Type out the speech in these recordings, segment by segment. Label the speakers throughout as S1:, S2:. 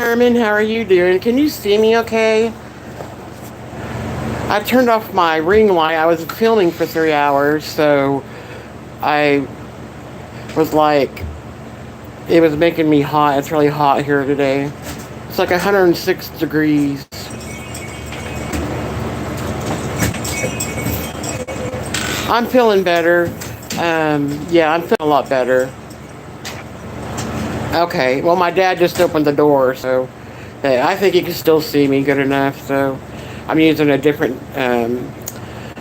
S1: Herman, how are you doing? Can you see me okay? I turned off my ring light. I was filming for 3 hours, so I was like, it was making me hot. It's really hot here today. It's like 106 degrees. I'm feeling better. Yeah, I'm feeling a lot better. Okay, well, my dad just opened the door, so I think he can still see me good enough. So I'm using a different,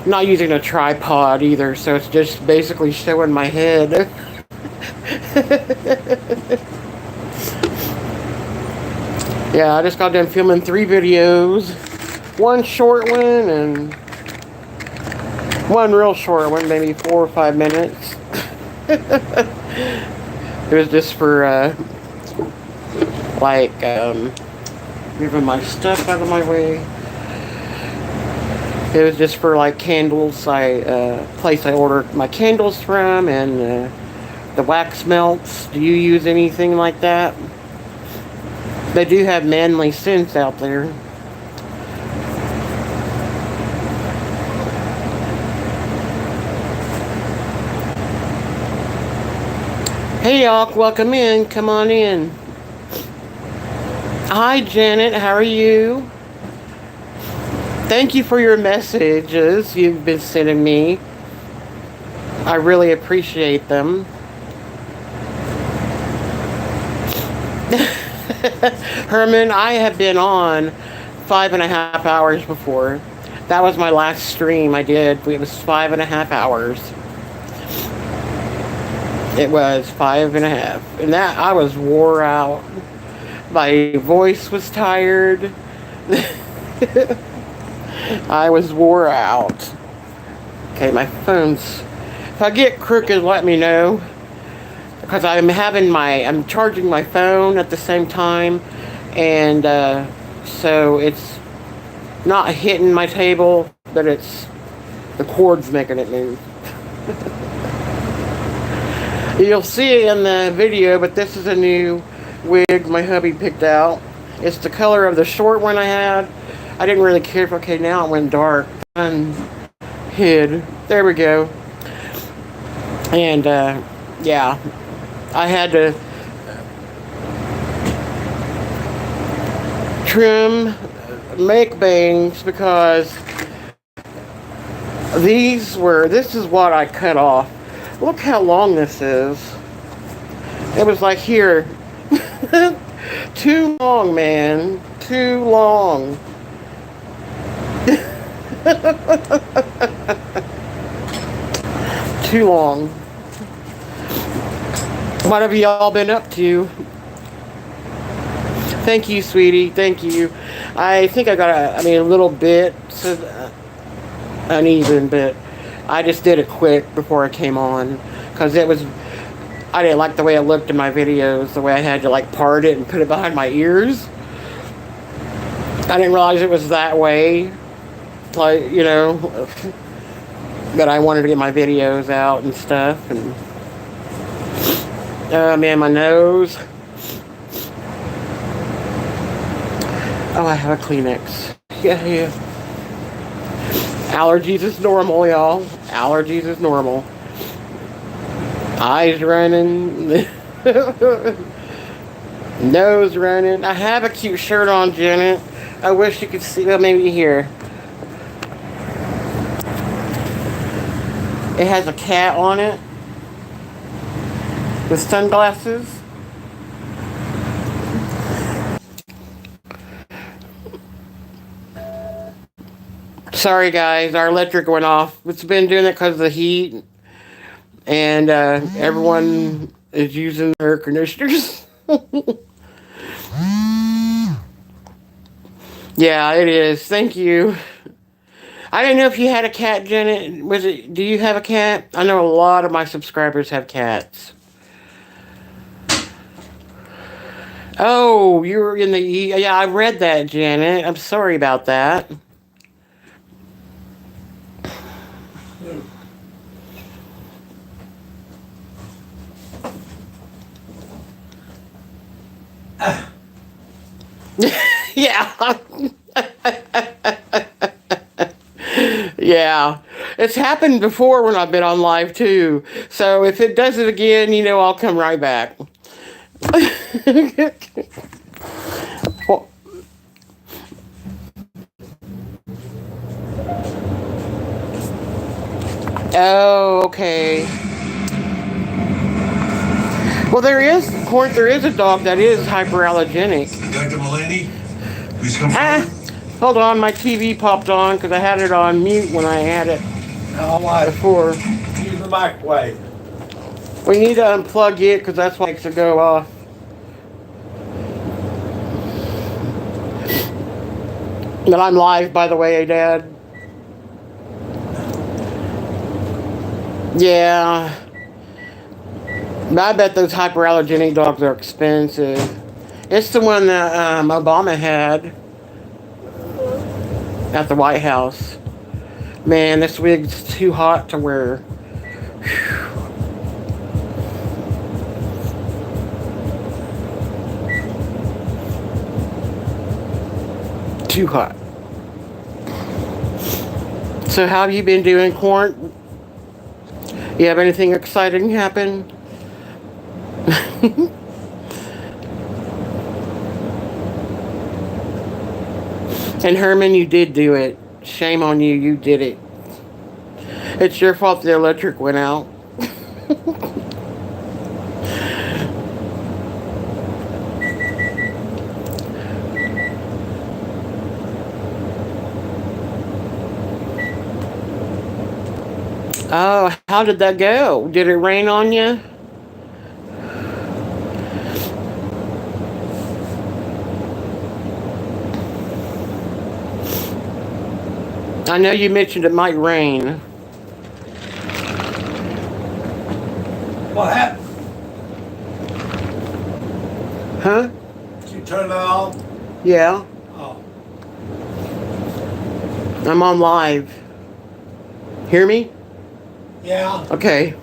S1: not using a tripod either, so it's just basically showing my head. Yeah, I just got done filming 3 videos. One short one and one real short one, maybe 4 or 5 minutes. It was just for, moving my stuff out of my way. It was just for, like, candles. Place I ordered my candles from, and the wax melts. Do you use anything like that? They do have manly scents out there. Hey y'all, welcome in. Come on in. Hi Janet, how are you? Thank you for your messages you've been sending me. I really appreciate them. Herman, I have been on 5.5 hours before. That was my last stream I did. It was 5.5 hours. It was 5.5. And that, I was wore out. My voice was tired. I was wore out. Okay, my phone's... If I get crooked, let me know. Because I'm charging my phone at the same time. And so it's not hitting my table, but it's... the cord's making it move. You'll see it in the video, but this is a new wig my hubby picked out. It's the color of the short one I had. I didn't really care. Okay, now it went dark. Hid. There we go. And, yeah. I had to make bangs because this is what I cut off. Look how long this is. It was like here. Too long, man. Too long. Too long. What have y'all been up to? Thank you, sweetie. Thank you. I think I got a little bit uneven, but I just did it quick before I came on because I didn't like the way it looked in my videos, the way I had to like part it and put it behind my ears. I didn't realize it was that way, like, you know, but I wanted to get my videos out and stuff. And oh man, my nose. Oh, I have a Kleenex. Yeah. Allergies is normal, y'all. Allergies is normal. Eyes running. Nose running. I have a cute shirt on, Janet. I wish you could see. Well, maybe here. It has a cat on it. With sunglasses. Sorry guys, our electric went off. It's been doing it because of the heat. And everyone is using their air conditioners. Yeah, it is. Thank you. I didn't know if you had a cat, Janet. Do you have a cat? I know a lot of my subscribers have cats. Oh, you're in the... Yeah, I read that, Janet. I'm sorry about that. Yeah. Yeah. It's happened before when I've been on live too. So if it does it again, I'll come right back. Well, oh, okay. Well, there is a dog that is hyperallergenic.
S2: Dr. Mulaney, please come
S1: Ah,
S2: forward.
S1: hold on, my TV popped on because I had it on mute when I had it before.
S2: Use the microwave.
S1: We need to unplug it because that's what makes it go off. But I'm live, by the way, Dad. Yeah. I bet those hyperallergenic dogs are expensive. It's the one that Obama had at the White House. Man, this wig's too hot to wear. Whew. Too hot. So how have you been doing, Corn? You have anything exciting happen? And Herman, you did do it. Shame on you, you did it. It's your fault the electric went out. Oh, how did that go? Did it rain on you? I know you mentioned it might rain.
S2: What happened?
S1: Huh?
S2: Did you turn it off?
S1: Yeah.
S2: Oh.
S1: I'm on live. Hear me?
S2: Yeah.
S1: Okay.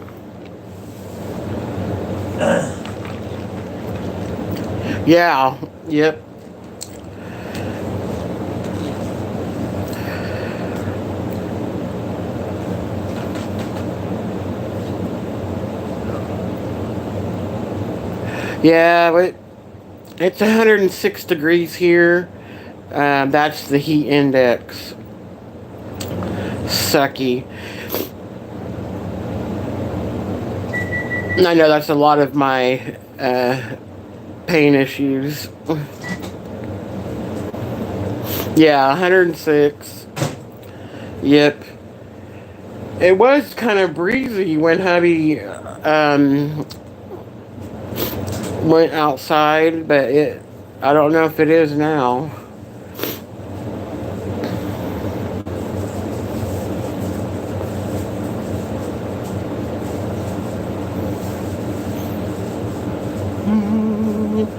S1: Yeah. Yep. Yeah, but it's 106 degrees here. That's the heat index. Sucky. I know that's a lot of my pain issues. Yeah, 106. Yep. It was kind of breezy when hubby went outside, but I don't know if it is now.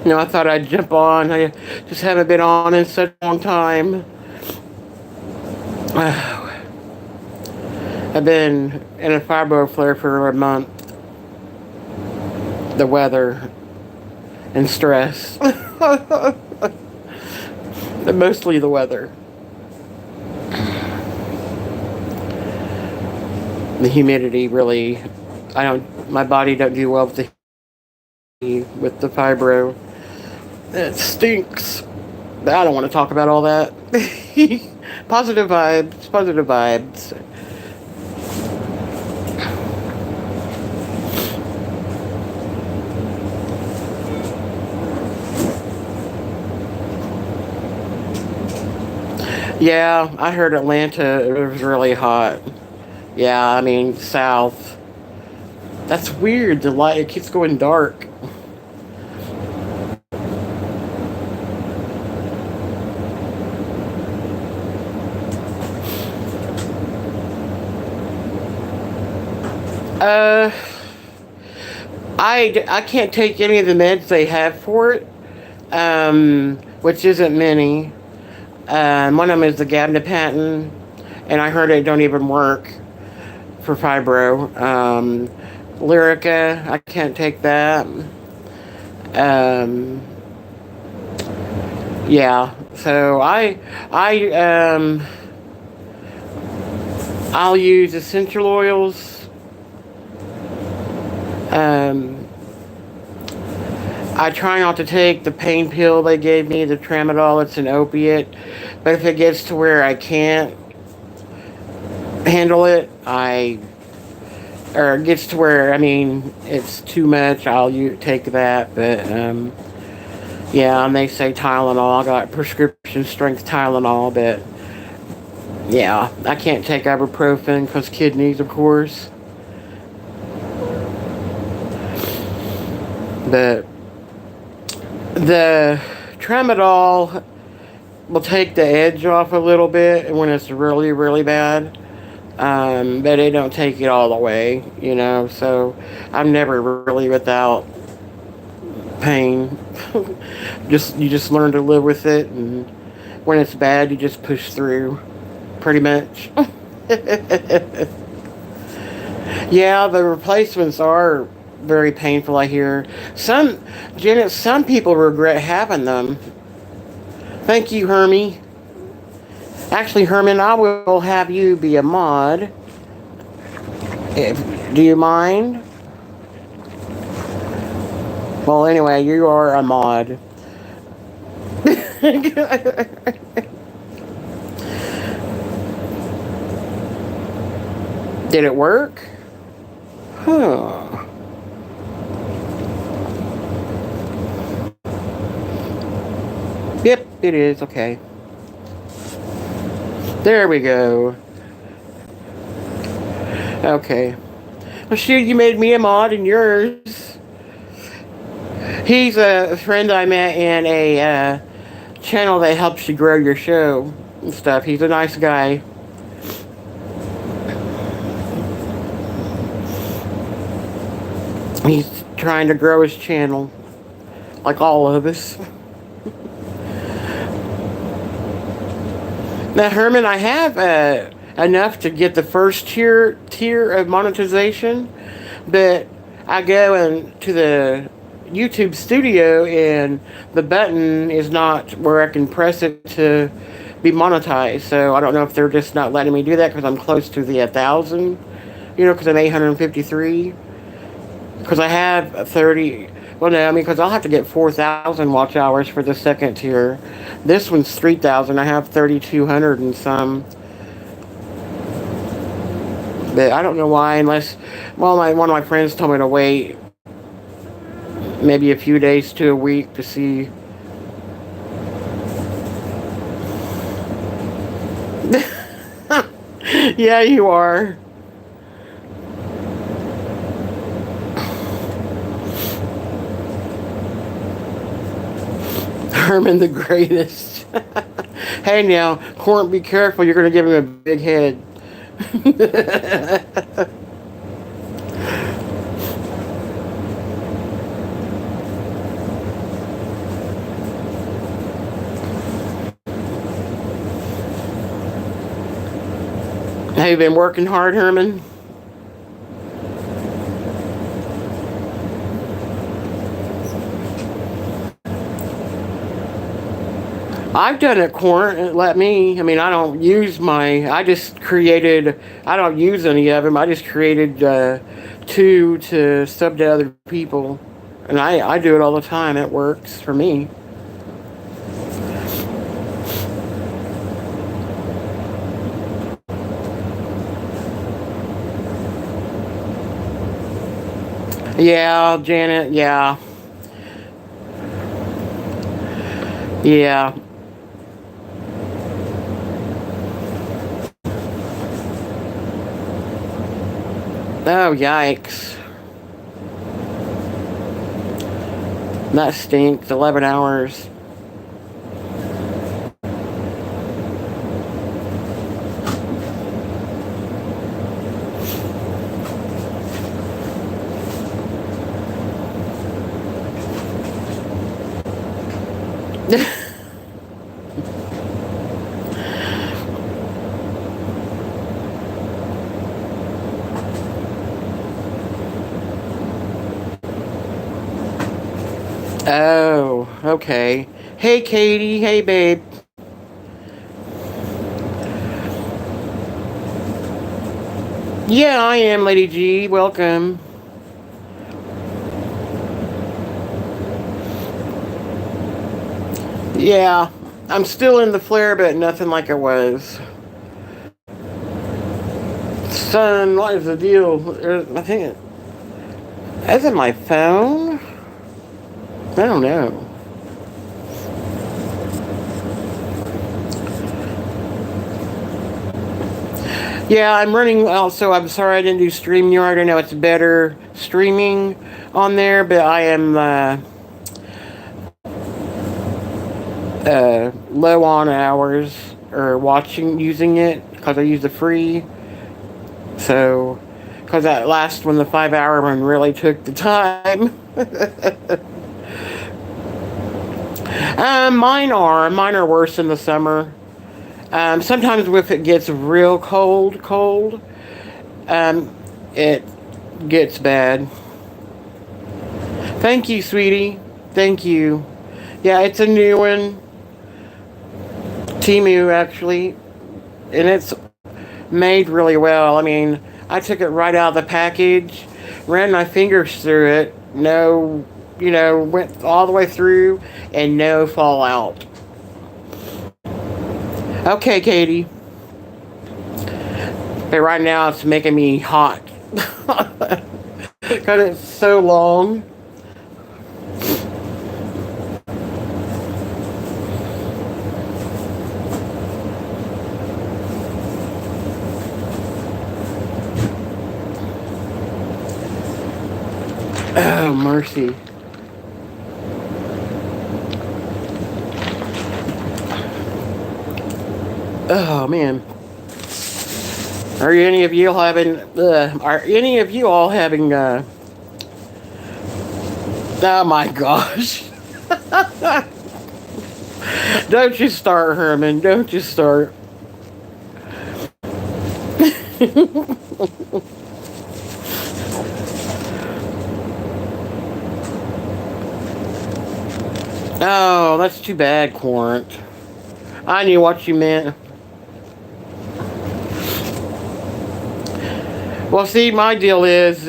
S1: No, I thought I'd jump on. I just haven't been on in such a long time. I've been in a fibro flare for a month. The weather and stress. Mostly the weather. The humidity really, my body don't do well with the fibro. It stinks. But I don't want to talk about all that. Positive vibes, positive vibes. Yeah, I heard Atlanta, it was really hot. Yeah, I mean, south. That's weird. The light, it keeps going dark. Uh, I can't take any of the meds they have for it, which isn't many. One of them is the gabapentin, and I heard it don't even work for fibro. Lyrica, I can't take that. Um, yeah, So I'll use essential oils. I try not to take the pain pill they gave me, the tramadol. It's an opiate. But if it gets to where I can't handle it, or it gets to where, I mean, it's too much, take that. But, yeah, and they say Tylenol. I got prescription strength Tylenol, but, yeah, I can't take ibuprofen because kidneys, of course. But the tramadol will take the edge off a little bit when it's really, really bad. But it don't take it all the way, you know. So I'm never really without pain. You just learn to live with it, and when it's bad, you just push through, pretty much. Yeah, the replacements are very painful, I hear. Janet, some people regret having them. Thank you, Hermie. Actually, Herman, I will have you be a mod. Do you mind? Well, anyway, you are a mod. Did it work? Huh. Yep, it is. Okay. There we go. Okay. Well, shoot, you made me a mod and yours. He's a friend I met in a channel that helps you grow your show and stuff. He's a nice guy. He's trying to grow his channel, like all of us. Now, Herman, I have enough to get the first tier of monetization, but I go into the YouTube studio and the button is not where I can press it to be monetized. So I don't know if they're just not letting me do that because I'm close to the 1,000, you know, because I'm 853. Because I have 30. Well, no, I mean, because I'll have to get 4,000 watch hours for the second tier. This one's 3,000. I have 3,200 and some. But I don't know why, unless, well, one of my friends told me to wait maybe a few days to a week to see. Yeah, you are. Herman the greatest. Hey now, Court, be careful. You're going to give him a big head. Have you been working hard, Herman? I've done it, Court. Let me. I mean, I don't use I don't use any of them. I just created 2 to sub to other people. And I do it all the time. It works for me. Yeah, Janet, yeah. Yeah. Oh, yikes. That stinks. 11 hours. Oh, okay. Hey, Katie. Hey, babe. Yeah, I am, Lady G. Welcome. Yeah, I'm still in the flare, but nothing like it was. Son, what is the deal? I think is it my phone? I don't know. Yeah, I'm running. Also, I'm sorry I didn't do StreamYard. I know it's better streaming on there, but I am low on hours or watching using it because I use the free. So, because that last one, the 5 hour one, really took the time. Mine are worse in the summer. Sometimes if it gets real cold, um, it gets bad. Thank you, sweetie. Thank you. Yeah, it's a new one. Timu, actually. And it's made really well. I mean, I took it right out of the package, ran my fingers through it, no, went all the way through, and no fallout. Okay, Katie. But right now it's making me hot. Because it's so long. Oh, mercy. Oh, man. Are any of you all having, oh my gosh. Don't you start, Herman. Don't you start. Oh, that's too bad, Quarant. I knew what you meant. Well, see, my deal is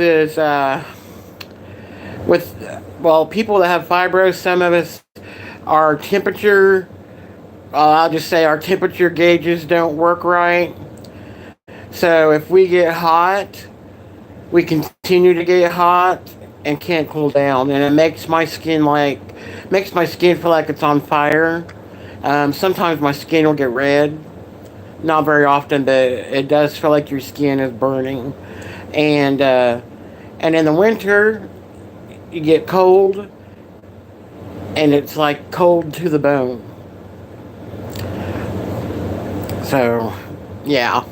S1: with, well, people that have fibro, some of us, our temperature, I'll just say our temperature gauges don't work right. So if we get hot, we continue to get hot and can't cool down, and it makes my skin feel like it's on fire. Sometimes my skin will get red, not very often, but it does feel like your skin is burning. And in the winter, you get cold, and it's like cold to the bone. So, yeah.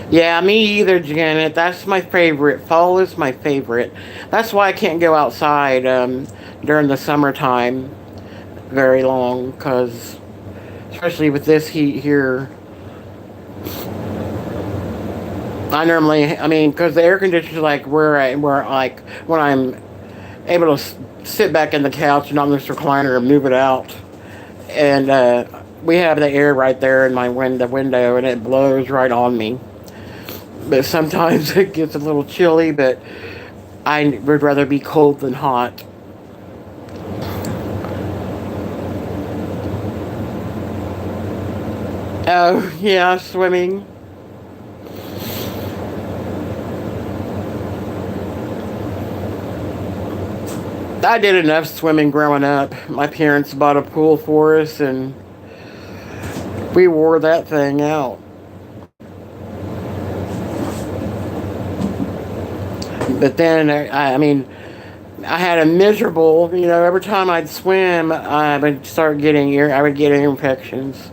S1: Yeah, me either, Janet. That's my favorite. Fall is my favorite. That's why I can't go outside during the summertime very long, because especially with this heat here, because the air conditioner's like where like when I'm able to sit back in the couch and on this recliner and move it out, and we have the air right there in my window, and it blows right on me. But sometimes it gets a little chilly, but I would rather be cold than hot. Oh, yeah, swimming. I did enough swimming growing up. My parents bought a pool for us, and we wore that thing out. But then, I had a miserable, every time I'd swim, I would get ear infections.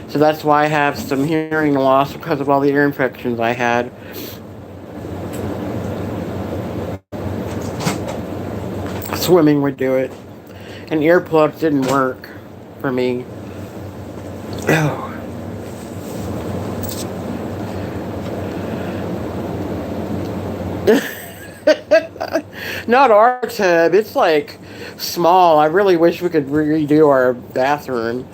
S1: So that's why I have some hearing loss because of all the ear infections I had. Swimming would do it. And earplugs didn't work for me. Oh. Not our tub. It's like small. I really wish we could redo our bathroom.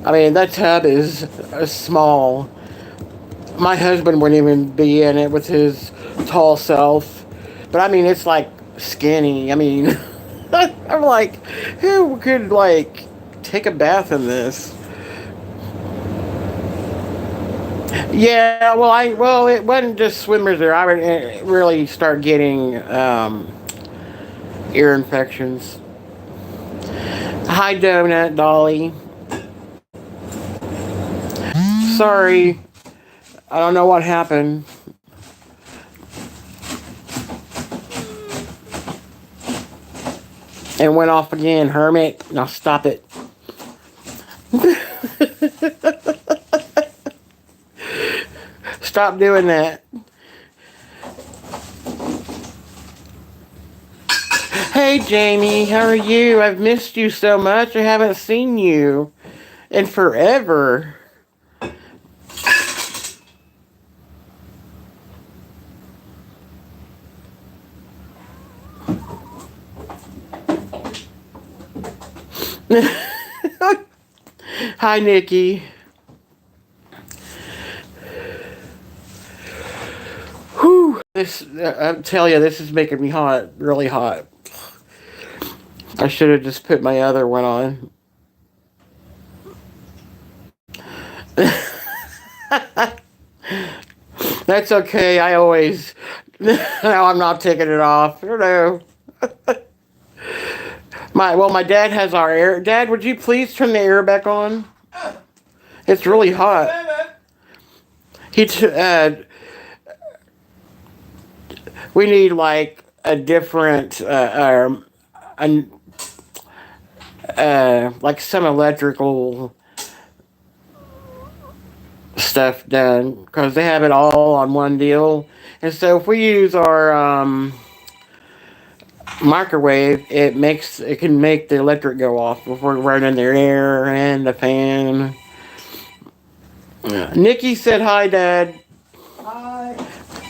S1: I mean, that tub is small. My husband wouldn't even be in it with his tall self. But I mean, it's like skinny. I mean, I'm like, who could like take a bath in this? Yeah, well, it wasn't just swimmers there. I would really start getting ear infections. Hi, Donut Dolly. Sorry, I don't know what happened. It went off again, Hermit. Now stop it. Stop doing that. Hey, Jamie, how are you? I've missed you so much. I haven't seen you in forever. Hi, Nikki. Whew. This, I tell you, this is making me hot, really hot. I should have just put my other one on. That's okay. I always. No, I'm not taking it off. No. My dad has our air. Dad, would you please turn the air back on? It's really hot. He we need like a different like some electrical stuff done because they have it all on one deal, and so if we use our microwave, it can make the electric go off before running the air and the fan. Nikki said hi, Dad.
S2: Hi.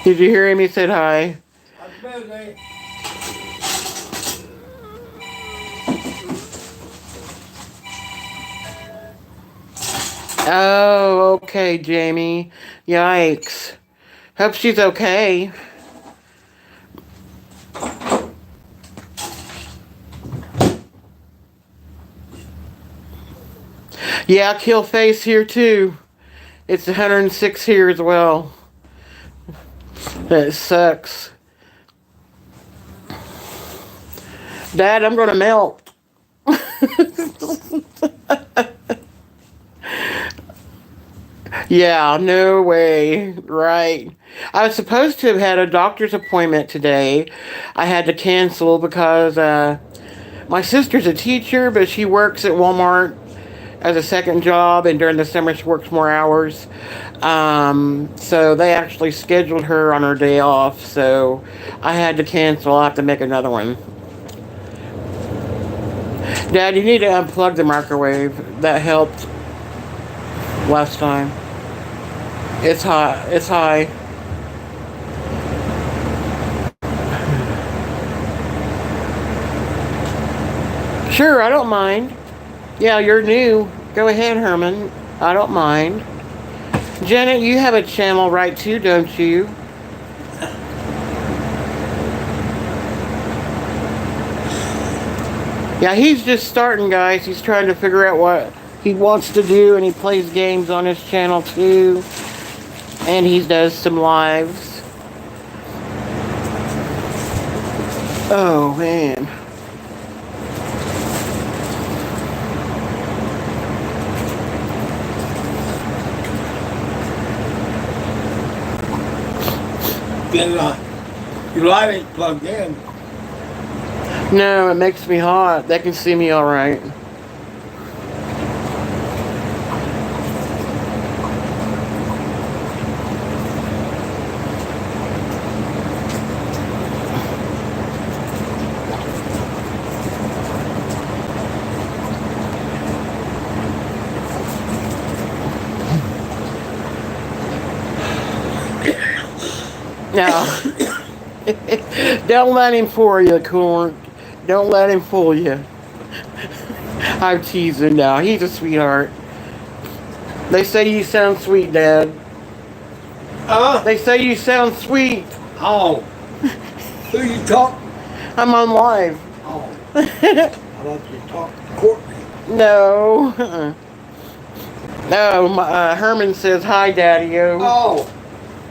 S1: Did you hear him? He said hi.
S2: I'm busy.
S1: Oh, okay, Jamie. Yikes. Hope she's okay. Yeah, kill face here too. It's 106 here as well. That sucks. Dad, I'm gonna melt. Yeah, no way. Right. I was supposed to have had a doctor's appointment today. I had to cancel because my sister's a teacher, but she works at Walmart as a second job, and during the summer she works more hours. So they actually scheduled her on her day off, so I had to cancel. I'll have to make another one. Dad, you need to unplug the microwave. That helped last time. It's hot. It's high. Sure, I don't mind. Yeah, you're new. Go ahead, Herman. I don't mind. Janet, you have a channel, right, too, don't you? Yeah, he's just starting, guys. He's trying to figure out what he wants to do, and he plays games on his channel, too. And he does some lives. Oh, man.
S2: Get it on. Your light ain't plugged in.
S1: No, it makes me hot. They can see me all right. No. Don't let him fool you, Corn. Don't let him fool you. I'm teasing now. He's a sweetheart. They say you sound sweet, Dad. They say you sound sweet.
S2: Oh. Who you talk?
S1: I'm on live.
S2: Oh. I thought you talked to Courtney.
S1: No. No, Herman says, hi, Daddy-o.
S2: Oh.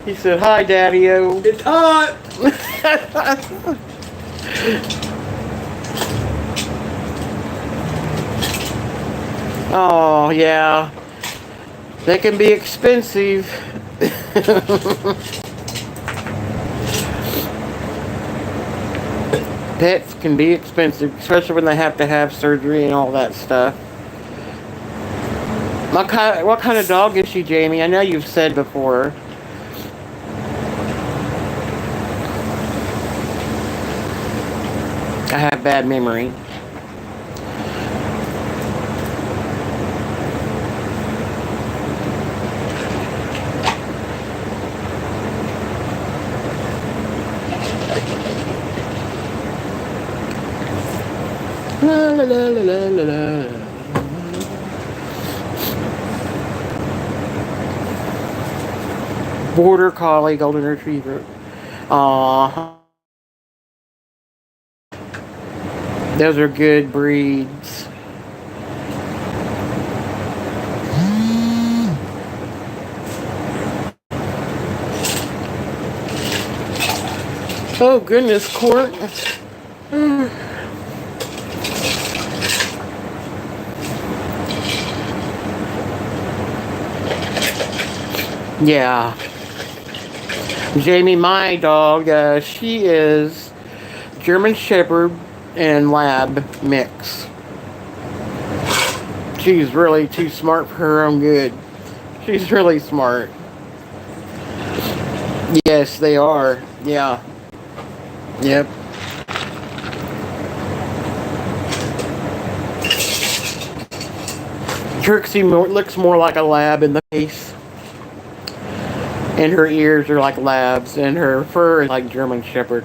S1: He said, hi, Daddy-o.
S2: It's hot.
S1: Oh, yeah. They can be expensive. Pets can be expensive, especially when they have to have surgery and all that stuff. What kind of dog is she, Jamie? I know you've said before. I have bad memory. La, la, la, la, la, la. Border Collie, Golden Retriever. Aww. Those are good breeds. Oh goodness, Court. Yeah. Jamie, my dog, she is German Shepherd and Lab mix. She's really too smart for her own good. She's really smart. Yes, they are. Yeah. Yep. Trixie looks more like a lab in the face. And her ears are like labs, and her fur is like German Shepherd.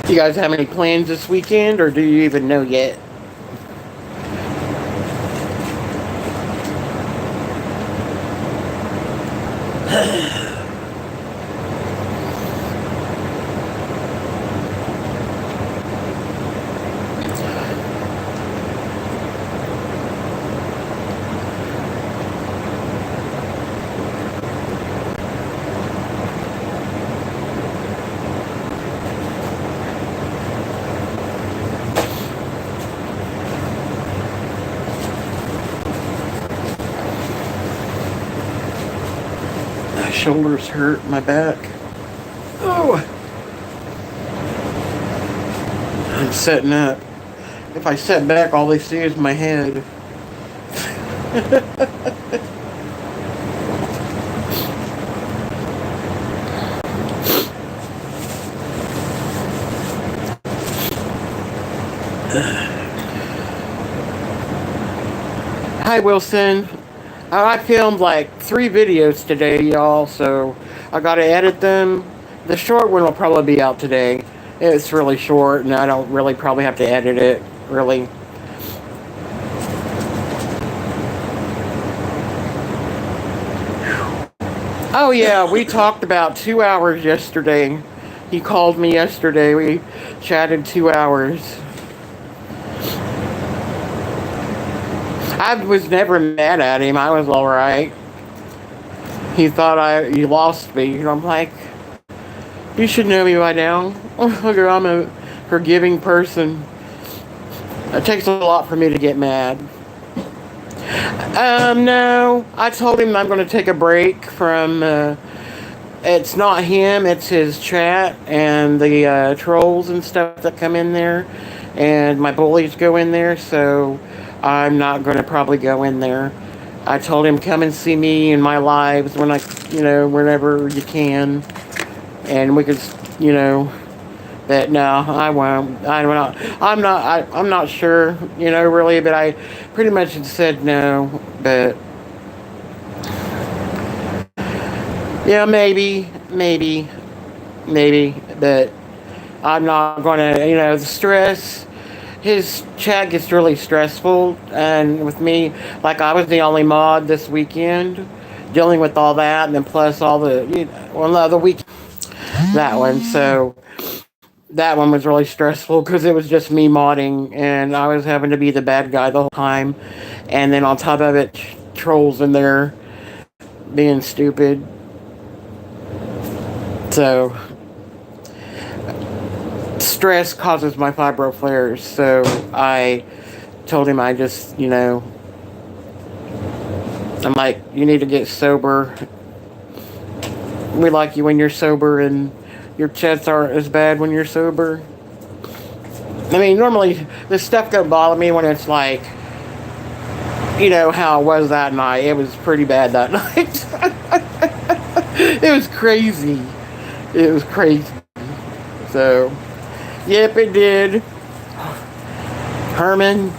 S1: You guys have any plans this weekend, or do you even know yet? My shoulders hurt, my back. Oh! I'm setting up. If I set back, all they see is my head. Hi, Wilson. I filmed like 3 videos today, y'all, so I gotta edit them. The short one will probably be out today. It's really short, and I don't really probably have to edit it, really. Oh yeah, we talked about 2 hours yesterday. He called me yesterday. We chatted 2 hours. I was never mad at him. I was all right. He thought he lost me. And I'm like, you should know me by now. I'm a forgiving person. It takes a lot for me to get mad. No. I told him I'm going to take a break from, it's not him, it's his chat and the trolls and stuff that come in there. And my bullies go in there, so I'm not going to probably go in there. I told him, come and see me in my lives whenever you can. And we could, But no, I won't. I'm not sure, really. But I pretty much had said no. But yeah, maybe. But I'm not gonna, the stress. His chat gets really stressful, and with me, like I was the only mod this weekend, dealing with all that, and then plus all the, the week that one. So that one was really stressful because it was just me modding, and I was having to be the bad guy the whole time, and then on top of it, trolls in there being stupid. So stress causes my fibro flares. So I told him I just, I'm like, you need to get sober. We like you when you're sober, and your chats aren't as bad when you're sober. I mean, normally this stuff don't bother me when it's like, how it was that night. It was pretty bad that night. It was crazy. It was crazy. So, yep, it did. Herman.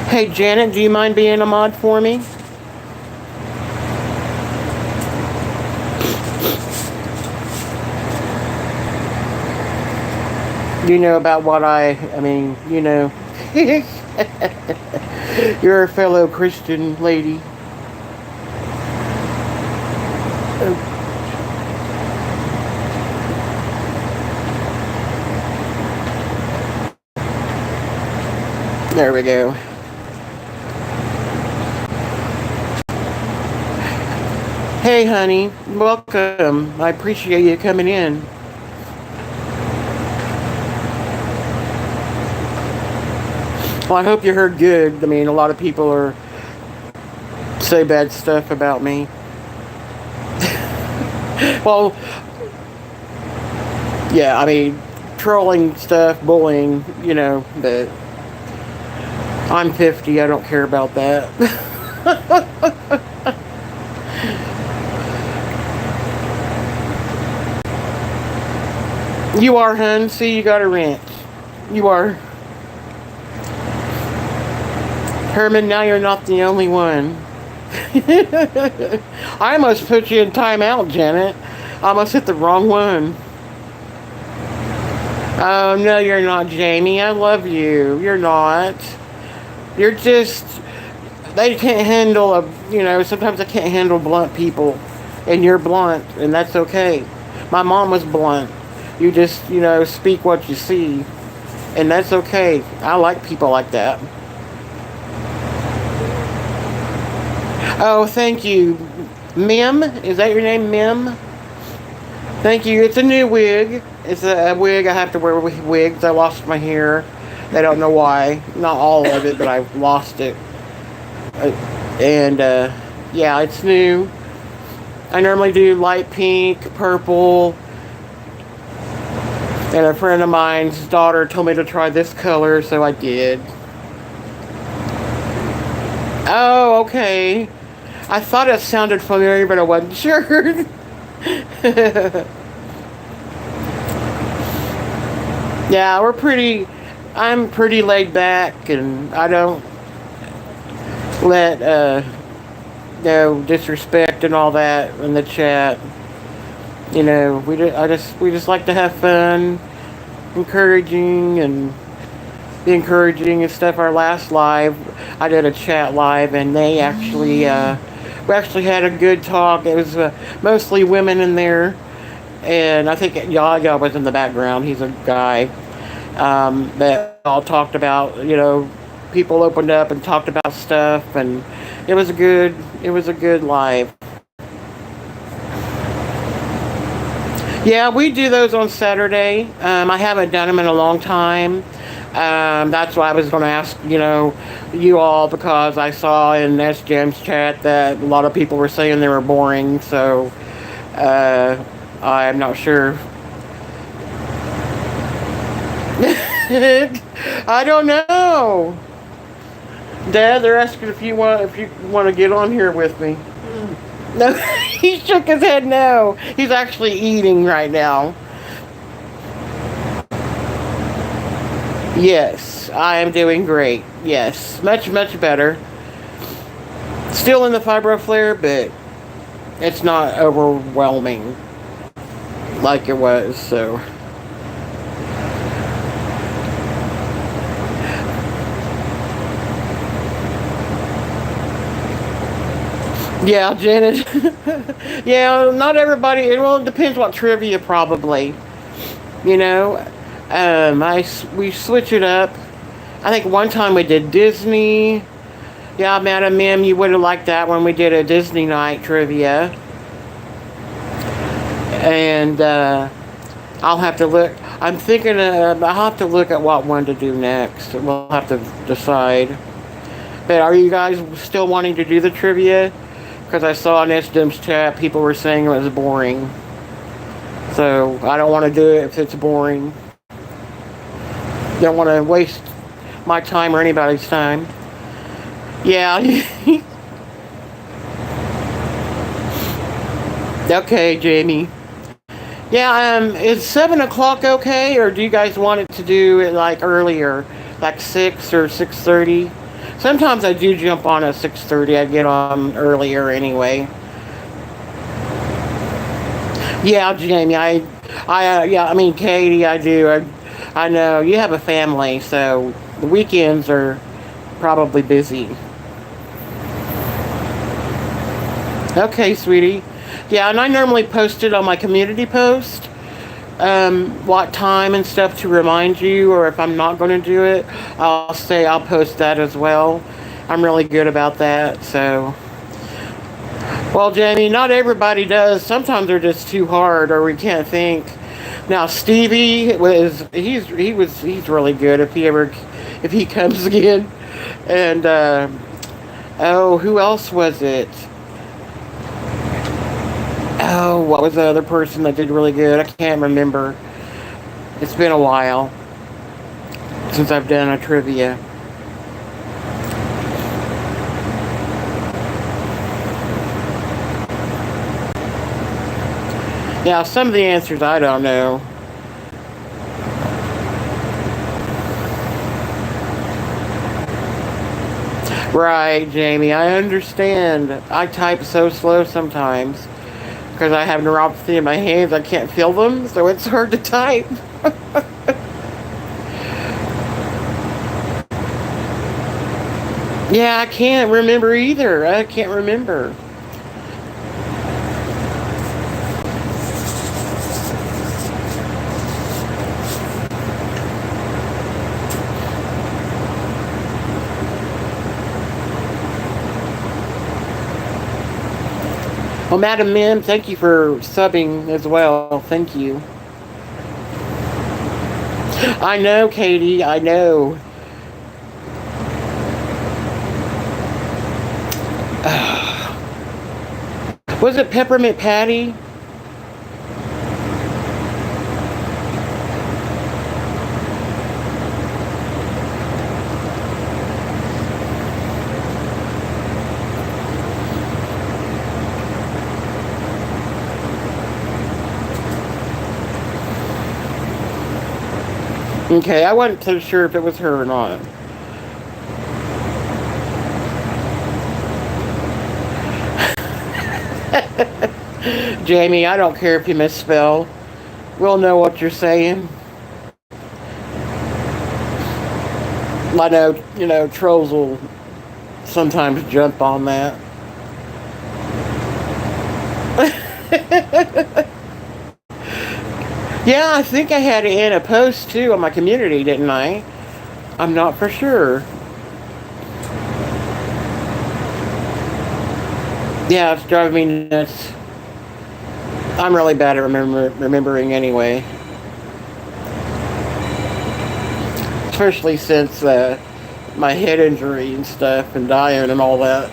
S1: Hey, Janet, do you mind being a mod for me? You know about what I mean, You're a fellow Christian lady. There we go. Hey, honey. Welcome. I appreciate you coming in. Well, I hope you heard good. I mean, a lot of people say bad stuff about me. Well, yeah, I mean, trolling stuff, bullying, but I'm 50. I don't care about that. You are, hun. See, you got a ranch. You are. Herman, now you're not the only one. I almost put you in timeout, Janet. I almost hit the wrong one. Oh, no, you're not, Jamie. I love you. You're not. You're just... They can't handle sometimes I can't handle blunt people. And you're blunt, and that's okay. My mom was blunt. You just, speak what you see. And that's okay. I like people like that. Oh, thank you. Mim? Is that your name, Mim? Thank you. It's a new wig. It's a wig. I have to wear wigs. I lost my hair. I don't know why. Not all of it, but I lost it. Yeah, it's new. I normally do light pink, purple. And a friend of mine's daughter told me to try this color, so I did. Oh, okay. I thought it sounded familiar, but I wasn't sure. Yeah, I'm pretty laid back, and I don't let, disrespect and all that in the chat. We just like to have fun, encouraging and and stuff. Our last live, I did a chat live, and we actually had a good talk. It was mostly women in there, and I think Yaga was in the background. He's a guy that all talked about, people opened up and talked about stuff, and it was a good live. Yeah, we do those on Saturday. I haven't done them in a long time. That's why I was going to ask, you all, because I saw in SJM's chat that a lot of people were saying they were boring. So I'm not sure. I don't know. Dad, they're asking if you want to get on here with me. No, he shook his head no. He's actually eating right now. Yes, I am doing great. Yes, much, much better. Still in the fibro flare, but it's not overwhelming like it was, so. Yeah, Janet. Yeah, not everybody. Well, it depends what trivia, probably. You know, we switch it up. I think one time we did Disney. Yeah, Madam Mim, you would have liked that when we did a Disney night trivia. And I'll have to look. I'm thinking I'll have to look at what one to do next. We'll have to decide. But are you guys still wanting to do the trivia? Because I saw in SDM's chat people were saying it was boring. So I don't want to do it if it's boring. Don't want to waste my time or anybody's time. Yeah. Okay, Jamie. Yeah, is 7 o'clock okay, or do you guys want it to do it like earlier, like 6 or 6:30? Sometimes I do jump on at 6:30. I get on earlier anyway. Yeah, Jamie. Yeah. I mean, Katie. I do. I know you have a family, so the weekends are probably busy. Okay, sweetie. Yeah, and I normally post it on my community post, what time and stuff to remind you, or if I'm not going to do it, I'll post that as well. I'm really good about that, so. Well, Jamie, not everybody does. Sometimes they're just too hard, or we can't think. Now, Stevie he's really good if he comes again, and oh, who else was it? Oh, what was the other person that did really good? I can't remember. It's been a while since I've done a trivia. Yeah, some of the answers I don't know. Right, Jamie, I understand. I type so slow sometimes because I have neuropathy in my hands. I can't feel them, so it's hard to type. Yeah, I can't remember either. I can't remember. Well, Madam Mim, thank you for subbing as well. Thank you. I know, Katie. I know. Was it Peppermint Patty? Okay, I wasn't so sure if it was her or not. Jamie, I don't care if you misspell. We'll know what you're saying. I know, trolls will sometimes jump on that. Yeah, I think I had it in a post too on my community, didn't I? I'm not for sure. Yeah, it's driving me nuts. I'm really bad at remembering anyway. Especially since my head injury and stuff and dying and all that.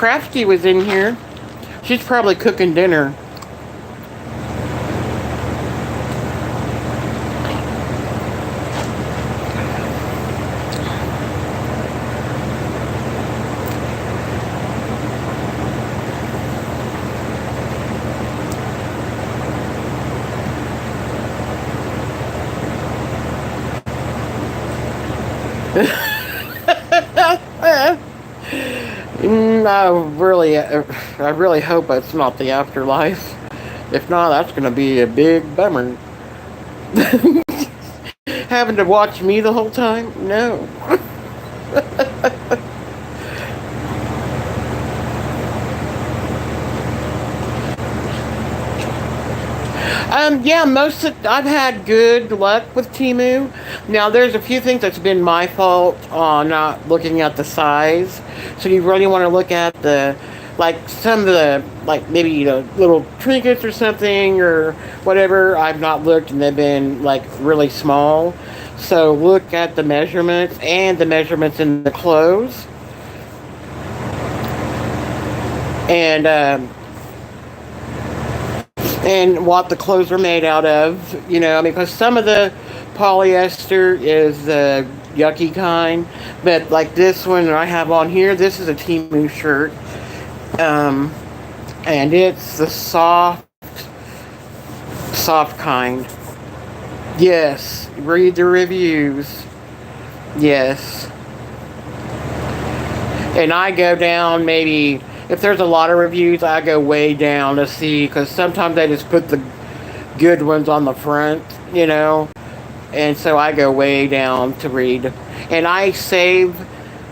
S1: Crafty was in here. She's probably cooking dinner. I really hope it's not the afterlife. If not, that's gonna be a big bummer. Having to watch me the whole time? No. Yeah, I've had good luck with Temu. Now, there's a few things that's been my fault on not looking at the size. So you really want to look at like some of the, like maybe, little trinkets or something or whatever. I've not looked and they've been like really small. So look at the measurements and the measurements in the clothes. And what the clothes are made out of, because some of the polyester is the yucky kind, but like this one that I have on here, this is a Temu shirt, and it's the soft kind. Yes, read the reviews. Yes. And I go down maybe, if there's a lot of reviews, I go way down to see, because sometimes they just put the good ones on the front, and so I go way down to read. And I save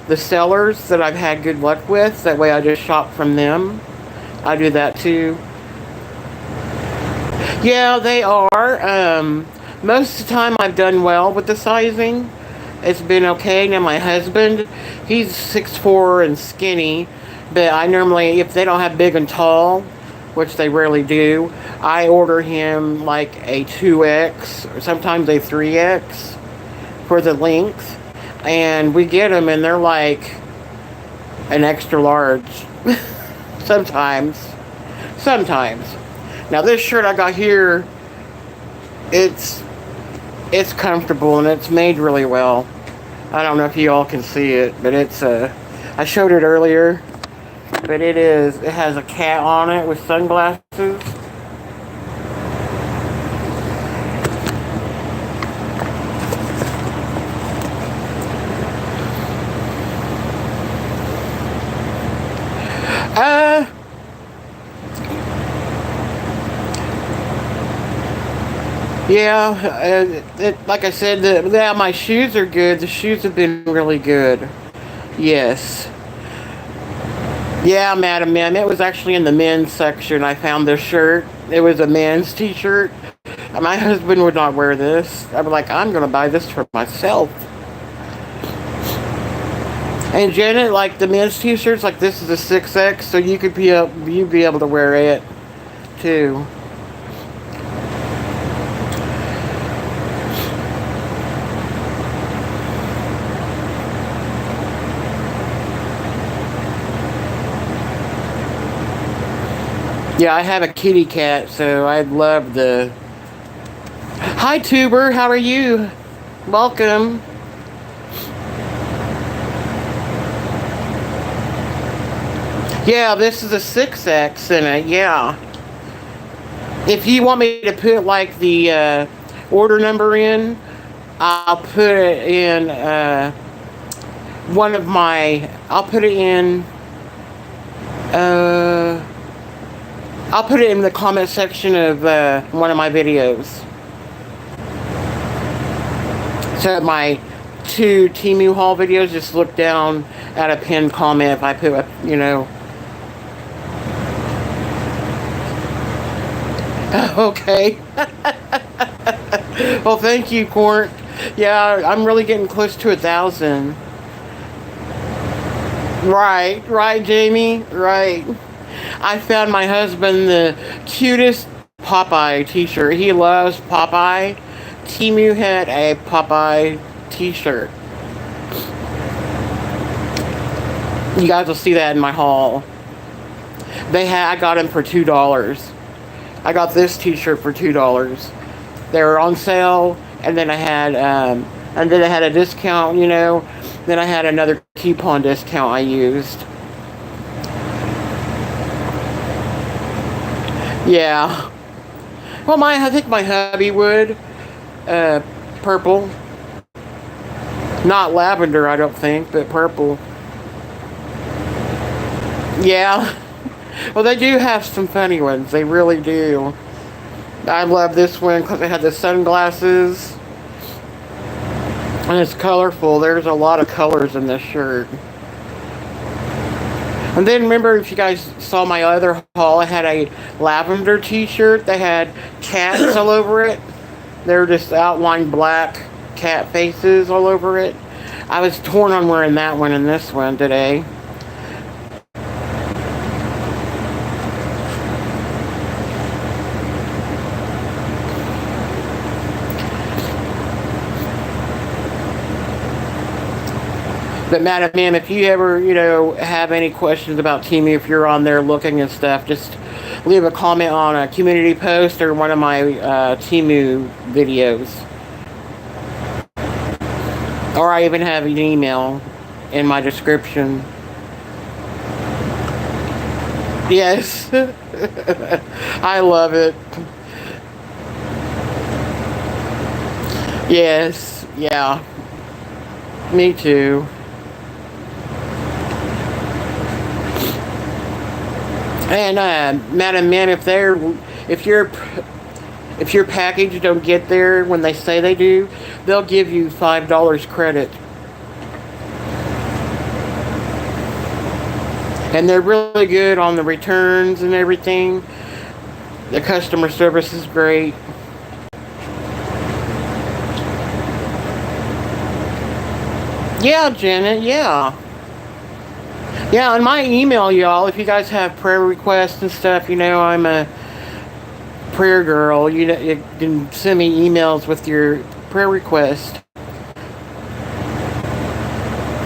S1: the sellers that I've had good luck with, that way I just shop from them. I do that too. Yeah, they are. Most of the time I've done well with the sizing. It's been okay. Now my husband, he's 6'4" and skinny, but I normally, if they don't have big and tall, which they rarely do, I order him like a 2X or sometimes a 3X for the length. And we get them and they're like an extra large. Sometimes. Now this shirt I got here, it's comfortable and it's made really well. I don't know if you all can see it, but I showed it earlier. But it has a cat on it with sunglasses. Yeah, like I said, my shoes are good. The shoes have been really good. Yes. Yeah, Madam Mim. It was actually in the men's section. I found this shirt. It was a men's t-shirt. My husband would not wear this. I was like, I'm going to buy this for myself. And Janet, like the men's t-shirts, like this is a 6X, so you'd be able to wear it too. Yeah, I have a kitty cat, so I love the... Hi, Tuber. How are you? Welcome. Yeah, this is a 6X in it, yeah. If you want me to put, like, the order number in, I'll put it in I'll put it in... I'll put it in the comment section of one of my videos. So my 2 Temu haul videos, just look down at a pinned comment if I put, Okay. Well, thank you, Court. Yeah, I'm really getting close to 1,000. Right, Jamie, right. I found my husband the cutest Popeye t-shirt. He loves Popeye. Temu had a Popeye t-shirt. You guys will see that in my haul. I got them for $2. I got this T-shirt for $2. They were on sale, and then I had a discount. Then I had another coupon discount I used. Yeah. Well, I think my hubby would. Purple. Not lavender, I don't think, but purple. Yeah. Well, they do have some funny ones. They really do. I love this one because it had the sunglasses. And it's colorful. There's a lot of colors in this shirt. And then remember, if you guys saw my other haul, I had a lavender t-shirt that had cats all over it. They were just outlined black cat faces all over it. I was torn on wearing that one and this one today. But Madam Ma'am, if you ever, have any questions about Temu, if you're on there looking and stuff, just leave a comment on a community post or one of my Temu videos. Or I even have an email in my description. Yes. I love it. Yes. Yeah. Me too. And Madam Ma'am, if your package don't get there when they say they do, they'll give you $5 credit. And they're really good on the returns and everything. The customer service is great. Yeah, Janet, yeah. Yeah, on my email, y'all, if you guys have prayer requests and stuff, I'm a prayer girl. You can send me emails with your prayer request.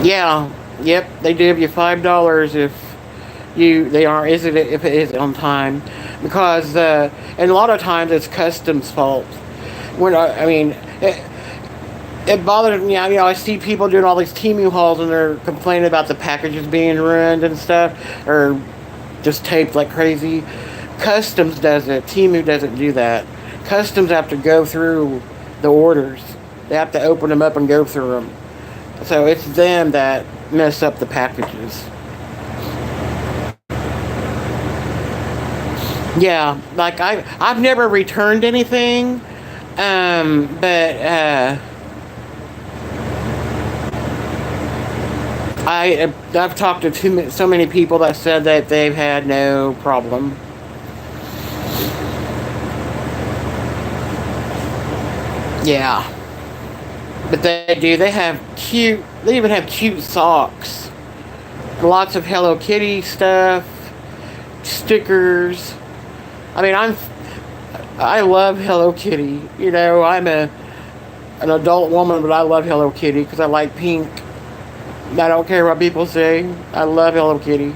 S1: Yeah, yep, they give you $5 if if it is on time, because and a lot of times it's customs fault. It bothered me. I see people doing all these Temu hauls and they're complaining about the packages being ruined and stuff, or just taped like crazy. Customs does it. Temu doesn't do that. Customs have to go through the orders. They have to open them up and go through them. So it's them that mess up the packages. Yeah, like I've never returned anything, but I've talked to so many people that said that they've had no problem. Yeah, but they do. They even have cute socks. Lots of Hello Kitty stuff, stickers. I love Hello Kitty. I'm an adult woman, but I love Hello Kitty because I like pink. I don't care what people say. I love Hello Kitty.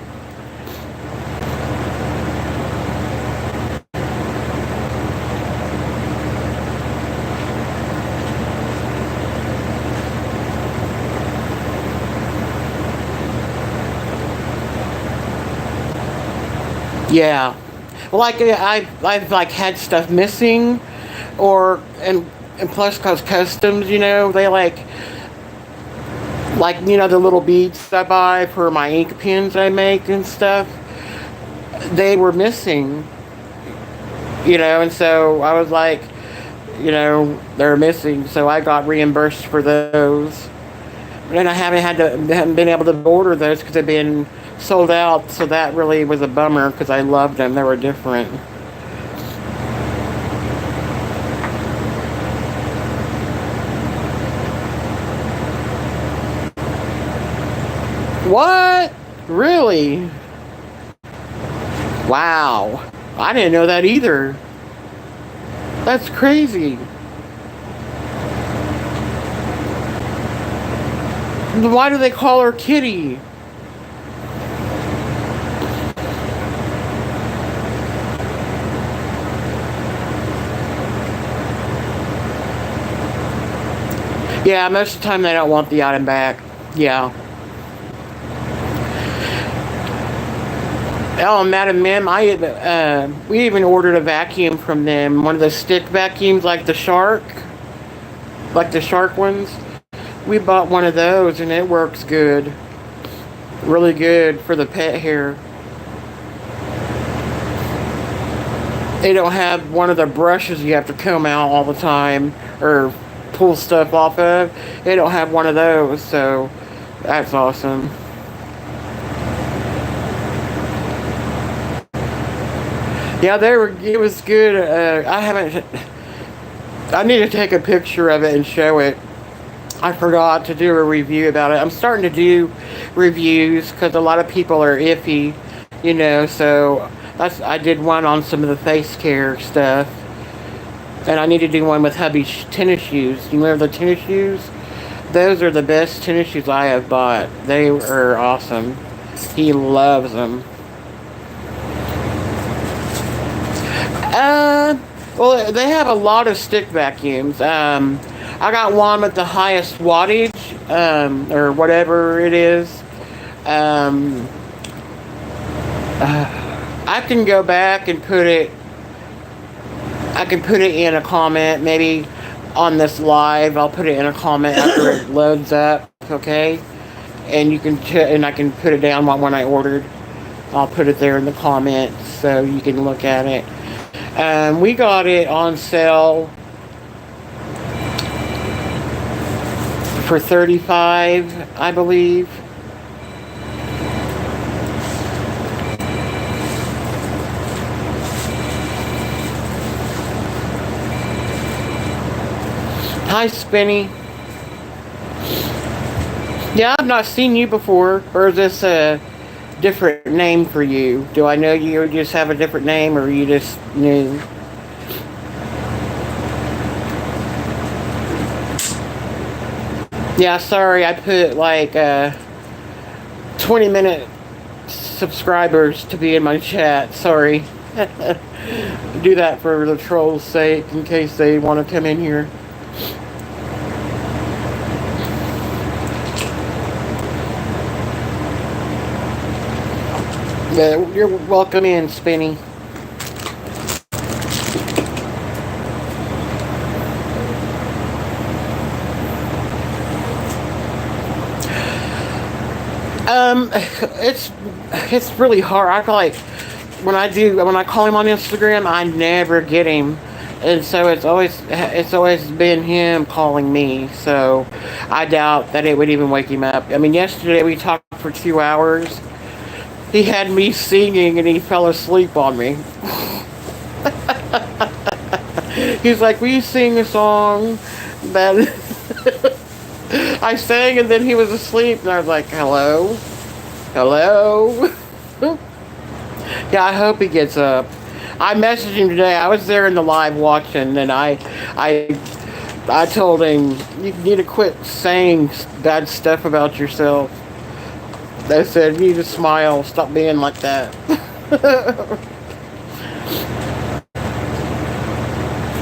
S1: Yeah. Well, I've like had stuff missing, and plus cause customs, they like the little beads I buy for my ink pens I make and stuff, they were missing, and so I was like, they're missing, so I got reimbursed for those. And I haven't been able to order those because they've been sold out, so that really was a bummer because I loved them. They were different. What? Really? Wow. I didn't know that either. That's crazy. Why do they call her Kitty? Yeah, most of the time they don't want the item back. Yeah. Oh, Madam Mim, we even ordered a vacuum from them. One of the stick vacuums, like the shark ones. We bought one of those, and it works good. Really good for the pet hair. They don't have one of the brushes you have to comb out all the time or pull stuff off of. They don't have one of those, so that's awesome. Yeah, it was good. I need to take a picture of it and show it. I forgot to do a review about it. I'm starting to do reviews because a lot of people are iffy, so I did one on some of the face care stuff. And I need to do one with hubby's tennis shoes. You remember the tennis shoes? Those are the best tennis shoes I have bought. They are awesome. He loves them. Well, they have a lot of stick vacuums. I got one with the highest wattage, or whatever it is. I can go back and I can put it in a comment, maybe on this live. I'll put it in a comment after it loads up, okay? And and I can put it down when I ordered. I'll put it there in the comments so you can look at it. We got it on sale for $35, I believe. Hi, Spinny. Yeah, I've not seen you before. Or is this a different name for you? Do I know you or just have a different name, or you just new? Yeah, sorry, I put like 20-minute subscribers to be in my chat. Sorry. Do that for the trolls' sake in case they want to come in here. Yeah, you're welcome in, Spinny. It's really hard. I feel like when I call him on Instagram, I never get him, and so it's always been him calling me. So I doubt that it would even wake him up. I mean, yesterday we talked for 2 hours. He had me singing and he fell asleep on me. He's like, "Will you sing a song that I sang?" And then he was asleep, and I was like, "Hello? Hello?" Yeah, I hope he gets up. I messaged him today. I was there in the live watching, and I told him, "You need to quit saying bad stuff about yourself." They said, "You need to smile. Stop being like that."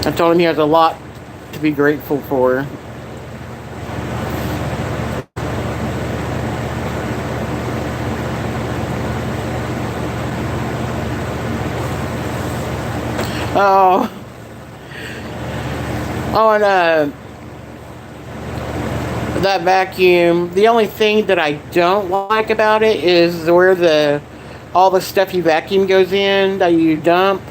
S1: I told him he has a lot to be grateful for. Oh, and that vacuum. The only thing that I don't like about it is where all the stuff you vacuum goes in that you dump.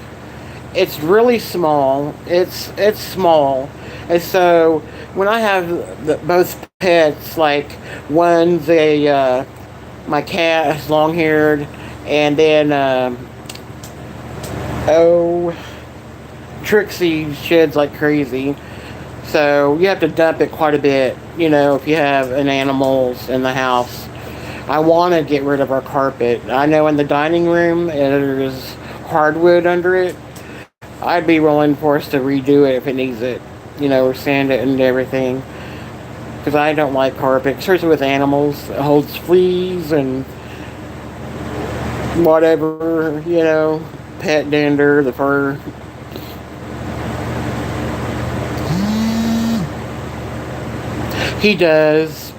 S1: It's really small. It's small, and so when I have both pets, like one's my cat is long haired, and then Trixie sheds like crazy. So you have to dump it quite a bit, if you have an animals in the house. I want to get rid of our carpet. I know in the dining room there's hardwood under it. I'd be willing for us to redo it if it needs it, or sand it and everything. Because I don't like carpet, especially with animals. It holds fleas and whatever, pet dander, the fur. He does.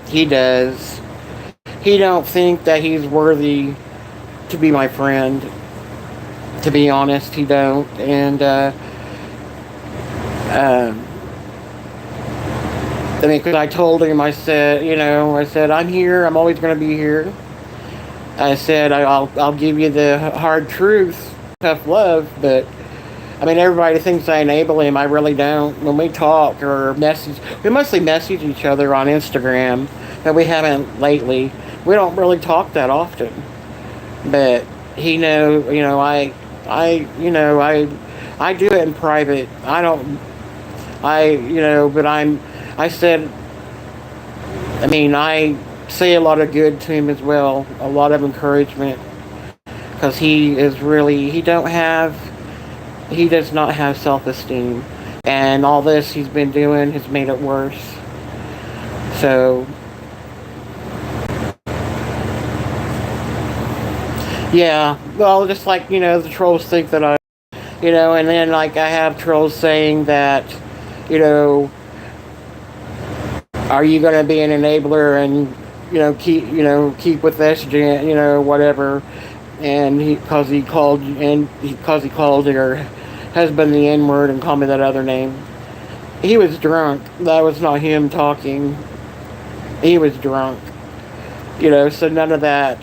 S1: He does. He don't think that he's worthy to be my friend. To be honest, he don't. And I mean, because I told him, I said, I'm here. I'm always going to be here. I said, I'll give you the hard truth, tough love, but I mean, everybody thinks I enable him. I really don't. When we talk or message, we mostly message each other on Instagram, but we haven't lately. We don't really talk that often. But he knows, I do it in private. I don't, but I said, I mean, I say a lot of good to him as well, a lot of encouragement, because he is really, he does not have self-esteem, and all this he's been doing has made it worse. So, yeah, well, just like, the trolls think that and then like I have trolls saying that, you know, are you going to be an enabler and, keep with this, whatever, and because he called your husband the N-word and called me that other name. He was drunk. That was not him talking. He was drunk. So none of that,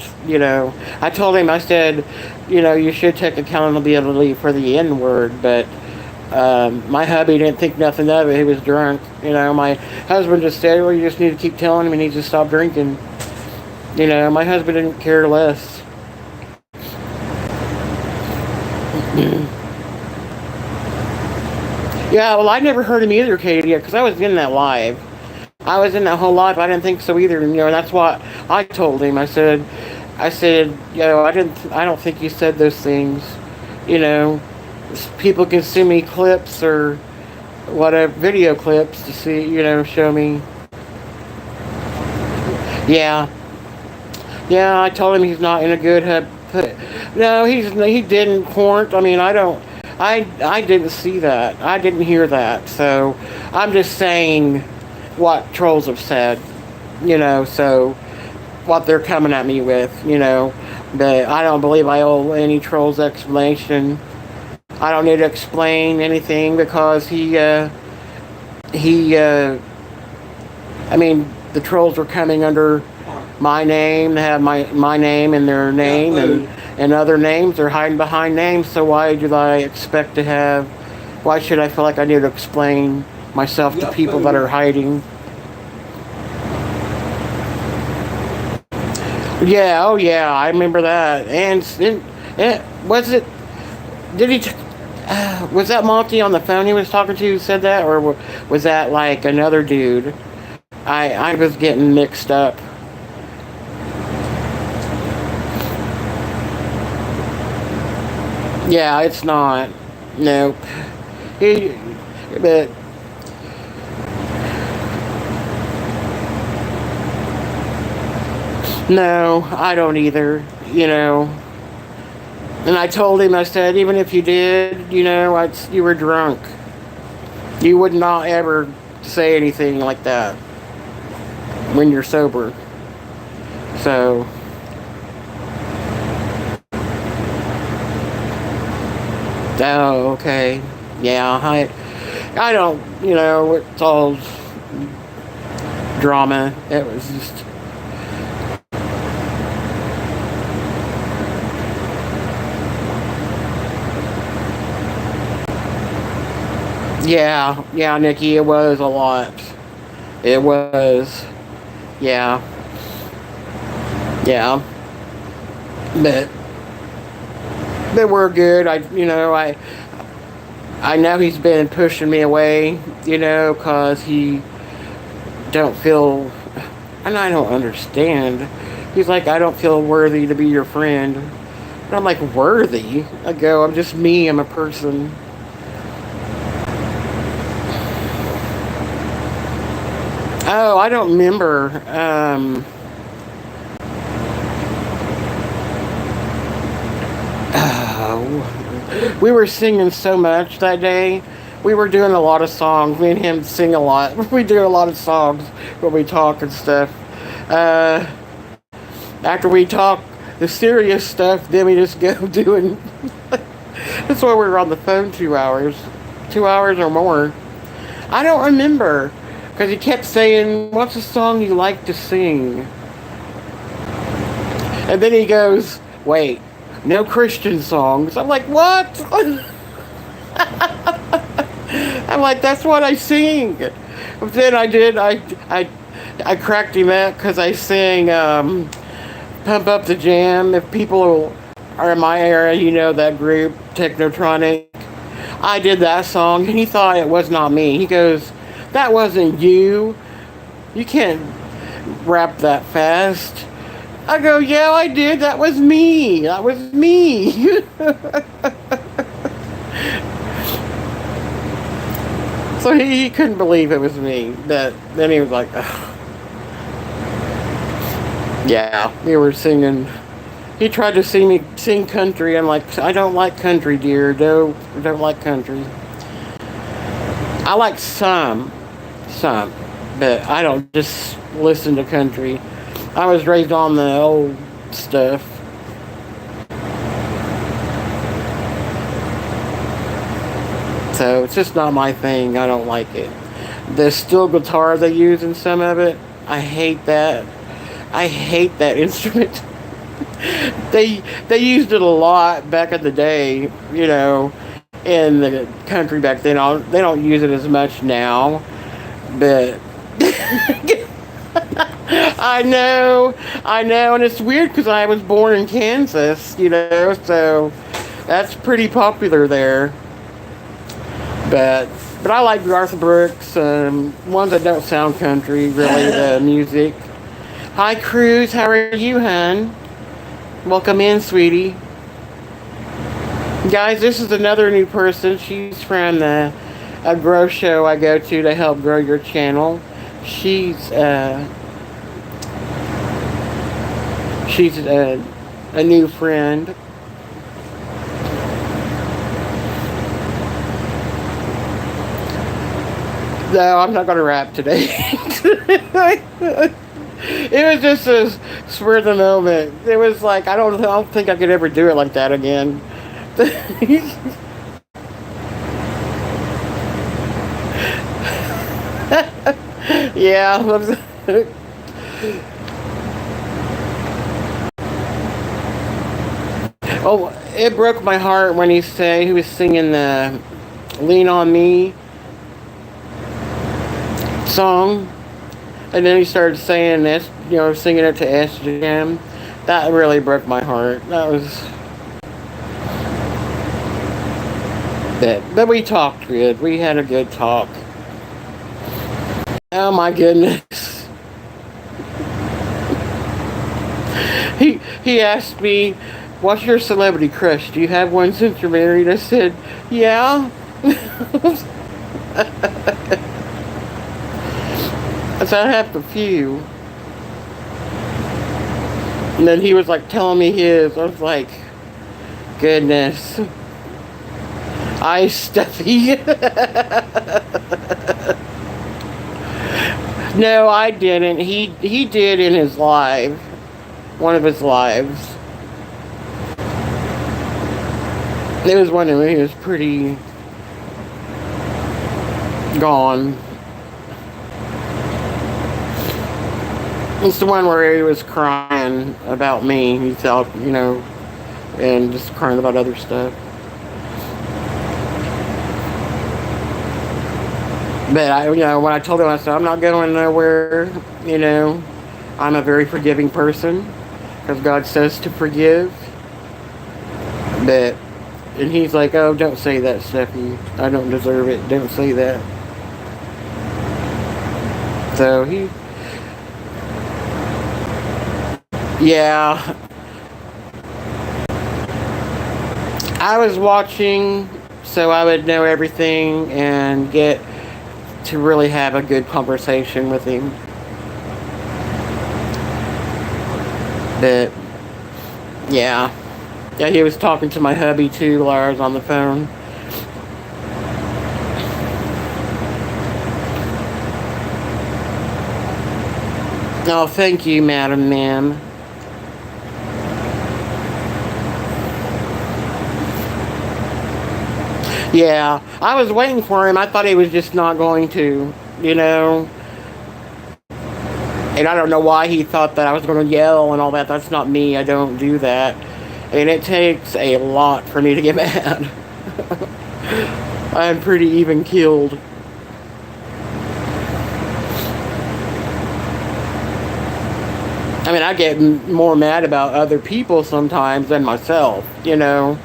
S1: I told him, I said, you should take accountability for the N-word, but my hubby didn't think nothing of it. He was drunk. My husband just said, well, you just need to keep telling him he needs to stop drinking. My husband didn't care less. Yeah, well, I never heard him either, Katie, because I was in that live. I was in that whole live. I didn't think so either. And that's what I told him. I said, I don't think you said those things. People can send me clips or whatever, video clips to see, show me. Yeah. Yeah, I told him he's not in a good head. No, he didn't, Quarnt. I mean, I didn't see that. I didn't hear that. So I'm just saying what trolls have said, so what they're coming at me with, but I don't believe I owe any trolls explanation. I don't need to explain anything because I mean, the trolls were coming under my name. They have my name in their name, and other names. They're hiding behind names, so why should I feel like I need to explain myself to people that are hiding? Yeah, oh yeah, I remember that. And was it, did he, was that Monty on the phone he was talking to who said that, or was that like another dude? I was getting mixed up. Yeah, it's not. Nope. But no, I don't either, And I told him, I said, even if you did, you were drunk. You would not ever say anything like that when you're sober. So, oh, okay. Yeah, I don't, it's all drama. It was just, yeah, Nikki, it was a lot. It was, yeah, yeah. But we're good. I know he's been pushing me away, cause he don't feel, and I don't understand. He's like, I don't feel worthy to be your friend. And I'm like, worthy? I go, I'm just me. I'm a person. Oh, I don't remember. We were singing so much that day. we were doing a lot of songs. Me and him sing a lot. We do a lot of songs when we talk and stuff. After we talk the serious stuff, then we just go doing. That's why we were on the phone 2 hours. 2 hours or more. I don't remember. Because he kept saying, what's a song you like to sing? And then he goes, wait, no Christian songs. I'm like, what? I'm like, that's what I sing. But then I cracked him up because I sang Pump Up the Jam. If people are in my area, you know that group, Technotronic. I did that song, and he thought it was not me. He goes, that wasn't you. You can't rap that fast. I go, yeah, I did. That was me. That was me. So he couldn't believe it was me. But then he was like, ugh. Yeah, we were singing. He tried to see me sing country. I'm like, I don't like country, dear. Don't like country. I like some, but I don't just listen to country. I was raised on the old stuff. So it's just not my thing. I don't like it. The steel guitar they use in some of it, I hate that. I hate that instrument. They used it a lot back in the day, you know, in the country back then. They don't use it as much now, but I know, and it's weird because I was born in Kansas, you know, so that's pretty popular there. But I like Garth Brooks, ones that don't sound country, really, the music. Hi, Cruz, how are you, hun? Welcome in, sweetie. Guys, this is another new person. She's from a grow show I go to help grow your channel. She's a new friend. No, I'm not going to rap today. It was just a spur of the moment. It was like, I don't think I could ever do it like that again. Yeah. Oh, it broke my heart when he was singing the Lean on Me song. And then he started saying this, you know, singing it to SGM. That really broke my heart. That was... But we talked good. We had a good talk. Oh my goodness. He asked me, what's your celebrity crush? Do you have one since you're married? I said, yeah. I said, I have a few. And then he was like telling me his. I was like, goodness. Stephie. No, I didn't. He did in his live. One of his lives. It was one of them. He was pretty gone. It's the one where he was crying about me. He felt, you know, and just crying about other stuff. But you know, when I told him, I said, I'm not going nowhere. You know, I'm a very forgiving person because God says to forgive. And he's like, oh, don't say that, Stephie. I don't deserve it. Don't say that. So yeah. I was watching so I would know everything and get to really have a good conversation with him. But yeah, he was talking to my hubby too while I was on the phone. Oh, thank you, Madam Ma'am. Yeah, I was waiting for him. I thought he was just not going to, you know. And I don't know why he thought that I was going to yell and all that. That's not me. I don't do that. And it takes a lot for me to get mad. I'm pretty even keeled. I mean, I get more mad about other people sometimes than myself, you know.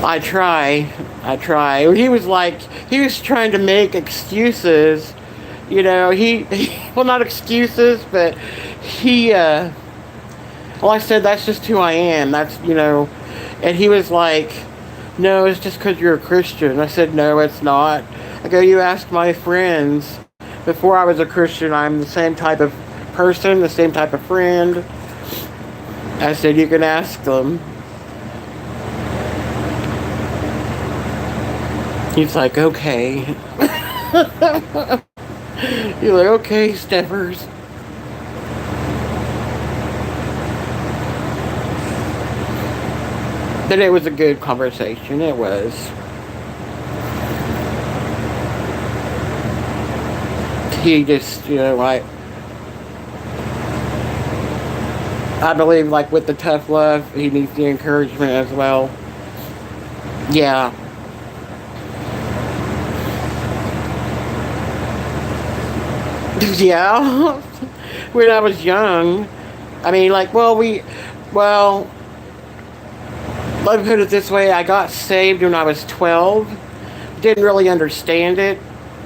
S1: I try. I try. He was trying to make excuses, you know. Well, not excuses, but well, I said, that's just who I am. That's, you know, and he was like, no, it's just because you're a Christian. I said, no, it's not. I go, you ask my friends. Before I was a Christian, I'm the same type of person, the same type of friend. I said, you can ask them. He's like, okay. He's like, okay, Steppers. But it was a good conversation. It was. He just, you know, like, I believe, like, with the tough love, he needs the encouragement as well. Yeah. Yeah. When I was young, I mean, like, well, let me put it this way. I got saved when I was 12. Didn't really understand it,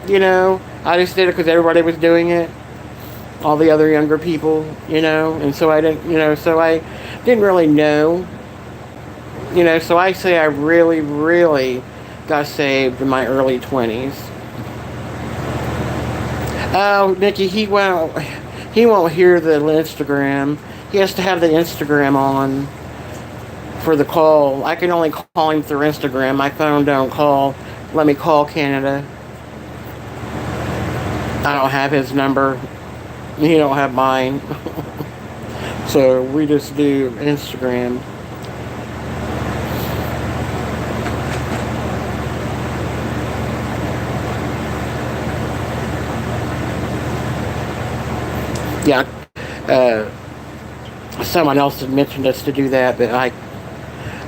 S1: you know. I just did it because everybody was doing it. All the other younger people, you know. And so I didn't, you know, so I didn't really know. You know, so I say I really, really got saved in my early 20s. Oh, Nikki, he won't hear the Instagram. He has to have the Instagram on for the call. I can only call him through Instagram. My phone don't call. Let me call Canada. I don't have his number. He don't have mine. So we just do Instagram. Yeah. Someone else had mentioned us to do that, but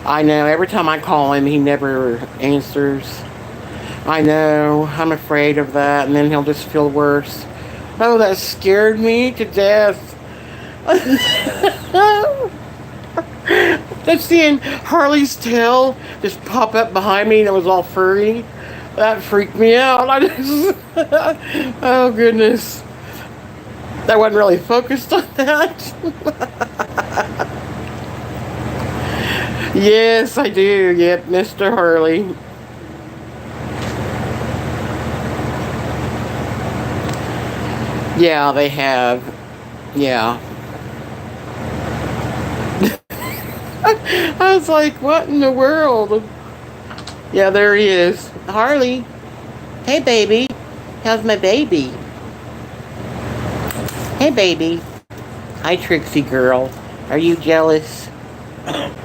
S1: I know every time I call him, he never answers. I know. I'm afraid of that, and then he'll just feel worse. Oh, that scared me to death. Just seeing Harley's tail just pop up behind me and it was all furry. That freaked me out. Oh, goodness. I wasn't really focused on that. Yes, I do. Yep, Mr. Harley. Yeah, they have. Yeah. I was like, what in the world? Yeah, there he is. Harley. Hey, baby. How's my baby? Hey, baby. Hi, Trixie girl. Are you jealous?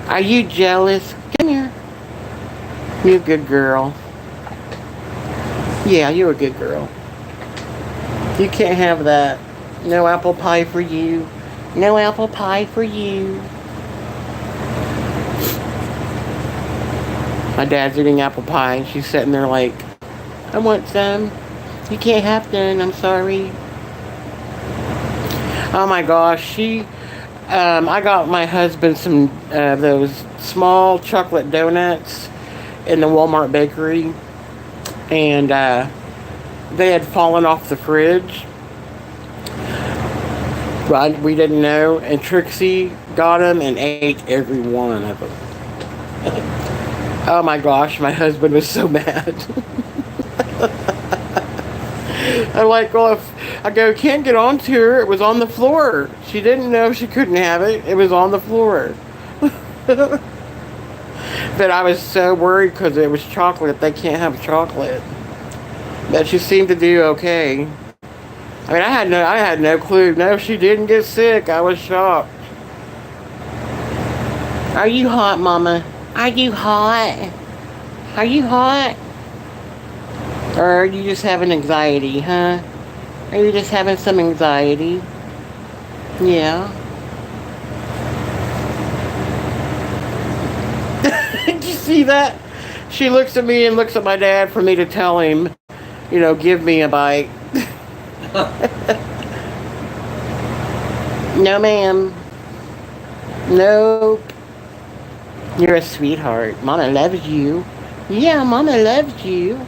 S1: Are you jealous? Come here. You're a good girl. Yeah, you're a good girl. You can't have that. No apple pie for you. No apple pie for you. My dad's eating apple pie and she's sitting there like, I want some. You can't have none, I'm sorry. Oh my gosh, I got my husband some those small chocolate donuts in the Walmart bakery, and they had fallen off the fridge. But we didn't know, and Trixie got them and ate every one of them. Oh my gosh, my husband was so mad. I'm like, well, if I go, can't get onto her, it was on the floor. She didn't know she couldn't have it. It was on the floor. But I was so worried because it was chocolate. They can't have chocolate. But she seemed to do okay. I mean, I had no clue. No, she didn't get sick. I was shocked. Are you hot, Mama? Are you hot? Are you hot? Or are you just having anxiety, huh? Are you just having some anxiety? Yeah. Did you see that? She looks at me and looks at my dad for me to tell him, you know, give me a bite. No, ma'am. Nope. You're a sweetheart. Mama loves you. Yeah, Mama loves you.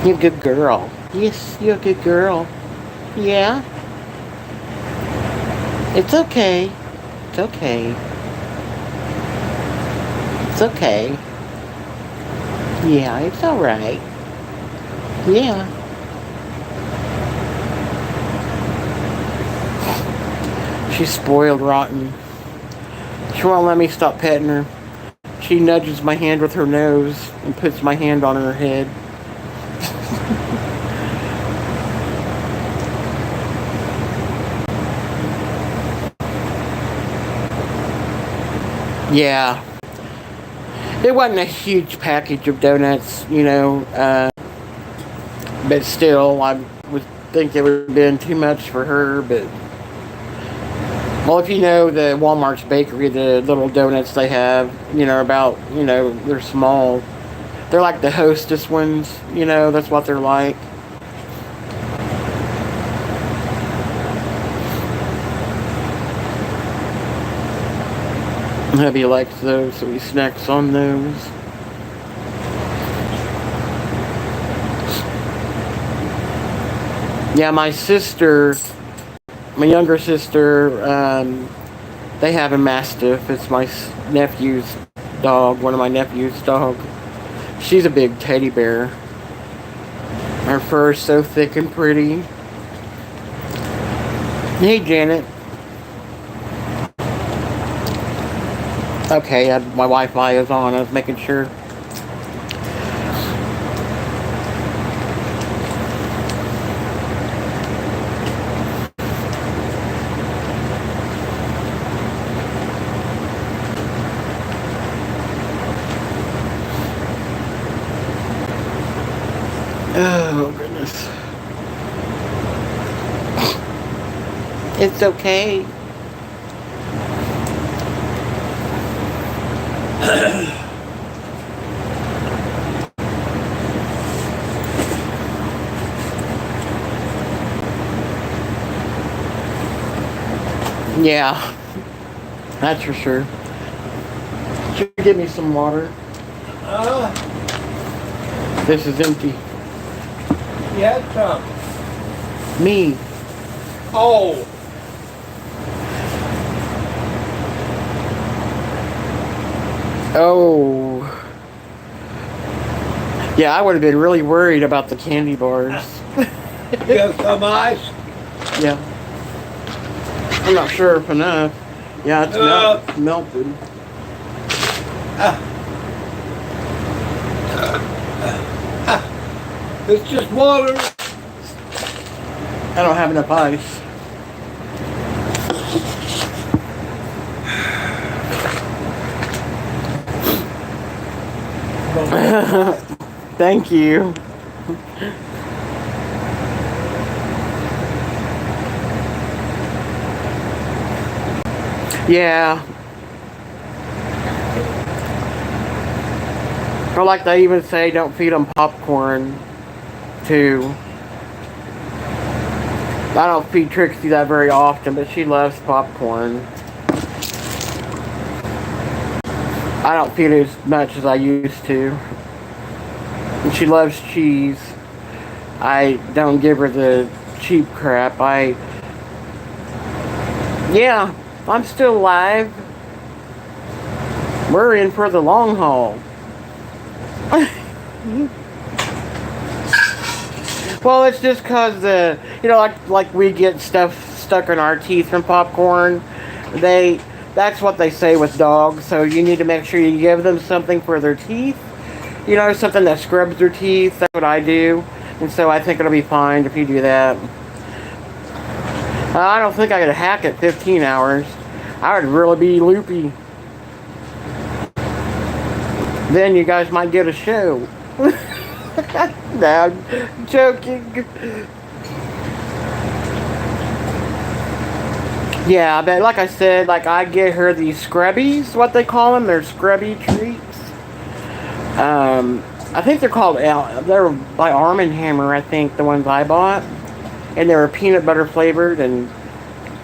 S1: You're a good girl. Yes, you're a good girl. Yeah? It's okay. It's okay. It's okay. Yeah, it's alright. Yeah. She's spoiled rotten. She won't let me stop petting her. She nudges my hand with her nose and puts my hand on her head. Yeah. It wasn't a huge package of donuts, you know, but still, I would think it would have been too much for her, but... Well, if you know the Walmart's bakery, the little donuts they have, you know, about, you know, they're small. They're like the Hostess ones, you know, that's what they're like. Hubby likes those, so he snacks on those. Yeah, my sister, my younger sister, they have a Mastiff. It's my nephew's dog, one of my nephew's dogs. She's a big teddy bear. Her fur is so thick and pretty. Hey, Janet. Okay, my Wi-Fi is on. I was making sure. Oh, goodness. It's okay. Yeah, that's for sure. Should you give me some water? This is empty.
S2: Yeah, some.
S1: Me.
S2: Oh.
S1: Oh. Yeah, I would have been really worried about the candy bars.
S2: You got some ice?
S1: Yeah. I'm not sure if enough. Yeah, it's melted.
S2: It's just water.
S1: I don't have enough ice. Thank you. Yeah. Or like they even say, don't feed them popcorn, too. I don't feed Trixie that very often, but she loves popcorn. I don't feed her as much as I used to. And she loves cheese. I don't give her the cheap crap. Yeah, I'm still alive. We're in for the long haul. Well, it's just because you know, like we get stuff stuck in our teeth from popcorn. that's what they say with dogs. So you need to make sure you give them something for their teeth. You know, something that scrubs their teeth. That's what I do. And so I think it'll be fine if you do that. I don't think I could hack it 15 hours. I would really be loopy. Then you guys might get a show. No, I'm joking. Yeah, but like I said, like I get her these scrubbies, what they call them. They're scrubby treats. I think they're called, they're by Arm & Hammer, I think, the ones I bought. And they were peanut butter flavored, and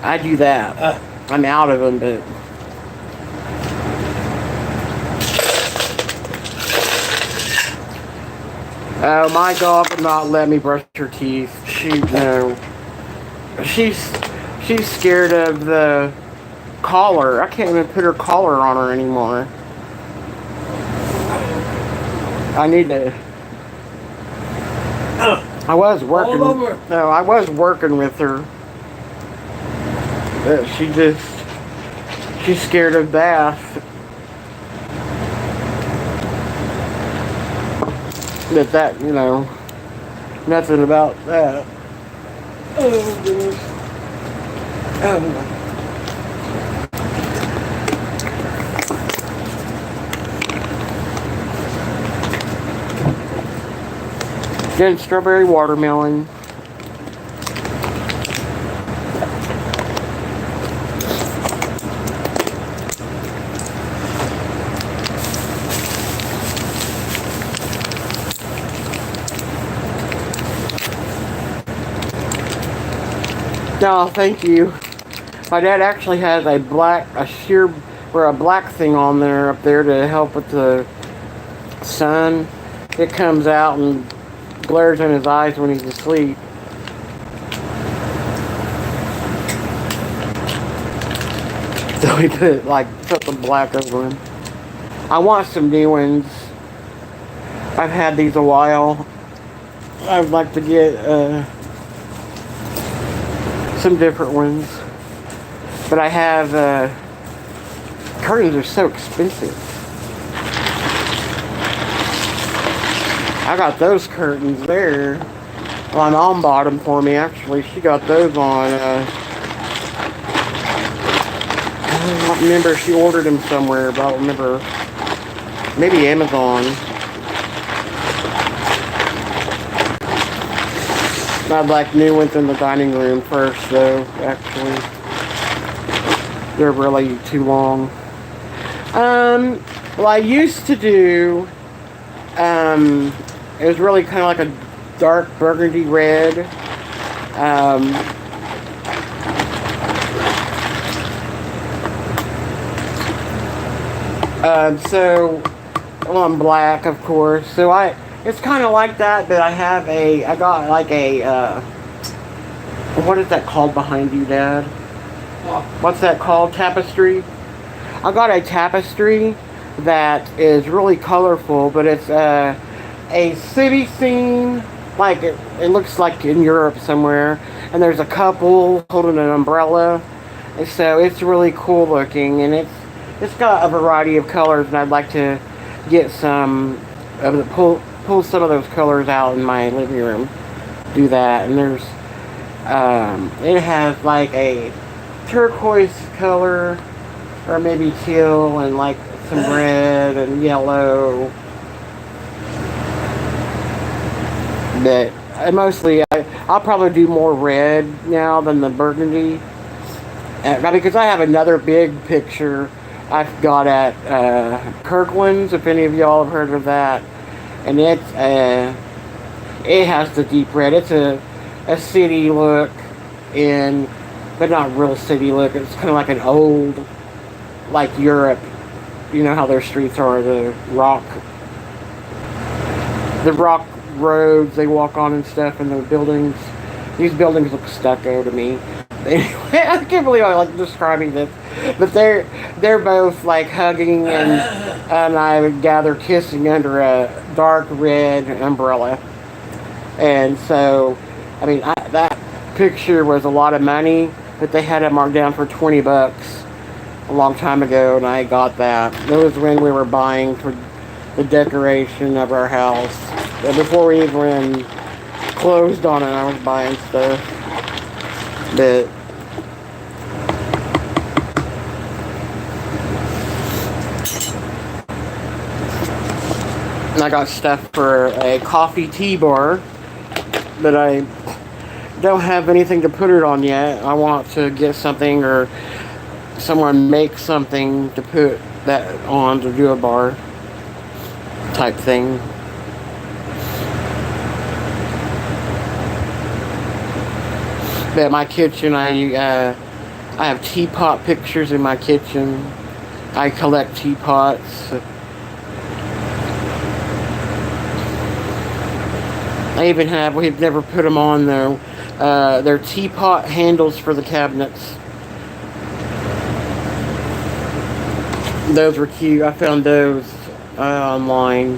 S1: I do that. I'm out of them, but... Oh, my dog would not let me brush her teeth. No. She's scared of the collar. I can't even put her collar on her anymore. I need to... I was working. No, I was working with her. But she's scared of bath. But that, you know, nothing about that. Oh, goodness. Oh. Then strawberry watermelon. No, thank you. My dad actually has a black thing on there up there to help with the sun. It comes out and glares in his eyes when he's asleep. So he put the black over him. I want some new ones. I've had these a while. I'd like to get some different ones. But I have curtains are so expensive. I got those curtains there. Well, my mom bought them for me, actually. She got those on, I don't remember if she ordered them somewhere, but I don't remember. Maybe Amazon. I'd like new ones in the dining room first, though, actually. They're really too long. Well, I used to do, it was really kind of like a dark burgundy red. Well, I'm black, of course. So it's kind of like that, but I got like a, what is that called behind you, Dad? What's that called? Tapestry? I got a tapestry that is really colorful, but it's a city scene, like it looks like in Europe somewhere, and there's a couple holding an umbrella, and so it's really cool looking, and it's got a variety of colors, and I'd like to get some of the pull some of those colors out in my living room, do that. And there's it has like a turquoise color, or maybe teal, and like some red and yellow. But I'll probably do more red now than the burgundy, because I have another big picture I've got at Kirkland's, if any of y'all have heard of that, and it has the deep red. It's a city look, but not real city look. It's kind of like an old, like Europe. You know how their streets are, the rock roads they walk on and stuff, and the buildings. These buildings look stucco to me. Anyway, I can't believe I like describing this, but they're both like hugging and I would gather kissing under a dark red umbrella. And so, I mean, that picture was a lot of money, but they had it marked down for $20. a long time ago, and I got that. It was when we were buying for the decoration of our house. Before we even closed on it, I was buying stuff. But I got stuff for a coffee tea bar, but I don't have anything to put it on yet. I want to get something or someone make something to put that on to do a bar type thing. But my kitchen, I have teapot pictures in my kitchen. I collect teapots. I even have, we've never put them on though, they're teapot handles for the cabinets. Those were cute. I found those online.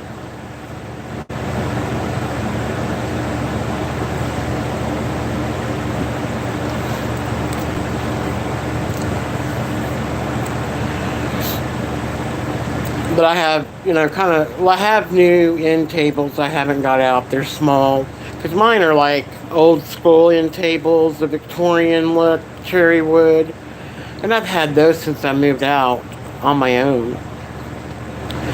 S1: But I have, I have new end tables I haven't got out. They're small. Because mine are like old school end tables, the Victorian look, cherry wood. And I've had those since I moved out on my own.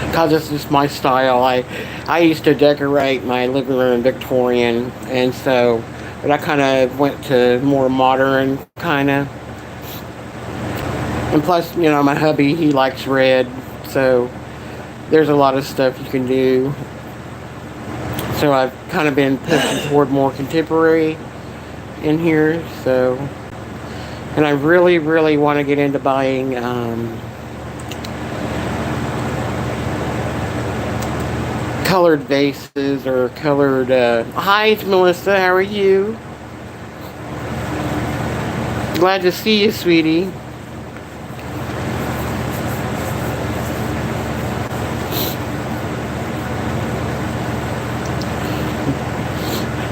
S1: Because it's just my style. I used to decorate my living room Victorian. And so, but I kind of went to more modern kind of. And plus, my hubby, he likes red. So there's a lot of stuff you can do. So I've kind of been pushing toward more contemporary in here. So, and I really, really want to get into buying colored vases or colored. Hi, Melissa. How are you? Glad to see you, sweetie.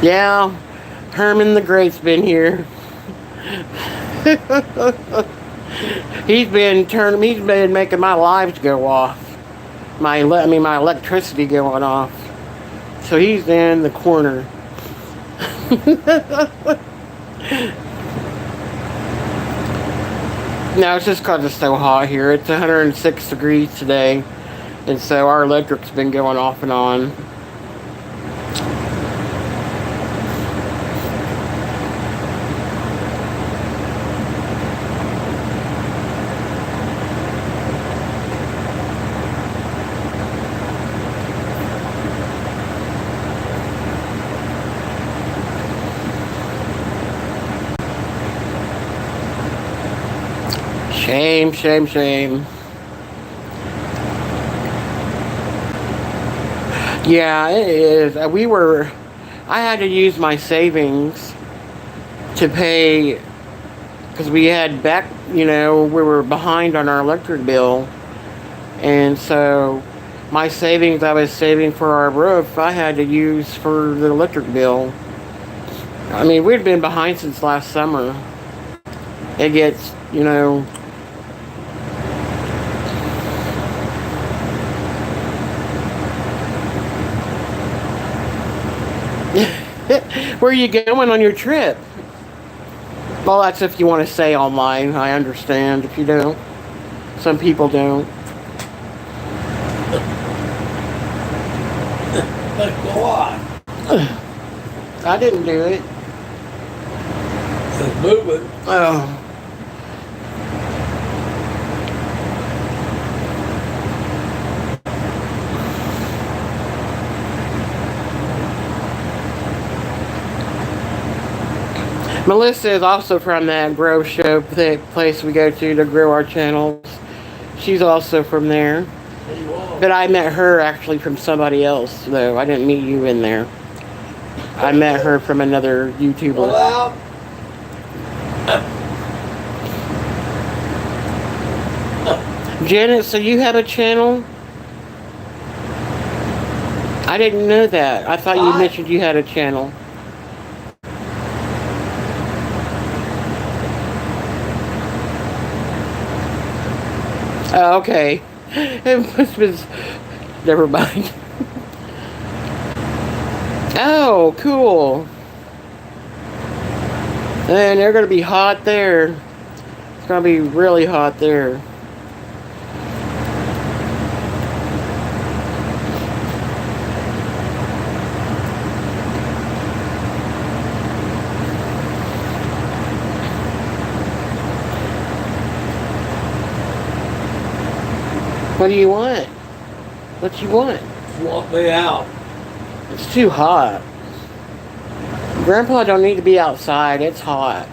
S1: Yeah, Herman the Great's been here. He's been making my lights go off. My electricity going off. So he's in the corner. No, it's just because it's so hot here. It's 106 degrees today. And so our electric's been going off and on. Shame, shame, shame. Yeah, it is. I had to use my savings to pay, because we had we were behind on our electric bill. And so my savings I was saving for our roof, I had to use for the electric bill. I mean, we'd been behind since last summer. It gets, Where are you going on your trip? Well, that's if you want to say online. I understand if you don't. Some people don't.
S2: Go on.
S1: I didn't do it.
S2: It's moving.
S1: Oh. Melissa is also from that grow show place we go to grow our channels. She's also from there. But I met her actually from somebody else, though. I didn't meet you in there. I met her from another YouTuber.
S2: Well,
S1: Janet, so you have a channel? I didn't know that. I thought you mentioned you had a channel. Oh, okay. It was, never mind. Oh, cool. And they're going to be hot there. It's going to be really hot there. What do you want? What you want?
S2: Swap me out.
S1: It's too hot. Grandpa don't need to be outside. It's hot.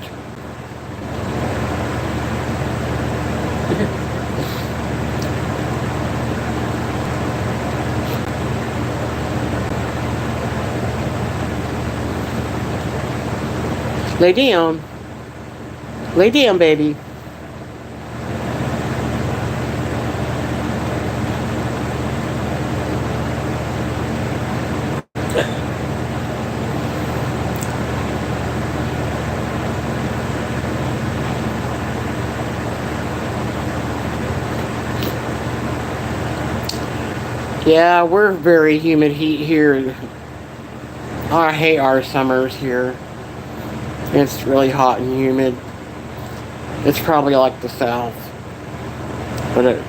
S1: Lay down. Lay down, baby. Yeah, we're very humid heat here. I hate our summers here. It's really hot and humid. It's probably like the South. But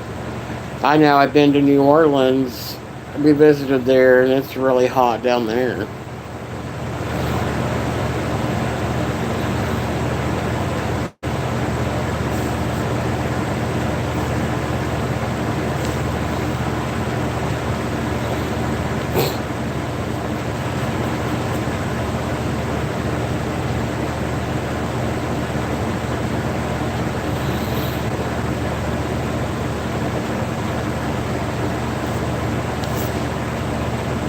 S1: I know I've been to New Orleans. We visited there, and it's really hot down there.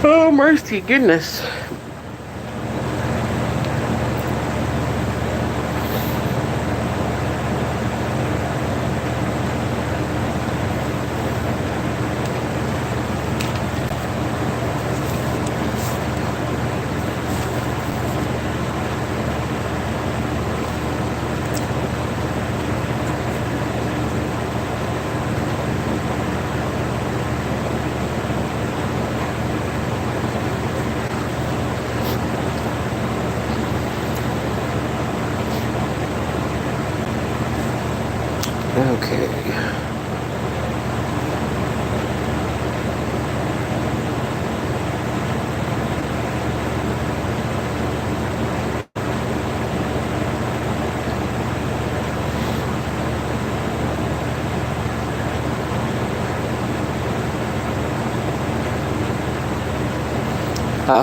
S1: Oh, mercy, goodness. Okay.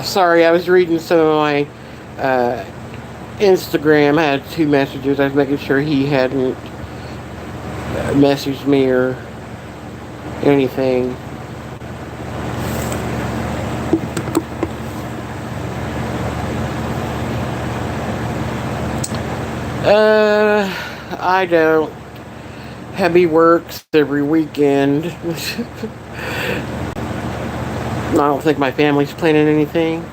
S1: Sorry, I was reading some of my Instagram. I had 2 messages. I was making sure he hadn't messaged me or anything. I don't. Heavy works every weekend. I don't think my family's planning anything.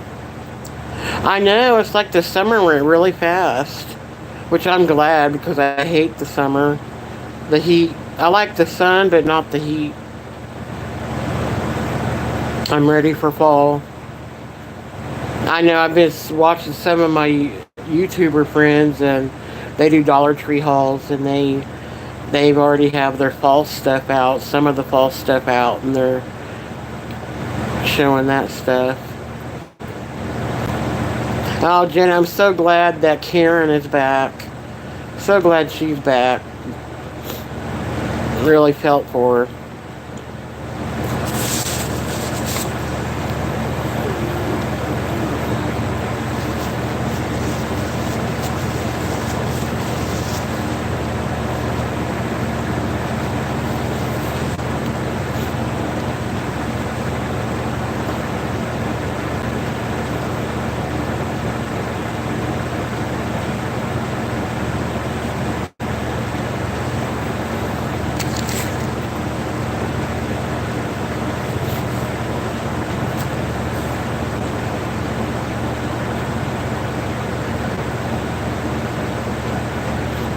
S1: I know, it's like the summer went really fast. Which I'm glad, because I hate the summer. The heat. I like the sun, but not the heat. I'm ready for fall. I know I've been watching some of my YouTuber friends, and they do Dollar Tree hauls, and they've already have their fall stuff out, some of the fall stuff out, and they're showing that stuff. Oh, Jenna, I'm so glad that Karen is back. So glad she's back. Really felt for her.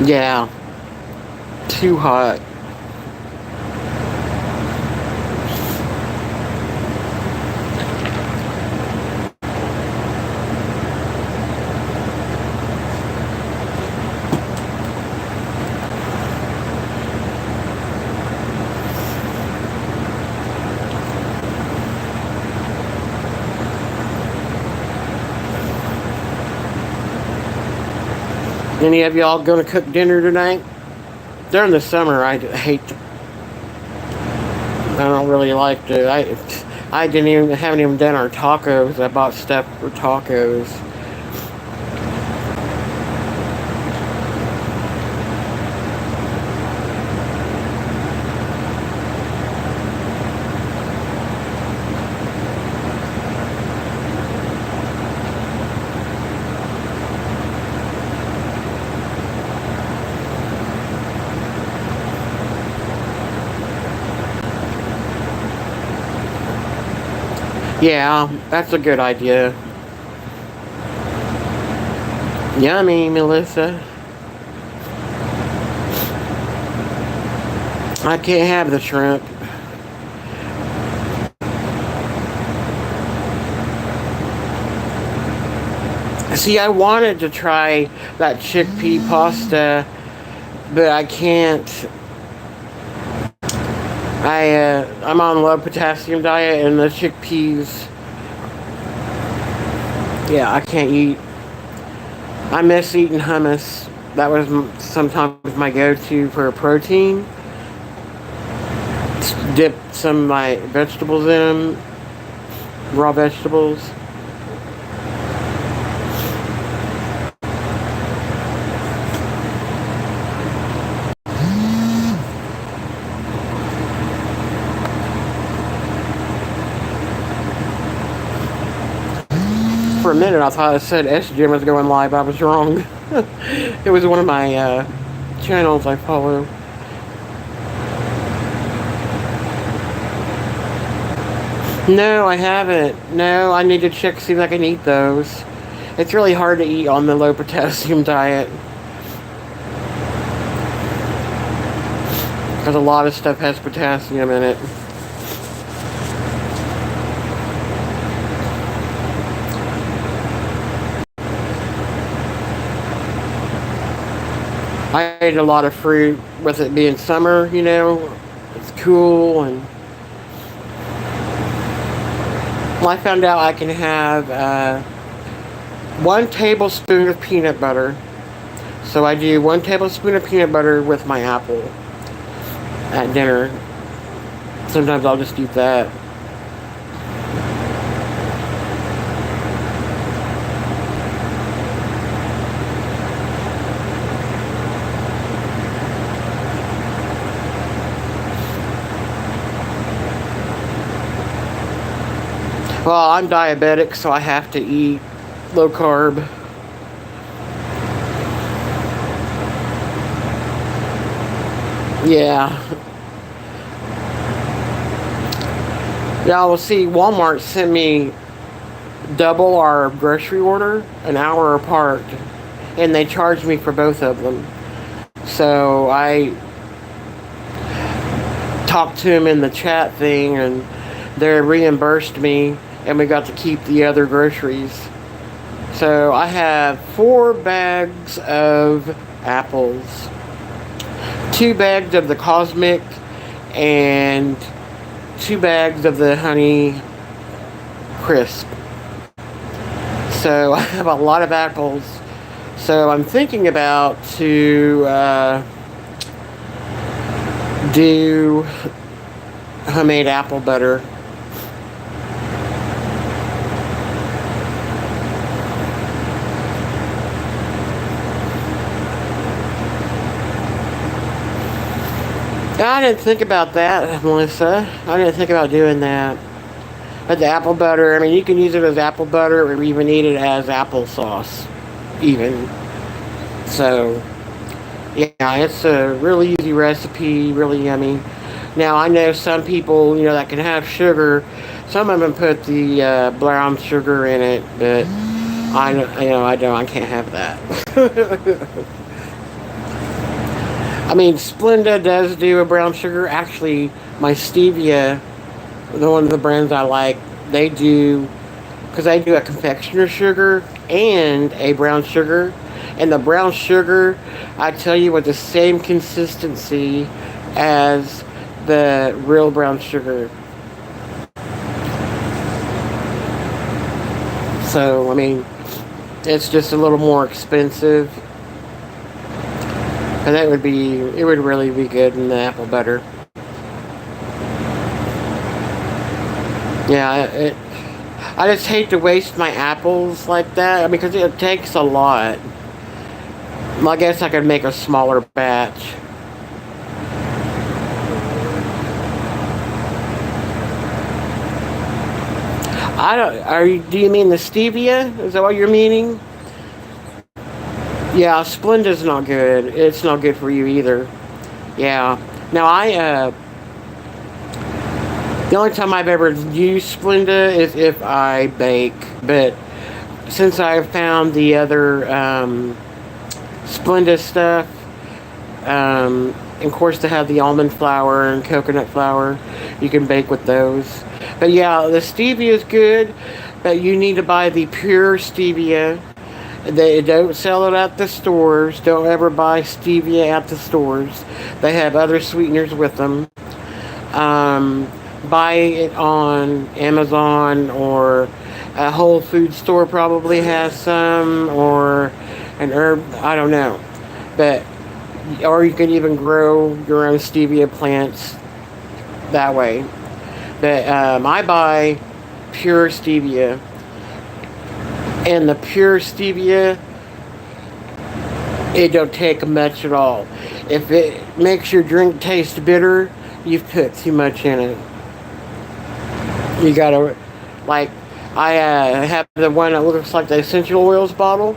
S1: Yeah. Too hot. Any of y'all gonna cook dinner tonight? During the summer, I hate. I don't really like to. Haven't even done our tacos. I bought stuff for tacos. Yeah, that's a good idea. Yummy, Melissa. I can't have the shrimp. See, I wanted to try that chickpea pasta, but I can't. I'm on low potassium diet, and the chickpeas. Yeah, I can't eat. I miss eating hummus. That was sometimes my go-to for protein. Dip some of my vegetables in them, raw vegetables. For a minute, I thought it said S-Gym was going live. I was wrong. It was one of my channels I follow. No, I haven't. No, I need to check, see if I can eat those. It's really hard to eat on the low potassium diet. Because a lot of stuff has potassium in it. I ate a lot of fruit with it being summer, you know. It's cool, and I found out I can have 1 tablespoon of peanut butter. So I do 1 tablespoon of peanut butter with my apple at dinner. Sometimes I'll just eat that. Well, I'm diabetic, so I have to eat low carb. Yeah. Yeah, well, see, Walmart sent me double our grocery order an hour apart, and they charged me for both of them. So I talked to him in the chat thing, and they reimbursed me, and we got to keep the other groceries. So I have 4 bags of apples, 2 bags of the Cosmic, and 2 bags of the Honey Crisp. So I have a lot of apples. So I'm thinking about to do homemade apple butter. I didn't think about that, Melissa. I didn't think about doing that. But the apple butter, I mean, you can use it as apple butter or even eat it as applesauce, even. So, yeah, it's a really easy recipe, really yummy. Now, I know some people, you know, that can have sugar. Some of them put the brown sugar in it, but I don't. I can't have that. I mean, Splenda does do a brown sugar. Actually, my stevia, one of the brands I like, they do, because they do a confectioner sugar and a brown sugar. And the brown sugar, I tell you, with the same consistency as the real brown sugar. So, I mean, it's just a little more expensive. that would be, it would really be good in the apple butter. Yeah, I just hate to waste my apples like that because it takes a lot. I guess I could make a smaller batch. I don't. Do you mean the stevia? Is that what you're meaning? Yeah, Splenda's not good. It's not good for you either. Yeah. Now the only time I've ever used Splenda is if I bake. But since I've found the other Splenda stuff, and of course they have the almond flour and coconut flour, you can bake with those. But yeah, the stevia is good, but you need to buy the pure stevia. They don't sell it at the stores. Don't ever buy stevia at the stores. They have other sweeteners with them. Buy it on Amazon, or a Whole Food store probably has some, or an herb, I don't know. But, or you can even grow your own stevia plants that way. But I buy pure stevia. And the pure stevia, it don't take much at all. If it makes your drink taste bitter, you've put too much in it. You gotta, like, I have the one that looks like the essential oils bottle,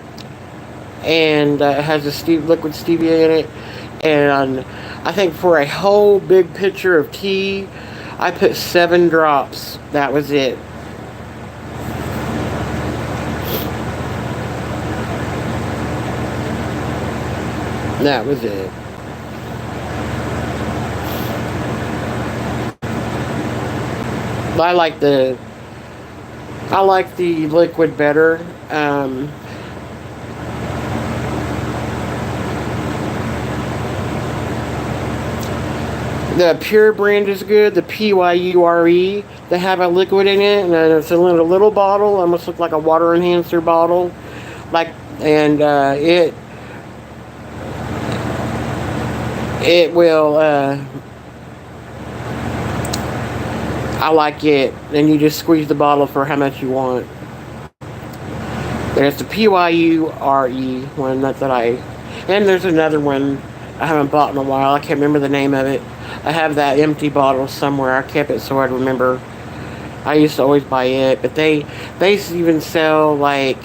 S1: and has a liquid stevia in it. And I think for a whole big pitcher of tea, I put 7 drops. That was it. That was it. I like the liquid better. The Pure brand is good. The PYURE. They have a liquid in it, and it's a little bottle, almost looks like a water enhancer bottle. It will. I like it. And you just squeeze the bottle for how much you want. There's the PYURE one that I... And there's another one I haven't bought in a while. I can't remember the name of it. I have that empty bottle somewhere. I kept it so I'd remember. I used to always buy it. But they even sell, like,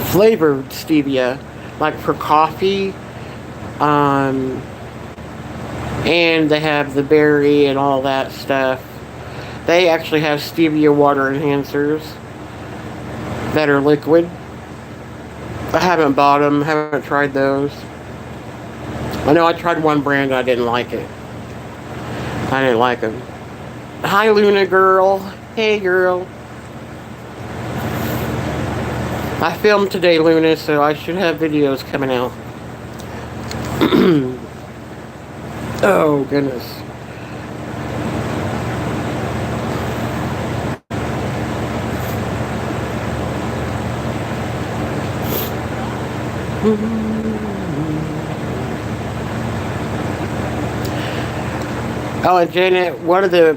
S1: flavored stevia. Like for coffee. And they have the berry and all that stuff. They actually have stevia water enhancers that are liquid. I haven't bought them, haven't tried those. I know I tried one brand, I didn't like it. I didn't like them. Hi, Luna girl. Hey, girl. I filmed today, Luna, so I should have videos coming out. Oh, goodness. Oh, and Janet, one of the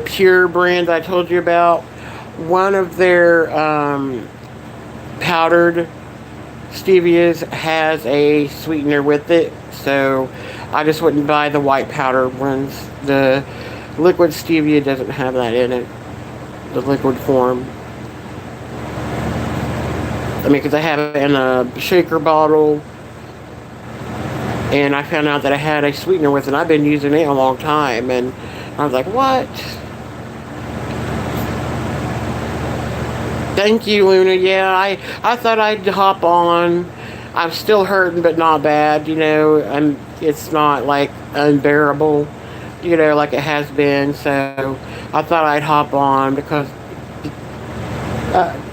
S1: Pure brands I told you about, one of their powdered stevias has a sweetener with it, so I just wouldn't buy the white powder ones. The liquid stevia doesn't have that in it, the liquid form. I mean, because I have it in a shaker bottle, and I found out that I had a sweetener with it. I've been using it a long time, and I was like, what? Thank you, Luna. Yeah, I thought I'd hop on. I'm still hurting, but not bad, you know. It's not, like, unbearable, you know, like it has been. So I thought I'd hop on because...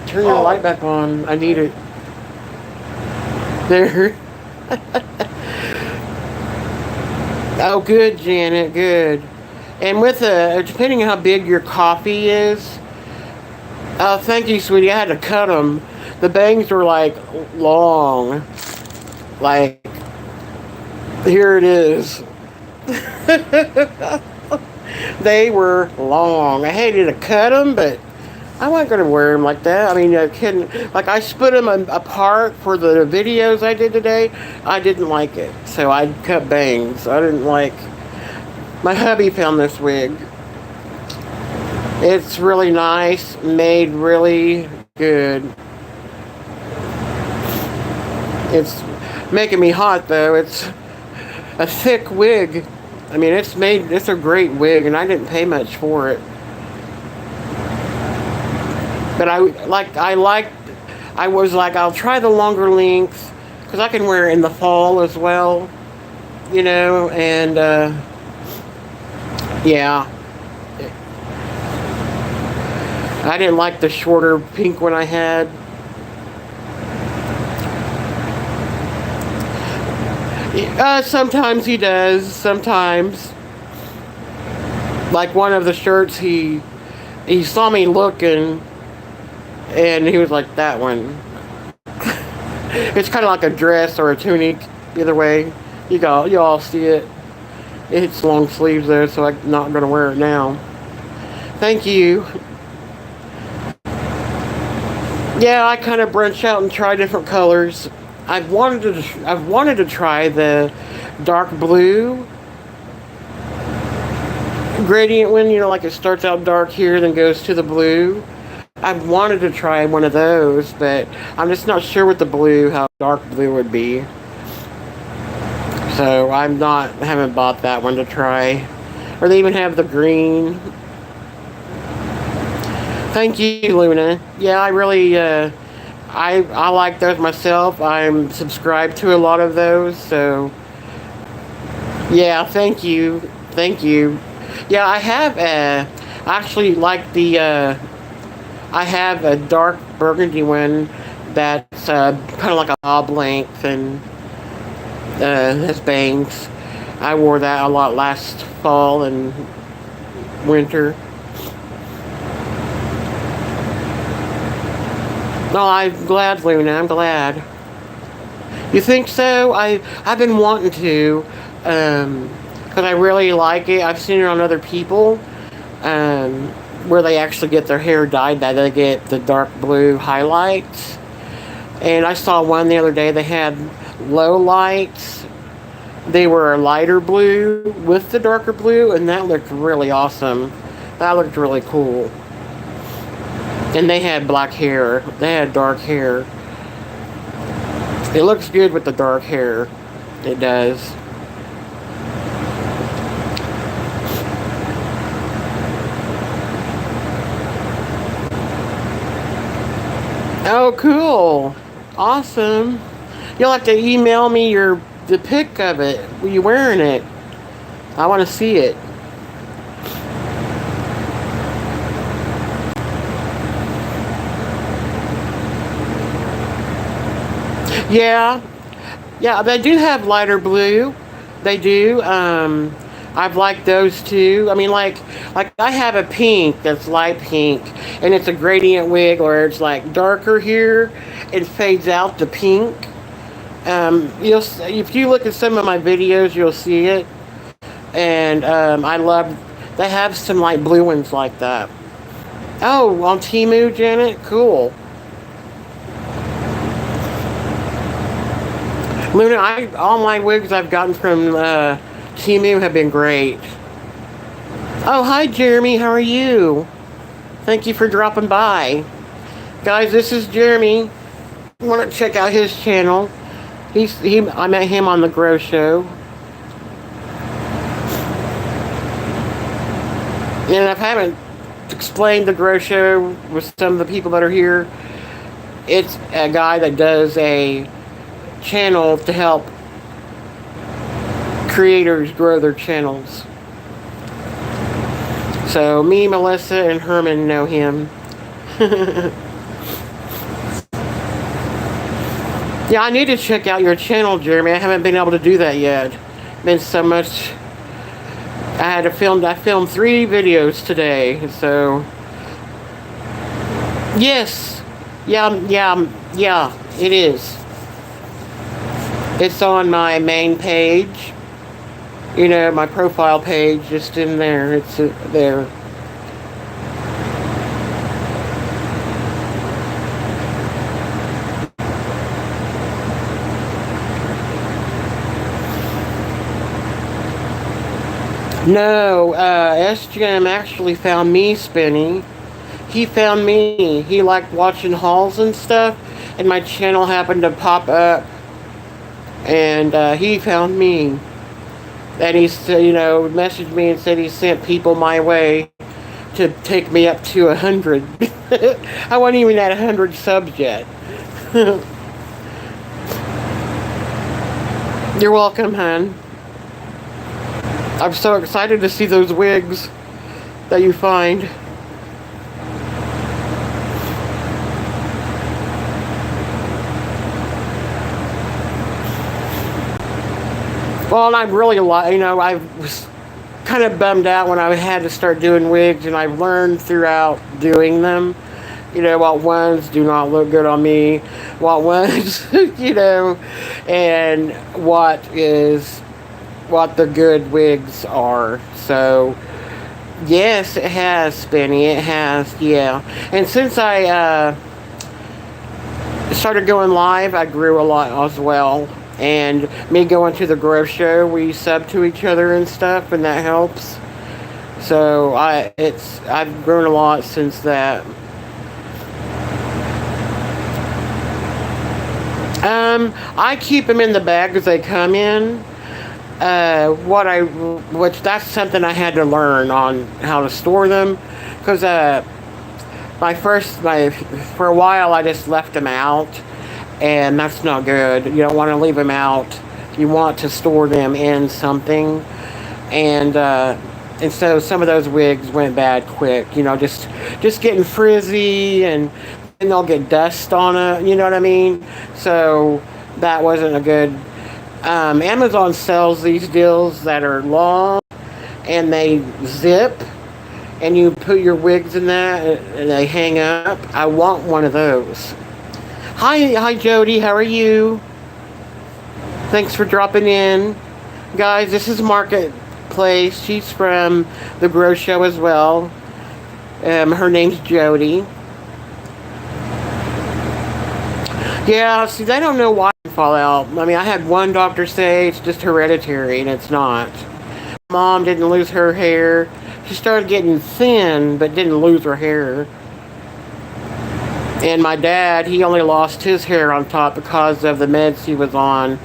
S1: turn your light back on. I need it. There. Oh, good, Janet. Good. And with depending on how big your coffee is... Oh, thank you, sweetie. I had to cut them. The bangs were like long. Like, here it is. They were long. I hated to cut them, but I wasn't going to wear them like that. I mean, I couldn't, like, I split them apart for the videos I did today. I didn't like it, so I cut bangs. I didn't like. My hubby found this wig. It's really nice, made really good. It's making me hot though. It's a thick wig. I mean, it's a great wig, and I didn't pay much for it. But I was like, I'll try the longer length, because I can wear it in the fall as well, you know, and yeah. I didn't like the shorter pink one I had. Sometimes he does. Sometimes, like one of the shirts, he saw me looking, and he was like, "That one." It's kind of like a dress or a tunic. Either way, you all see it. It's long sleeves though, so I'm not gonna wear it now. Thank you. Yeah, I kind of branch out and try different colors. I've wanted to try the dark blue gradient one, you know, like it starts out dark here, then goes to the blue. I've wanted to try one of those, but I'm just not sure with the blue how dark blue would be. So haven't bought that one to try. Or they even have the green. Thank you, Luna. Yeah, I really, I like those myself. I'm subscribed to a lot of those, so yeah, thank you. Yeah, I have actually like the, I have a dark burgundy one that's kind of like a knob length and has bangs. I wore that a lot last fall and winter. Oh, I'm glad, Luna. I'm glad. You think so? I've been wanting to, because I really like it. I've seen it on other people, where they actually get their hair dyed that they get the dark blue highlights. And I saw one the other day. They had low lights. They were a lighter blue with the darker blue, and that looked really awesome. That looked really cool. And they had black hair. They had dark hair. It looks good with the dark hair. It does. Oh, cool. Awesome. You'll have to email me the pic of it. Were you wearing it? I want to see it. Yeah, they do have lighter blue. They do. I've liked those too. I mean, like I have a pink that's light pink, and it's a gradient wig, where it's like darker here, it fades out to pink. If you look at some of my videos, you'll see it. And they have some light blue ones like that. Oh, on Temu, Janet? Cool. Luna, all my wigs I've gotten from Temu have been great. Oh, hi Jeremy, how are you? Thank you for dropping by. Guys, this is Jeremy. You want to check out his channel. I met him on the Grow Show. And if I haven't explained the Grow Show with some of the people that are here, it's a guy that does a channel to help creators grow their channels. So me, Melissa, and Herman know him. Yeah, I need to check out your channel, Jeremy. I haven't been able to do that yet. Been so much. I filmed 3 videos today, so yes. Yeah, Yeah, it is. It's on my main page. You know, my profile page, just in there. It's there. No, SGM actually found me spinning. He found me. He liked watching hauls and stuff, and my channel happened to pop up, and he found me. And he said, you know, messaged me and said he sent people my way to take me up to 100. I wasn't even at 100 subs yet. You're welcome, hon. I'm so excited to see those wigs that you find. Well, and I'm really, you know, I was kind of bummed out when I had to start doing wigs, and I've learned throughout doing them, you know, what ones do not look good on me, what ones, you know, and what the good wigs are. So yes, it has, Spinny, it has, yeah. And since I started going live, I grew a lot as well. And me going to the Grove Show, we sub to each other and stuff, and that helps. So I've grown a lot since that. I keep them in the bag as they come in. Which that's something I had to learn on how to store them, because for a while I just left them out, and that's not good. You don't want to leave them out. You want to store them in something, and so some of those wigs went bad quick. You know, just getting frizzy, and then they'll get dust on it. You know what I mean? So that wasn't a good. Amazon sells these deals that are long and they zip, and you put your wigs in that and they hang up. I want one of those. Hi Jody, how are you? Thanks for dropping in. Guys, this is Marketplace. She's from the Grow Show as well. Her name's Jody. Yeah, see, they don't know why I fall out. I mean, I had one doctor say it's just hereditary, and it's not. Mom didn't lose her hair. She started getting thin, but didn't lose her hair. And my dad, he only lost his hair on top because of the meds he was on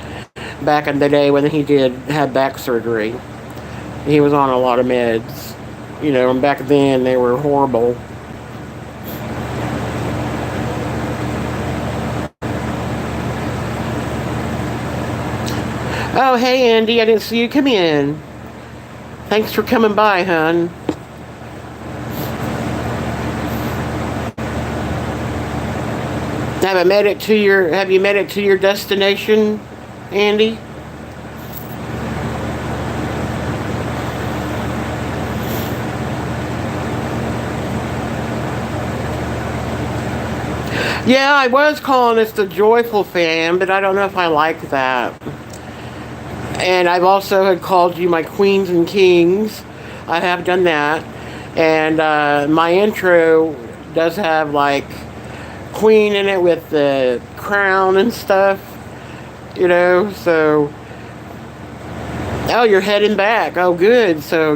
S1: back in the day when he had back surgery. He was on a lot of meds. You know, and back then they were horrible. Oh, hey, Andy, I didn't see you come in. Thanks for coming by, hon. Have you made it to your destination, Andy? Yeah, I was calling this the Joyful Fam, but I don't know if I like that. And I've also had called you my Queens and Kings. I have done that. And my intro does have like queen in it with the crown and stuff. You know, so... Oh, you're heading back. Oh, good. So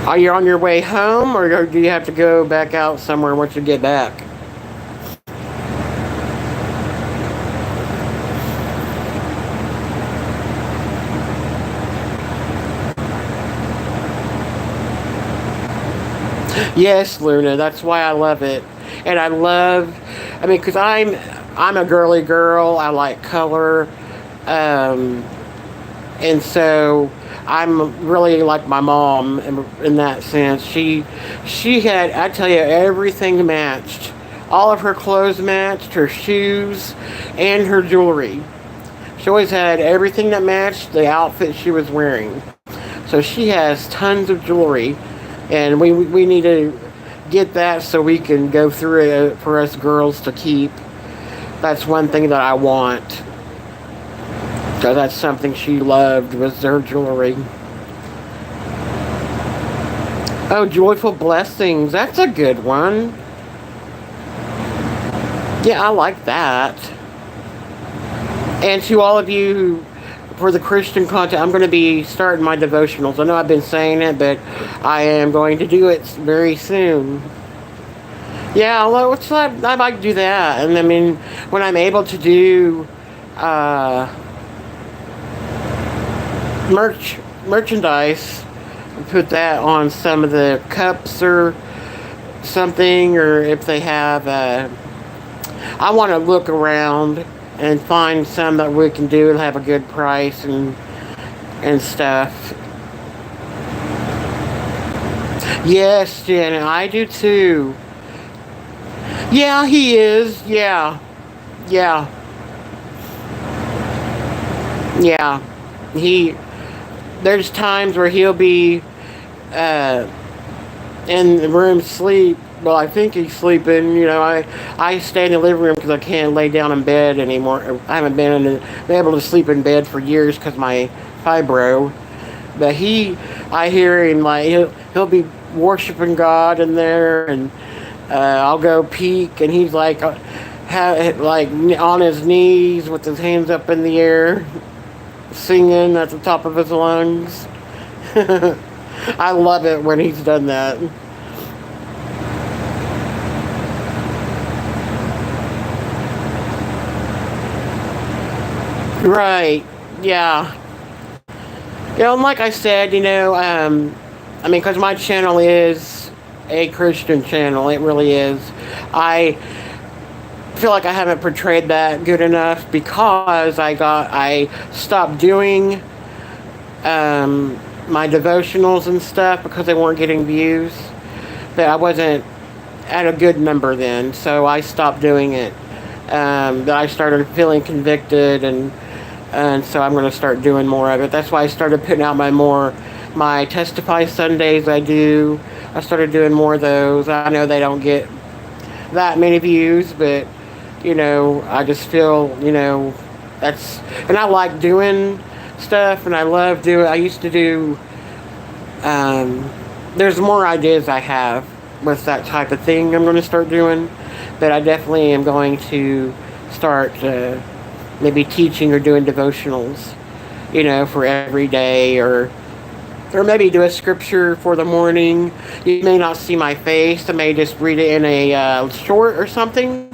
S1: are you on your way home, or do you have to go back out somewhere once you get back? Yes, Luna, that's why I love it. And I mean, because I'm a girly girl. I like color. And so I'm really like my mom in that sense. She had, I tell you, everything matched. All of her clothes matched, her shoes, and her jewelry. She always had everything that matched the outfit she was wearing. So she has tons of jewelry. And we need to get that so we can go through it for us girls to keep. That's one thing that I want. So that's something she loved, was her jewelry. Oh, Joyful Blessings. That's a good one. Yeah, I like that. And to all of you who, for the Christian content, I'm going to be starting my devotionals. I know I've been saying it, but I am going to do it very soon. Yeah, I might do that. And I mean, when I'm able to do merchandise, put that on some of the cups or something, or if they have I want to look around and find some that we can do and have a good price and stuff. Yes, Janet, I do too. Yeah, he is. Yeah. There's times where he'll be in the room sleep. Well, I think he's sleeping. I stay in the living room because I can't lay down in bed anymore. I haven't been able to sleep in bed for years because my fibro. But I hear him, like, he'll be worshiping God in there, and I'll go peek, and he's like on his knees with his hands up in the air, singing at the top of his lungs. I love it when he's done that. Right. Yeah. And like I said, I mean, because my channel is a Christian channel, it really is. I feel like I haven't portrayed that good enough because I stopped doing my devotionals and stuff because they weren't getting views. But I wasn't at a good number then, so I stopped doing it. But I started feeling convicted, and so I'm going to start doing more of it. That's why I started putting out my Testify Sundays. I started doing more of those. I know they don't get that many views, but I just feel and I like doing stuff, and I love doing. I used to do. There's more ideas I have with that type of thing I'm going to start doing, but I definitely am going to start maybe teaching or doing devotionals, for every day, or maybe do a scripture for the morning. You may not see my face. I may just read it in a short or something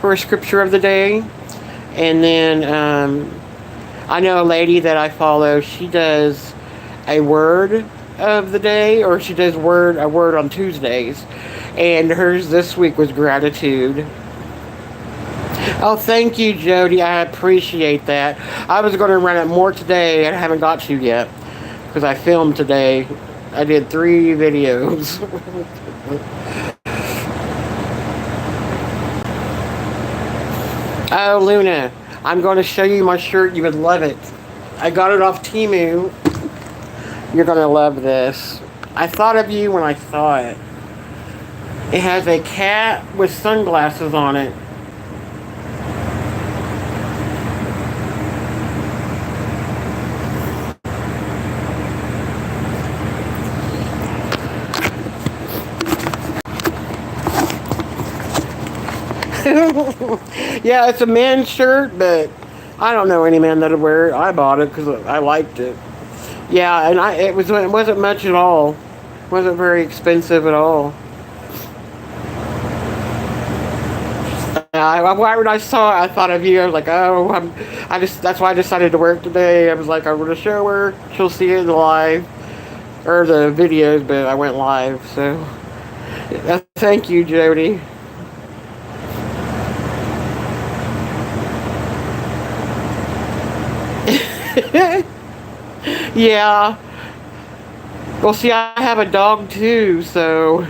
S1: for a scripture of the day. And then I know a lady that I follow. She does a word of the day, or she does a word on Tuesdays. And hers this week was gratitude. Oh, thank you, Jody. I appreciate that. I was going to run it more today, and I haven't got to yet because I filmed today. I did 3 videos. Oh, Luna, I'm going to show you my shirt. You would love it. I got it off Temu. You're going to love this. I thought of you when I saw it. It has a cat with sunglasses on it. Yeah, it's a men's shirt, but I don't know any man that'll wear it. I bought it because I liked it. Yeah, and it wasn't much at all. It wasn't very expensive at all. When I saw it, I thought of you. I was like, oh, that's why I decided to wear it today. I was like, I'm going to show her. She'll see it in the live, or the videos, but I went live, so. Thank you, Jody. Yeah. Well, see, I have a dog too, so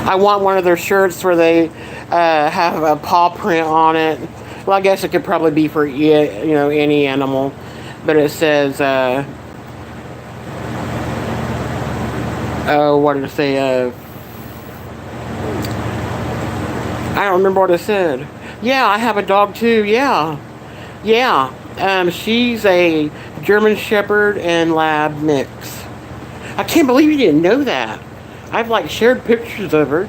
S1: I want one of their shirts where they have a paw print on it. Well, I guess it could probably be for any animal, but it says oh, what did it say? I don't remember what I said. Yeah, I have a dog too. Yeah. Yeah. She's a German Shepherd and Lab mix. I can't believe you didn't know that. I've like shared pictures of her.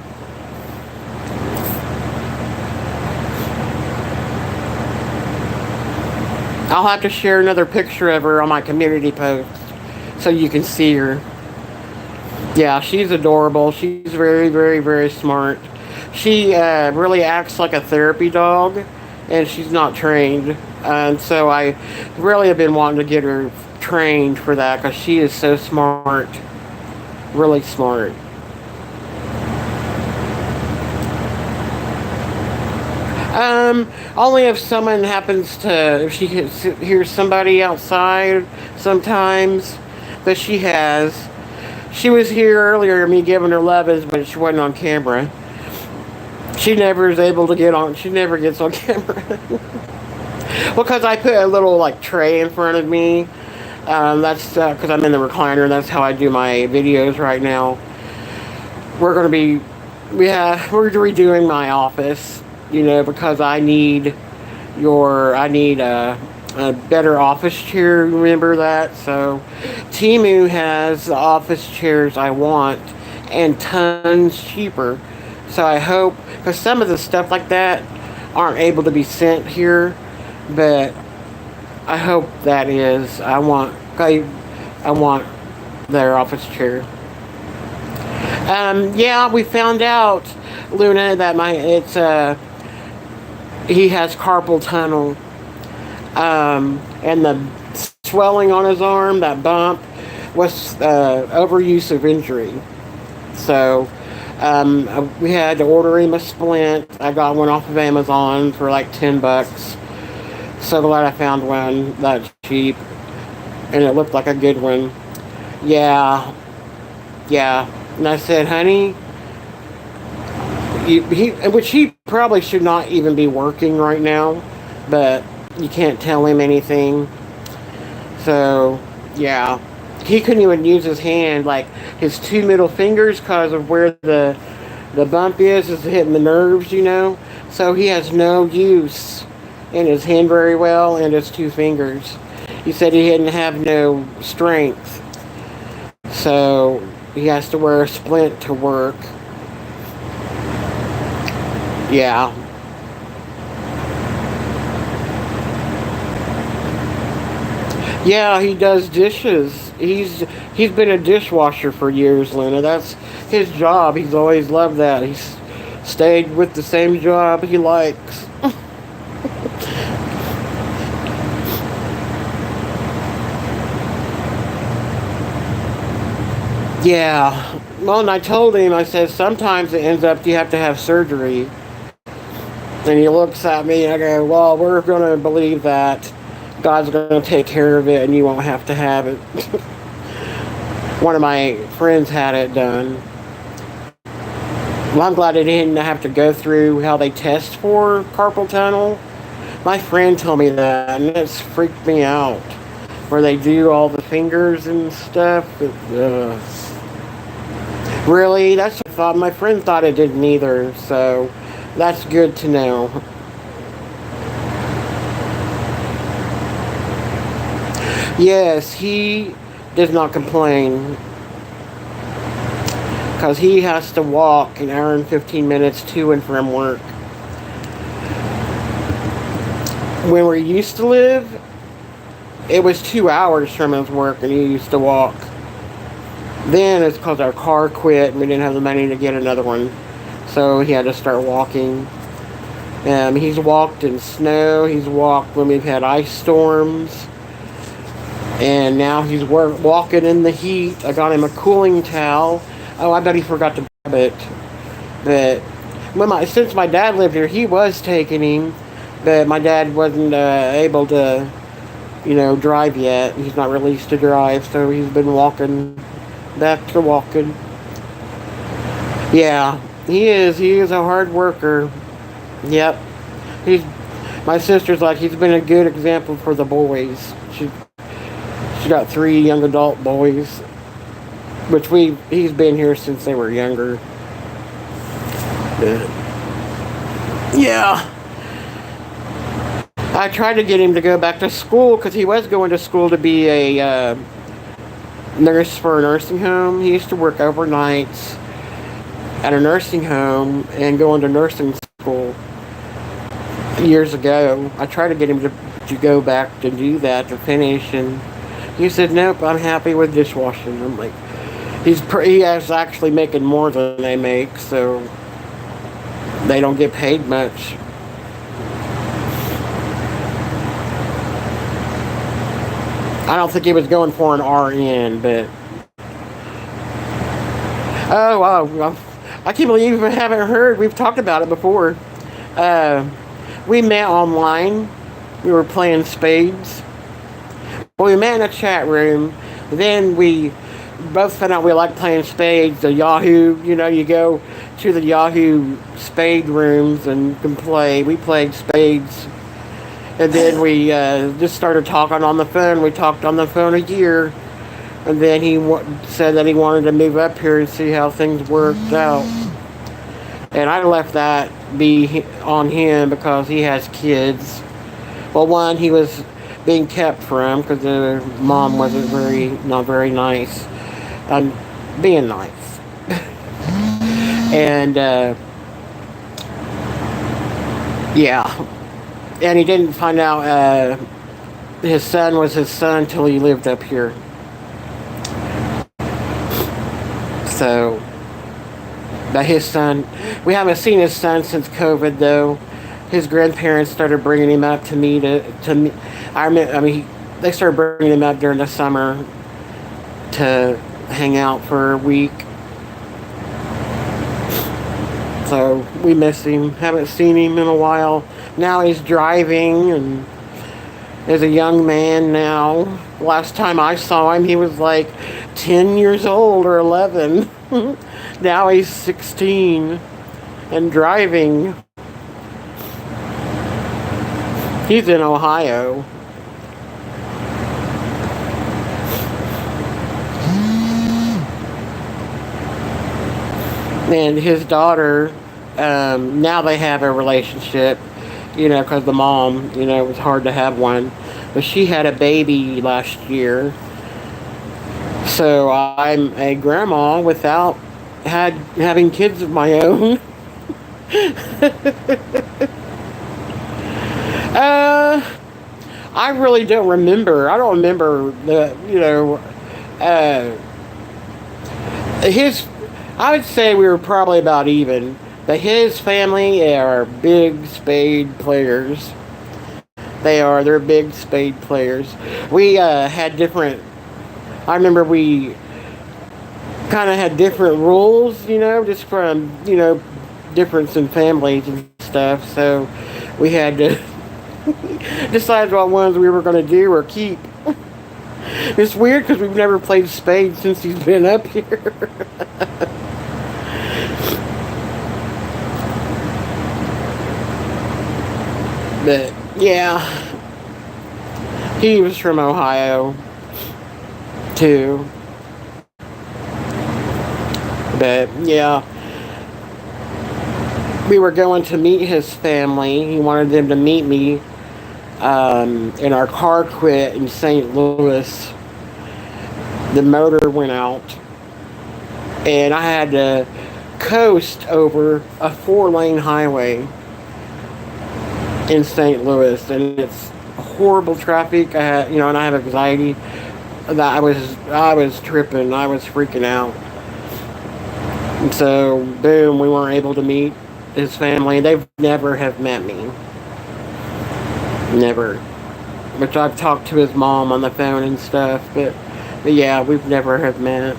S1: I'll have to share another picture of her on my community post so you can see her. Yeah, she's adorable. She's very, very, very smart. She really acts like a therapy dog, and she's not trained. And so I really have been wanting to get her trained for that because she is so smart. Really smart. Only if someone happens to, if she hears somebody outside sometimes, but she has. She was here earlier, me giving her loves, but she wasn't on camera. She never is able to get on, she never gets on camera. Because I put a little like tray in front of me. That's because I'm in the recliner. That's how I do my videos right now. We're going to be, we're redoing my office, you know, because I need a better office chair, remember that? So Temu has the office chairs I want and tons cheaper. So I hope, because some of the stuff like that aren't able to be sent here, but I hope that is. I want their office chair. Yeah, we found out, Luna, that he has carpal tunnel. And the swelling on his arm, that bump, was overuse of injury. So we had to order him a splint. I got one off of Amazon for like $10. So glad I found one that cheap, and it looked like a good one. Yeah. And I said, honey, he probably should not even be working right now, but you can't tell him anything. So, yeah. He couldn't even use his hand, like his two middle fingers, because of where the bump is hitting the nerves, you know. So he has no use in his hand very well, and his two fingers. He said he didn't have no strength. So he has to wear a splint to work. Yeah. Yeah, he does dishes. He's been a dishwasher for years, Luna. That's his job. He's always loved that. He's stayed with the same job he likes. Yeah. Well, and I told him, I said, sometimes it ends up you have to have surgery. And he looks at me and I go, well, we're going to believe that God's going to take care of it and you won't have to have it. One of my friends had it done. Well, I'm glad I didn't have to go through how they test for carpal tunnel. My friend told me that, and it's freaked me out. Where they do all the fingers and stuff. Really? That's what I thought. My friend thought it didn't either, so that's good to know. Yes, he does not complain. Because he has to walk an hour and 15 minutes to and from work. When we used to live, it was 2 hours from his work and he used to walk. Then it's because our car quit and we didn't have the money to get another one. So he had to start walking. He's walked in snow. He's walked when we've had ice storms. And now he's walking in the heat. I got him a cooling towel. Oh, I bet he forgot to grab it. But since my dad lived here, he was taking him. But my dad wasn't able to, drive yet. He's not released to drive, so he's been walking, back to walking. Yeah, he is. He is a hard worker. Yep. My sister's like, he's been a good example for the boys. She got 3 young adult boys, which he's been here since they were younger. Yeah. I tried to get him to go back to school because he was going to school to be a nurse for a nursing home. He used to work overnights at a nursing home and go into nursing school years ago. I tried to get him to go back to do that, to finish, and he said, nope, I'm happy with dishwashing. I'm like, he is actually making more than they make, so they don't get paid much. I don't think he was going for an RN, but oh wow, I can't believe we haven't heard. We've talked about it before. We met online. We were playing spades. Well, we met in a chat room. Then we both found out we like playing spades. The Yahoo, you go to the Yahoo spade rooms and can play. We played spades. And then we just started talking on the phone. We talked on the phone a year. And then he said that he wanted to move up here and see how things worked out. And I left that be on him because he has kids. Well, one, he was being kept from because the mom wasn't not very nice. Being nice. And, yeah. And he didn't find out his son was his son until he lived up here. So, but his son, we haven't seen his son since COVID though. His grandparents started bringing him up to me to me. They started bringing him up during the summer to hang out for a week. So we miss him. Haven't seen him in a while. Now he's driving and is a young man now. Last time I saw him, he was like 10 years old or 11. Now he's 16 and driving. He's in Ohio. And his daughter, now they have a relationship, because the mom, it was hard to have one. But she had a baby last year. So I'm a grandma without having kids of my own. I really don't remember. I don't remember I would say we were probably about even. But his family are big spade players. They're big spade players. We had different, I remember we kind of had different rules, just from, difference in families and stuff. So we had to decide what ones we were going to do or keep. It's weird because we've never played spades since he's been up here. But yeah, he was from Ohio too. But yeah, we were going to meet his family. He wanted them to meet me. And our car quit in St. Louis. The motor went out, and I had to coast over a 4-lane highway in St. Louis, and it's horrible traffic. I had, and I have anxiety. That I was tripping. I was freaking out. And so, boom, we weren't able to meet his family. They've never have met me. Never. Which I've talked to his mom on the phone and stuff, but yeah, we've never have met.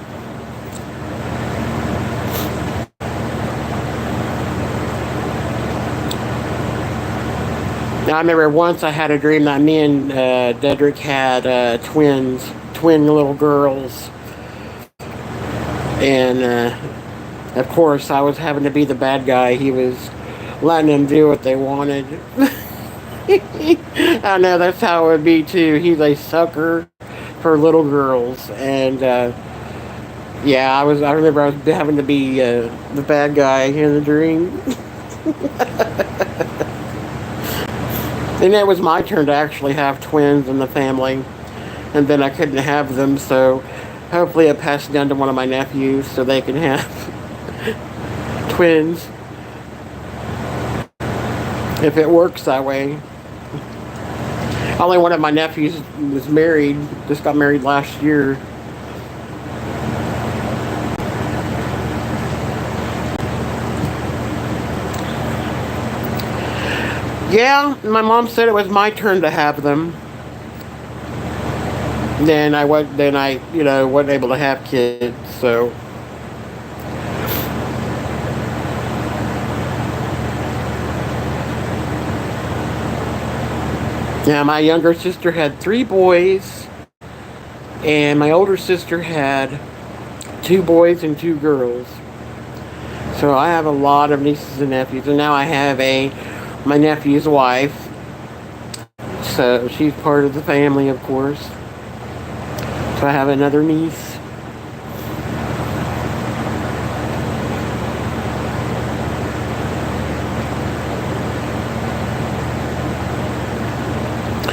S1: Now, I remember once I had a dream that me and Dedrick had twin little girls. And, of course, I was having to be the bad guy. He was letting them do what they wanted. I know that's how it would be too. He's a sucker for little girls, and yeah, I remember I was having to be the bad guy in the dream. And it was my turn to actually have twins in the family. And then I couldn't have them, so hopefully it passed down to one of my nephews so they can have twins. If it works that way. Only one of my nephews was married, just got married last year. Yeah, my mom said it was my turn to have them. Then I wasn't able to have kids, so. Yeah, my younger sister had 3 boys, and my older sister had 2 boys and 2 girls. So I have a lot of nieces and nephews, and now I have my nephew's wife. So she's part of the family, of course. So I have another niece.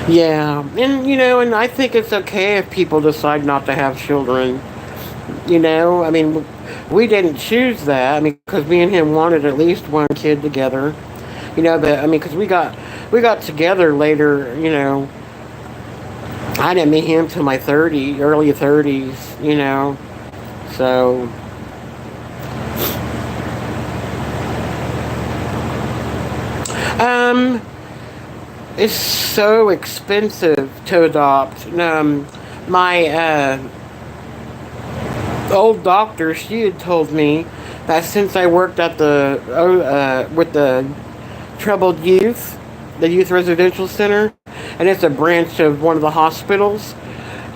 S1: Yeah, and I think it's okay if people decide not to have children. I mean, we didn't choose that. I mean, because me and him wanted at least one kid together. But I mean, because we got together later. I didn't meet him till my early 30s. So. It's so expensive to adopt. My old doctor, she had told me that since I worked at with the troubled youth, the youth residential center, and it's a branch of one of the hospitals,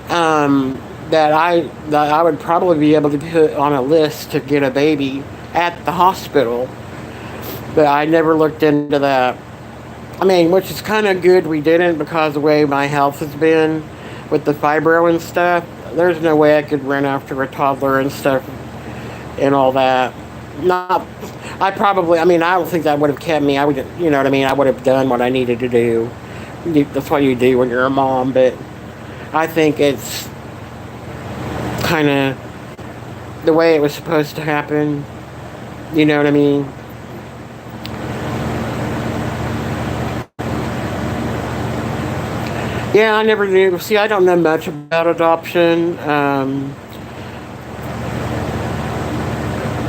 S1: that I would probably be able to put on a list to get a baby at the hospital. But I never looked into that. I mean, which is kind of good we didn't, because of the way my health has been with the fibro and stuff. There's no way I could run after a toddler and stuff and all that. I don't think that would have kept me. I would, what I mean? I would have done what I needed to do. That's what you do when you're a mom, but I think it's kind of the way it was supposed to happen. You know what I mean? Yeah, I never knew. See, I don't know much about adoption.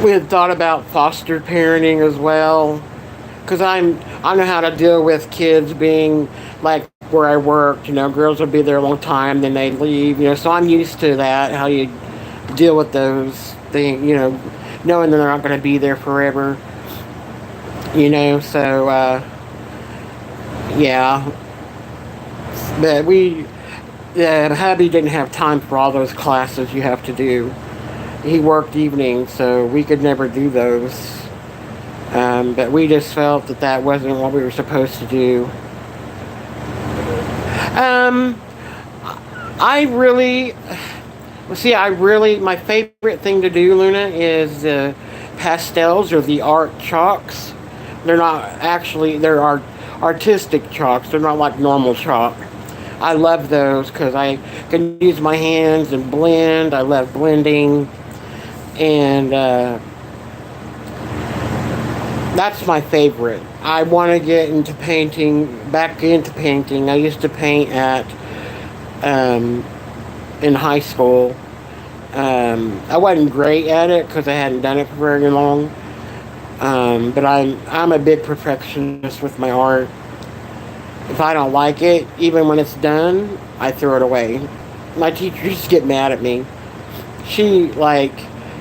S1: We had thought about foster parenting as well, because I know how to deal with kids being like where I worked. Girls would be there a long time, then they'd leave. So I'm used to that. How you deal with those things. Knowing that they're not going to be there forever. So yeah. But hubby didn't have time for all those classes you have to do. He worked evenings, so we could never do those. But we just felt that wasn't what we were supposed to do. My favorite thing to do, Luna, is the pastels or the art chalks. They're artistic chalks. They're not like normal chalk. I love those because I can use my hands and blend. I love blending. And that's my favorite. I want to get back into painting. I used to paint in high school. I wasn't great at it because I hadn't done it for very long. But I'm a big perfectionist with my art. If I don't like it, even when it's done, I throw it away. My teachers get mad at me. She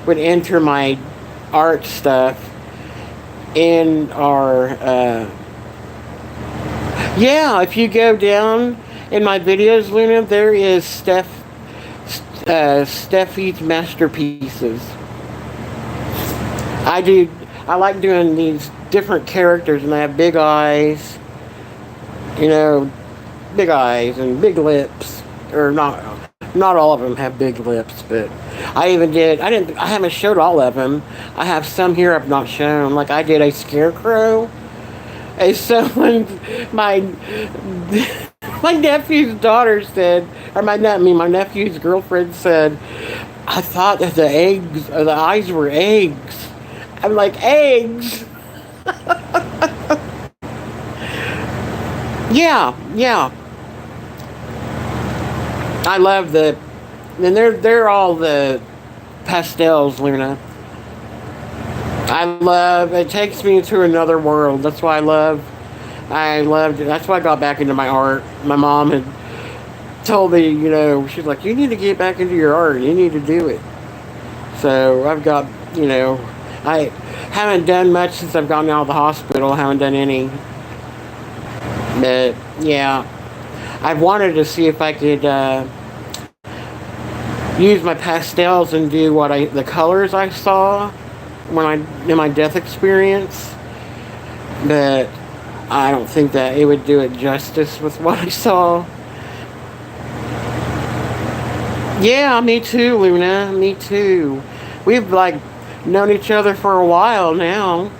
S1: would enter my art stuff in our if you go down in my videos, Luna, there is Stephie's masterpieces. I like doing these different characters, and they have big eyes, big eyes and big lips. Or not all of them have big lips, but I haven't showed all of them. I have some here I've not shown. Like I did a scarecrow, And so when my my nephew's daughter said, or my nephew's girlfriend said, I thought that the eggs or the eyes were eggs. I'm like, eggs? Yeah, yeah. I love and they're all the pastels, Luna. It takes me into another world. That's why I loved it. That's why I got back into my art. My mom had told me, she's like, you need to get back into your art. You need to do it. So I've got, I haven't done much since I've gotten out of the hospital. I haven't done any. But yeah, I wanted to see if I could use my pastels and do the colors I saw in my death experience, but I don't think that it would do it justice with what I saw. Yeah, me too, Luna. Me too. We've known each other for a while now.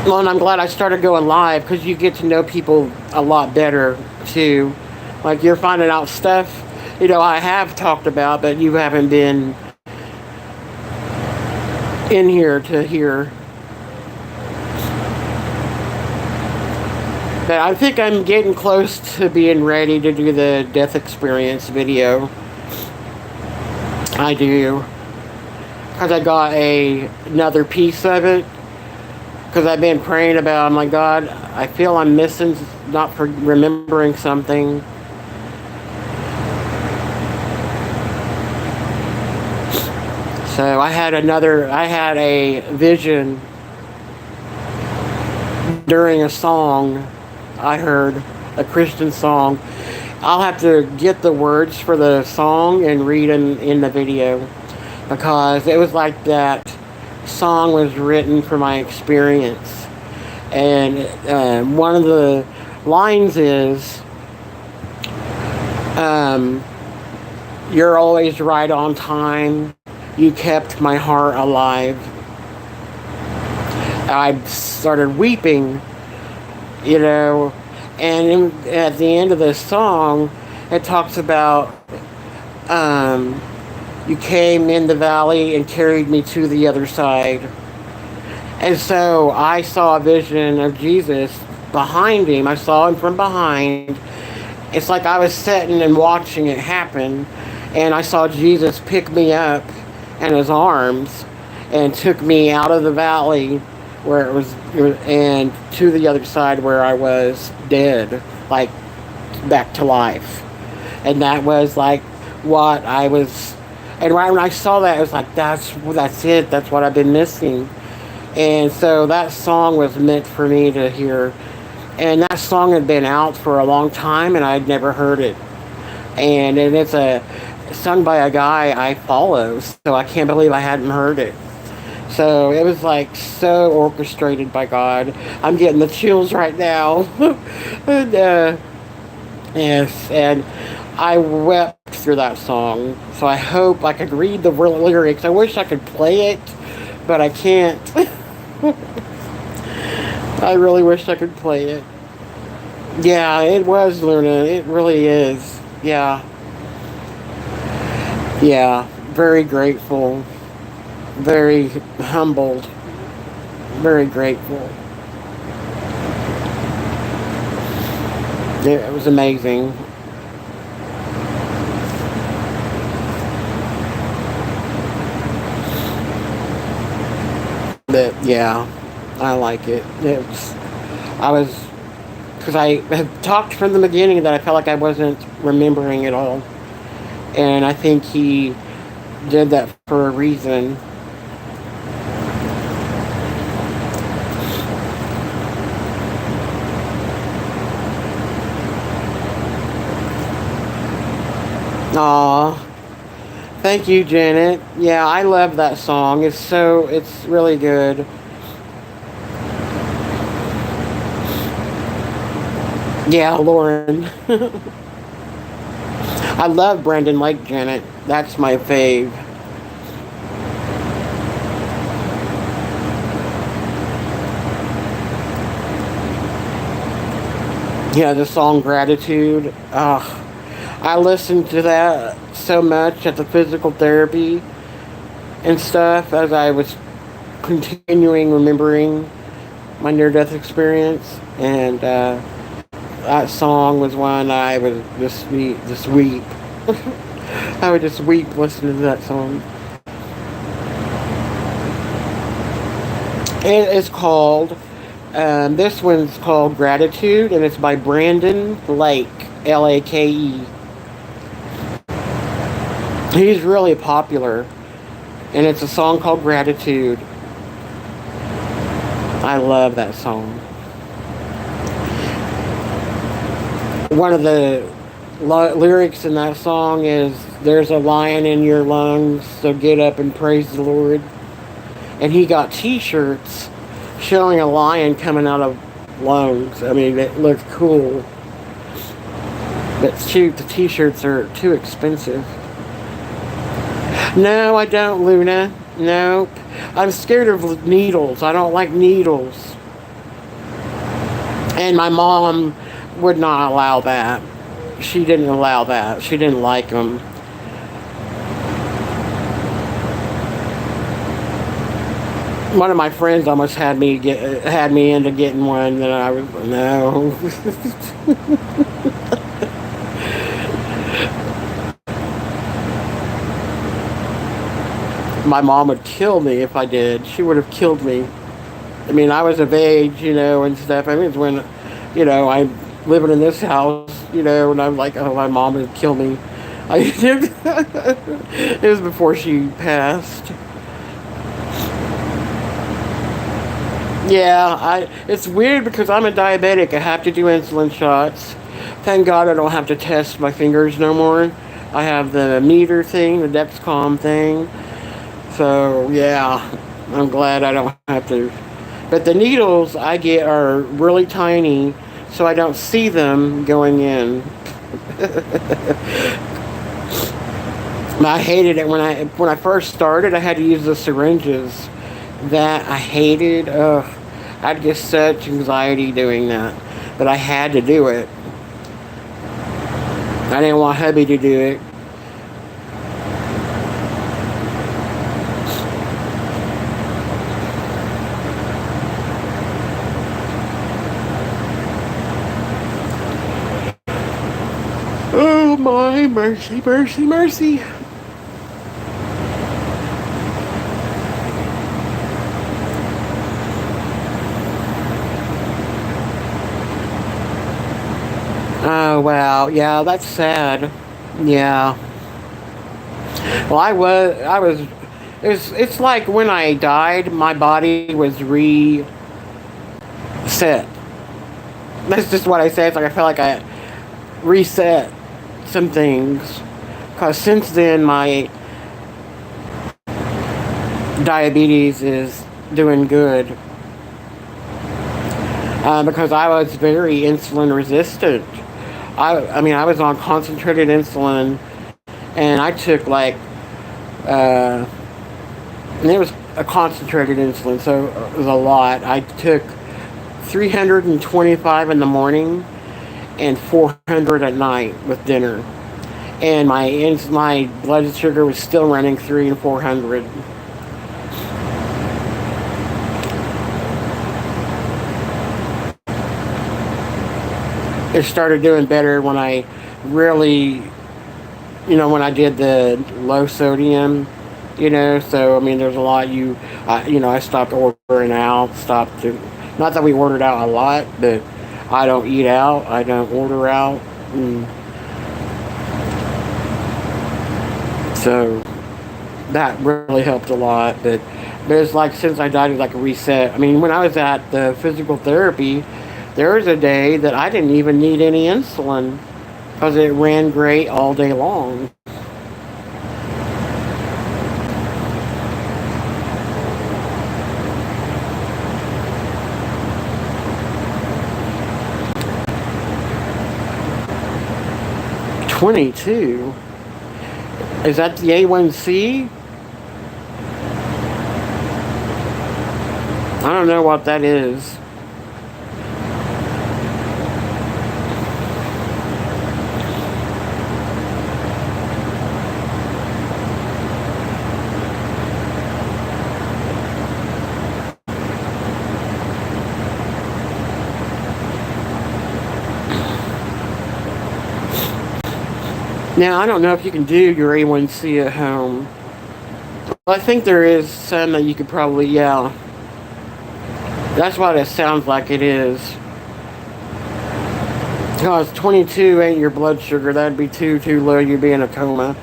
S1: Well, and I'm glad I started going live because you get to know people a lot better too. Like you're finding out stuff I have talked about, but you haven't been in here to hear. But I think I'm getting close to being ready to do the death experience video. I do. Because I got another piece of it. Because I've been praying about, I'm like, God, I feel I'm missing, not for remembering something. So I had a vision during a song. I heard a Christian song. I'll have to get the words for the song and read them in the video, because it was like that song was written for my experience. And one of the lines is, you're always right on time. You kept my heart alive. I started weeping, and at the end of the song, it talks about, you came in the valley and carried me to the other side. And so I saw a vision of Jesus behind him. I saw him from behind. It's like I was sitting and watching it happen, and I saw Jesus pick me up in his arms and took me out of the valley where and to the other side where I was dead, like back to life. And that was like what I was, and right when I saw that, it was like, that's it, that's what I've been missing. And so that song was meant for me to hear. And that song had been out for a long time and I'd never heard it. And it's sung by a guy I follow, so I can't believe I hadn't heard it. So it was like so orchestrated by God. I'm getting the chills right now. And yes, and I wept through that song. So I hope I could read the lyrics. I wish I could play it, but I can't. I really wish I could play it. Yeah, it was, Luna. It really is. Yeah. Yeah, very grateful, very humbled, very grateful. It was amazing. But yeah, I like it. Because I have talked from the beginning that I felt like I wasn't remembering it all. And I think he did that for a reason. Aw. Thank you, Janet. Yeah, I love that song. It's really good. Yeah, Lauren. I love Brandon Lake, Janet. That's my fave. Yeah, the song Gratitude. I listened to that so much at the physical therapy and stuff as I was continuing remembering my near-death experience, and that song was one I would just weep. I would just weep listening to that song. It is called, this one's called Gratitude, and it's by Brandon Lake, Lake. He's really popular, and it's a song called Gratitude. I love that song. One of the lyrics in that song is, "There's a lion in your lungs, so get up and praise the Lord." And he got t-shirts showing a lion coming out of lungs. I mean, it looked cool. But shoot, the t-shirts are too expensive. No, I don't, Luna. Nope. I'm scared of needles. I don't like needles. And my mom would not allow that. She didn't allow that. She didn't like them. One of my friends almost had me into getting one, and I was no. My mom would kill me if I did. She would have killed me. I mean, I was of age, and stuff. I mean, it's when, I'm living in this house, and I'm like, oh, my mom would kill me. It was before she passed. Yeah, it's weird because I'm a diabetic. I have to do insulin shots. Thank God I don't have to test my fingers no more. I have the meter thing, the Dexcom thing. So, yeah, I'm glad I don't have to. But the needles I get are really tiny, so I don't see them going in. I hated it when I first started. I had to use the syringes. That I hated. Ugh, I'd get such anxiety doing that, but I had to do it. I didn't want hubby to do it. Oh my mercy, mercy, mercy. Oh wow, yeah, that's sad. Yeah. Well, it's like when I died, my body was reset. That's just what I say. It's like I felt like I reset some things. Because since then, my diabetes is doing good. Because I was very insulin resistant. I mean, I was on concentrated insulin, and I took and it was a concentrated insulin, so it was a lot. I took 325 in the morning and 400 at night with dinner, and my blood sugar was still running 300 and 400. It started doing better when I really, when I did the low sodium, so I mean, there's a lot I stopped ordering out, not that we ordered out a lot, but I don't eat out, I don't order out, so that really helped a lot, but it's like, since I died, it's like a reset. I mean, when I was at the physical therapy, there was a day that I didn't even need any insulin because it ran great all day long. $22? Is that the A1C? I don't know what that is. Now, I don't know if you can do your A1C at home. Well, I think there is some that you could probably, yeah. That's what it sounds like it is. Because 22 ain't your blood sugar. That'd be too low. You'd be in a coma.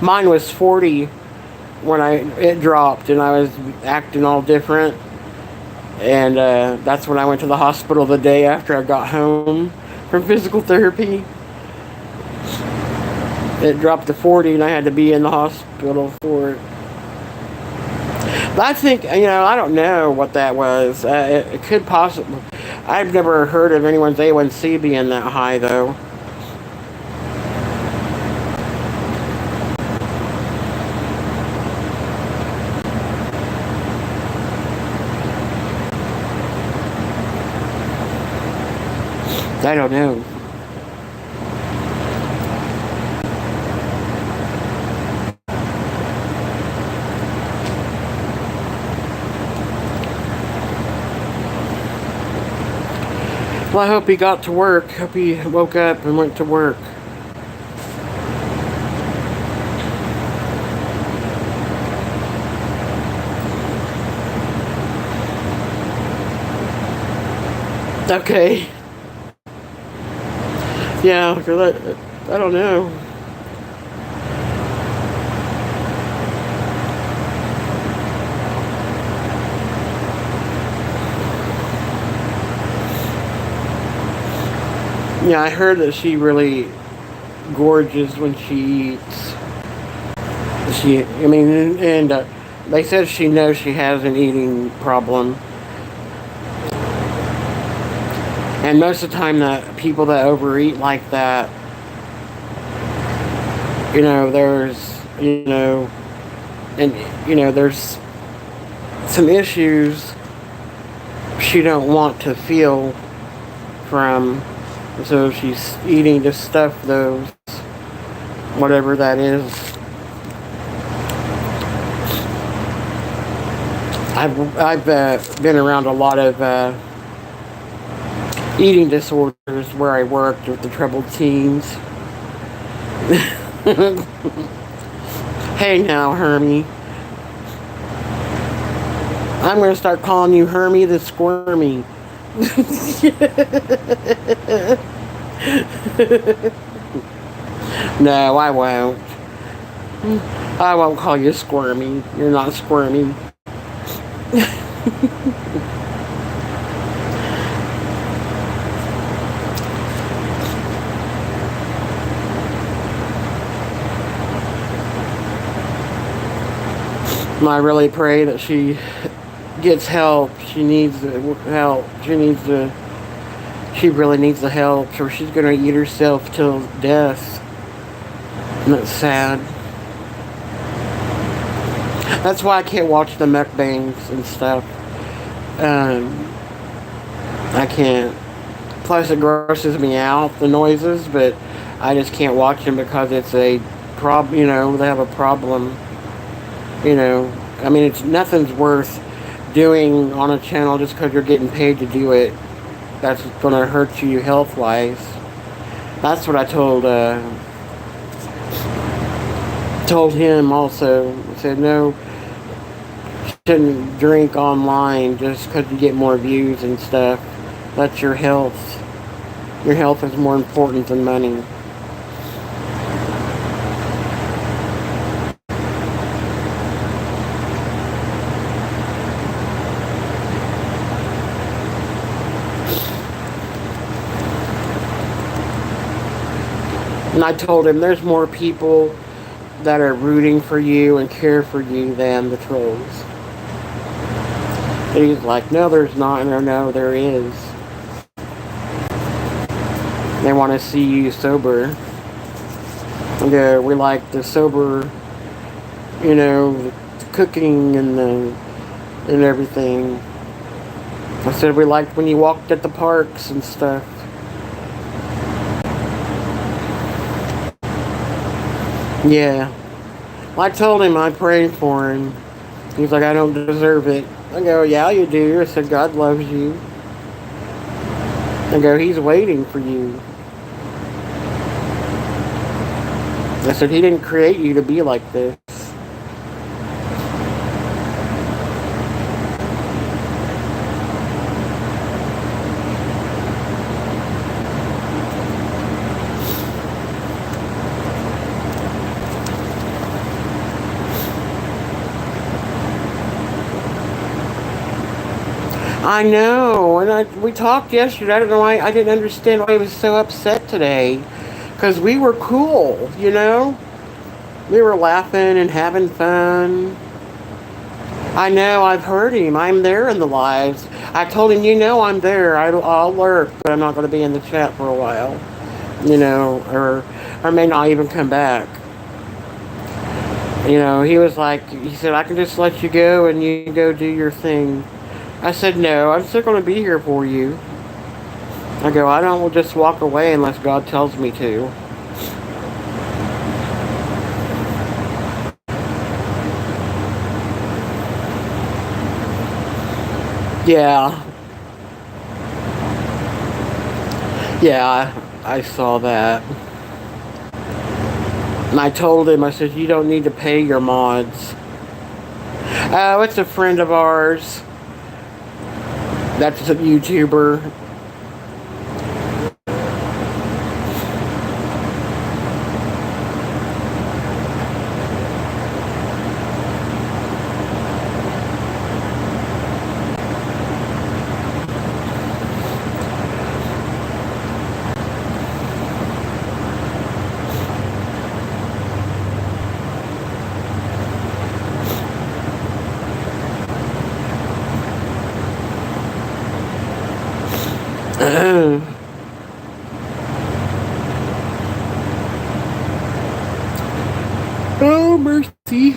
S1: Mine was 40 when it dropped, and I was acting all different. And that's when I went to the hospital the day after I got home from physical therapy. It dropped to 40, and I had to be in the hospital for it. But I think, I don't know what that was. It could possibly. I've never heard of anyone's A1C being that high, though. I don't know. Well, I hope he got to work. Hope he woke up and went to work. Okay. Yeah, because I don't know. Yeah, I heard that she really gorges when she eats. And they said she knows she has an eating problem. And most of the time, that people that overeat like that, there's, there's some issues she don't want to feel from. So she's eating to stuff those, whatever that is. I've been around a lot of eating disorders where I worked with the troubled teens. Hey now, Hermie. I'm going to start calling you Hermie the Squirmy. No, I won't. I won't call you Squirmy. You're not squirmy. I really pray that she gets help. She needs help. She really needs the help, or she's gonna eat herself till death. And that's sad. That's why I can't watch the mukbangs and stuff. I can't. Plus, it grosses me out, the noises, but I just can't watch them because it's a problem. They have a problem. It's nothing's worth doing on a channel just because you're getting paid to do it. That's going to hurt you health-wise. That's what I told him also. I said, no, you shouldn't drink online just because you get more views and stuff. That's your health. Your health is more important than money. And I told him there's more people that are rooting for you and care for you than the trolls. And he's like, no, there's not. No, there is. They want to see you sober. And we like the sober, the cooking and everything. I said we liked when you walked at the parks and stuff. Yeah. Well, I told him I prayed for him. He's like, I don't deserve it. I go, yeah, you do. I said, God loves you. I go, He's waiting for you. I said, he didn't create you to be like this. I know, and we talked yesterday. I don't know why I didn't understand why he was so upset today, because we were cool, you know. We were laughing and having fun. I know, I've heard him. I'm there in the lives. I told him, you know, I'm there. I'll lurk, but I'm not going to be in the chat for a while, you know, or may not even come back. You know, he was like, he said, I can just let you go and you can go do your thing. I said, no, I'm still going to be here for you. I go, I don't just walk away unless God tells me to. Yeah. Yeah, I saw that. And I told him, I said, you don't need to pay your mods. Oh, it's a friend of ours. That's a YouTuber. Oh, mercy.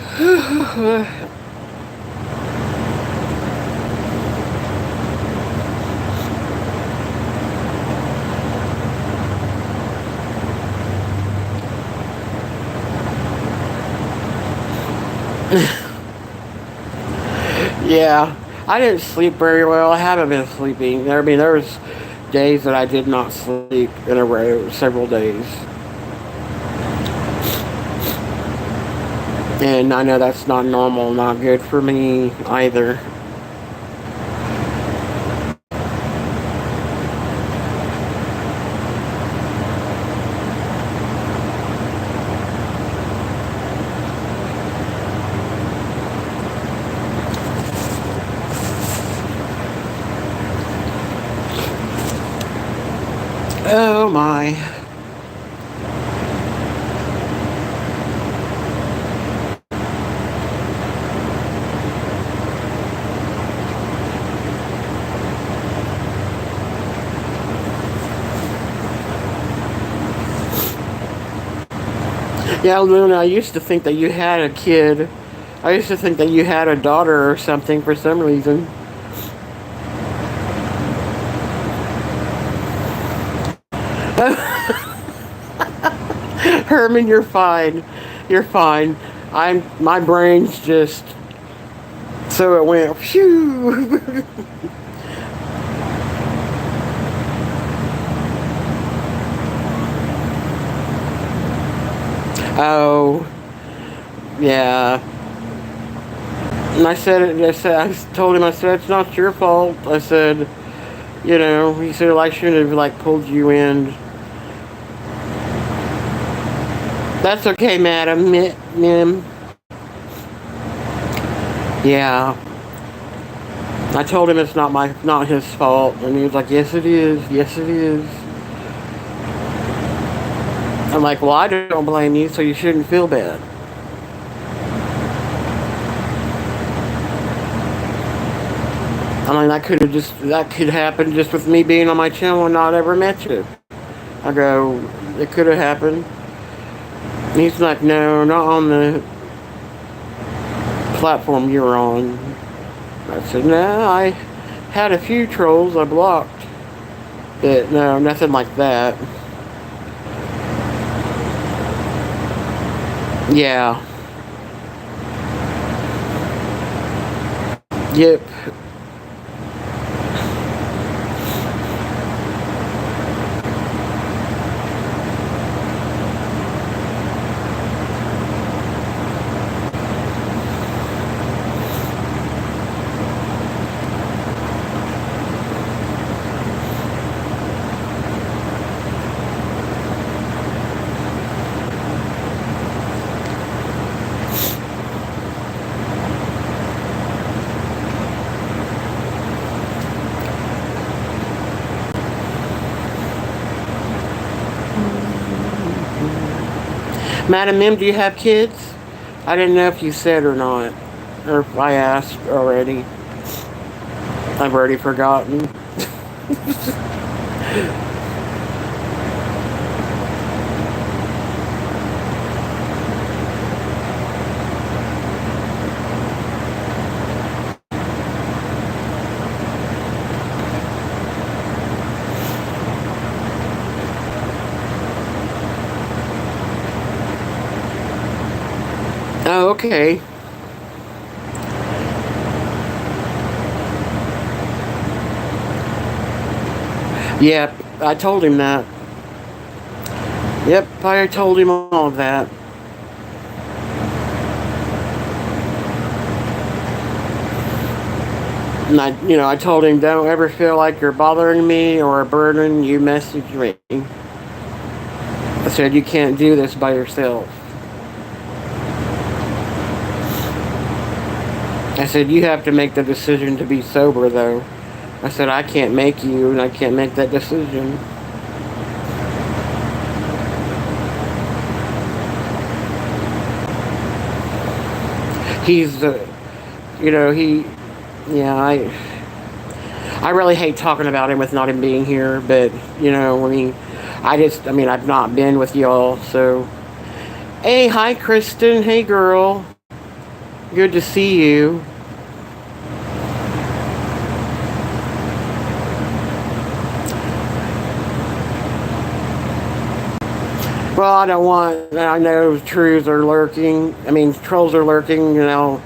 S1: Yeah, I didn't sleep very well. I haven't been sleeping. I mean, there was days that I did not sleep in a row, several days. And I know that's not normal, not good for me either. Oh my. Yeah, Luna, I used to think that you had a kid. I used to think that you had a daughter or something for some reason. Herman, you're fine. You're fine. My brain's just so it went phew. Oh, yeah. And I told him, I said, it's not your fault. I said, you know, he said, well, I shouldn't have like pulled you in. That's okay, madam, ma'am. Yeah. I told him it's not his fault, and he was like, yes it is, yes it is. I'm like, well, I don't blame you, so you shouldn't feel bad. I mean, that could happen just with me being on my channel and not ever met you. I go, it could have happened. And he's like, no, not on the platform you were on. I said, no, I had a few trolls I blocked. But no, nothing like that. Yeah. Yep. Madam M, do you have kids? I didn't know if you said or not, or if I asked already. I've already forgotten. Oh, okay. Yep, I told him that. Yep, I told him all of that. And I told him, don't ever feel like you're bothering me or a burden. You message me. I said, you can't do this by yourself. I said, you have to make the decision to be sober, though. I said, I can't make you, and I can't make that decision. He's, yeah, I really hate talking about him with not him being here, but, I've not been with y'all, so. Hey, hi, Kristen. Hey, girl. Good to see you. Well, I know trolls are lurking. Trolls are lurking, No,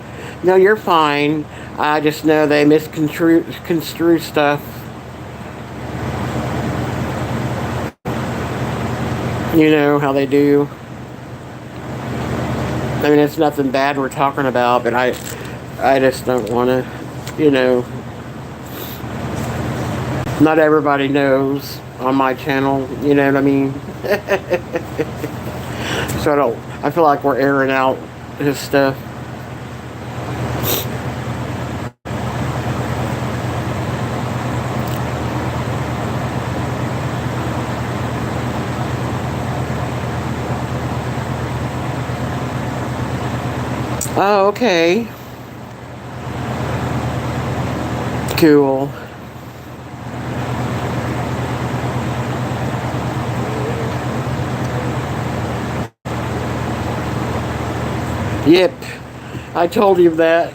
S1: you're fine. I just know they misconstrue stuff. You know how they do. It's nothing bad we're talking about, but I just don't want to, not everybody knows on my channel, you know what I mean? So I feel like we're airing out his stuff. Oh, okay. Cool. Yep. I told him that.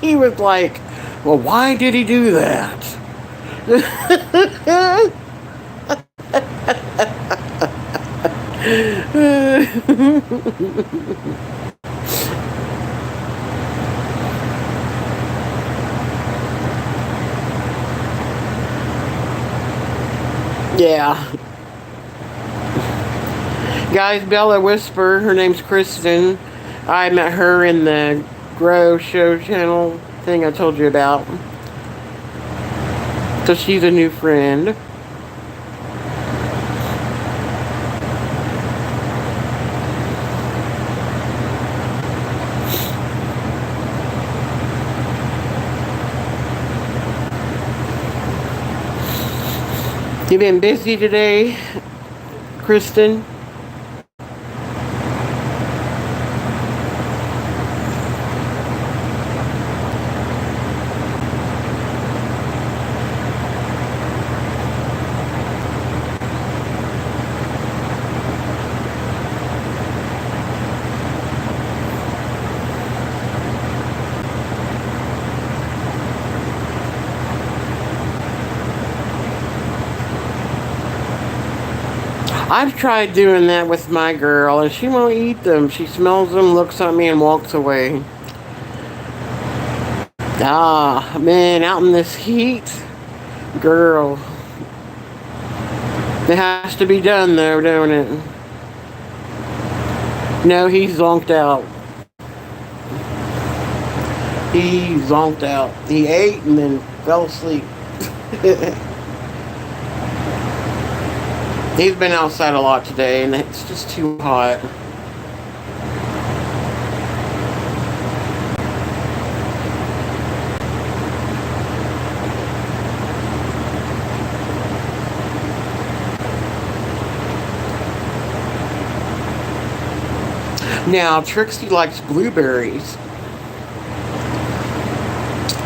S1: He was like, well, why did he do that? Yeah. Guys, Bella Whisper, her name's Kristen. I met her in the Grow Show channel thing I told you about. So she's a new friend. You been busy today, Kristen? I've tried doing that with my girl, and she won't eat them. She smells them, looks at me, and walks away. Ah, man, out in this heat, girl. It has to be done, though, don't it? No, he zonked out. He zonked out. He ate and then fell asleep. He's been outside a lot today, and it's just too hot. Now, Trixie likes blueberries.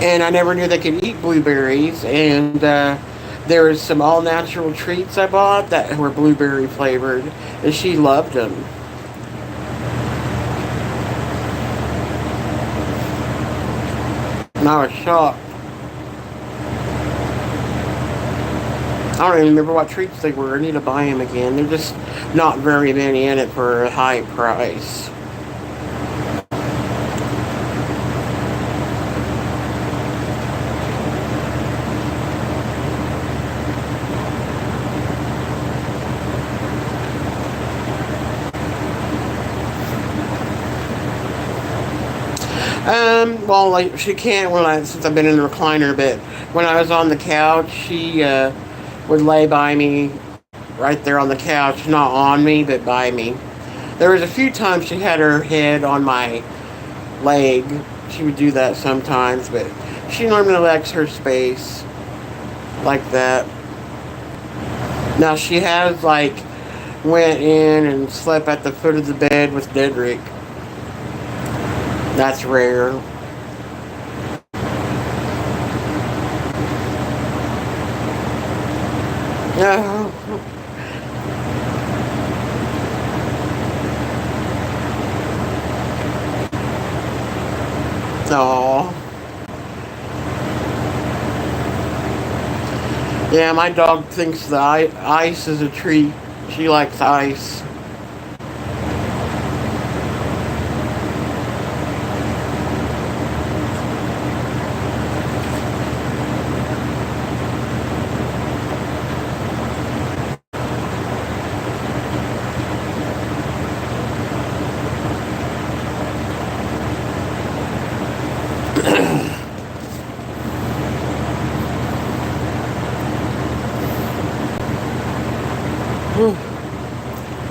S1: And I never knew they could eat blueberries. And there was some all-natural treats I bought that were blueberry flavored. And she loved them. And I was shocked. I don't even remember what treats they were. I need to buy them again. They're just not very many in it for a high price. Well, like she can't since I've been in the recliner, but when I was on the couch, she would lay by me right there on the couch, not on me, but by me. There was a few times she had her head on my leg. She would do that sometimes, but she normally likes her space like that. Now she has went in and slept at the foot of the bed with Dedrick. That's rare. No. Oh. Yeah, my dog thinks the ice is a treat. She likes ice.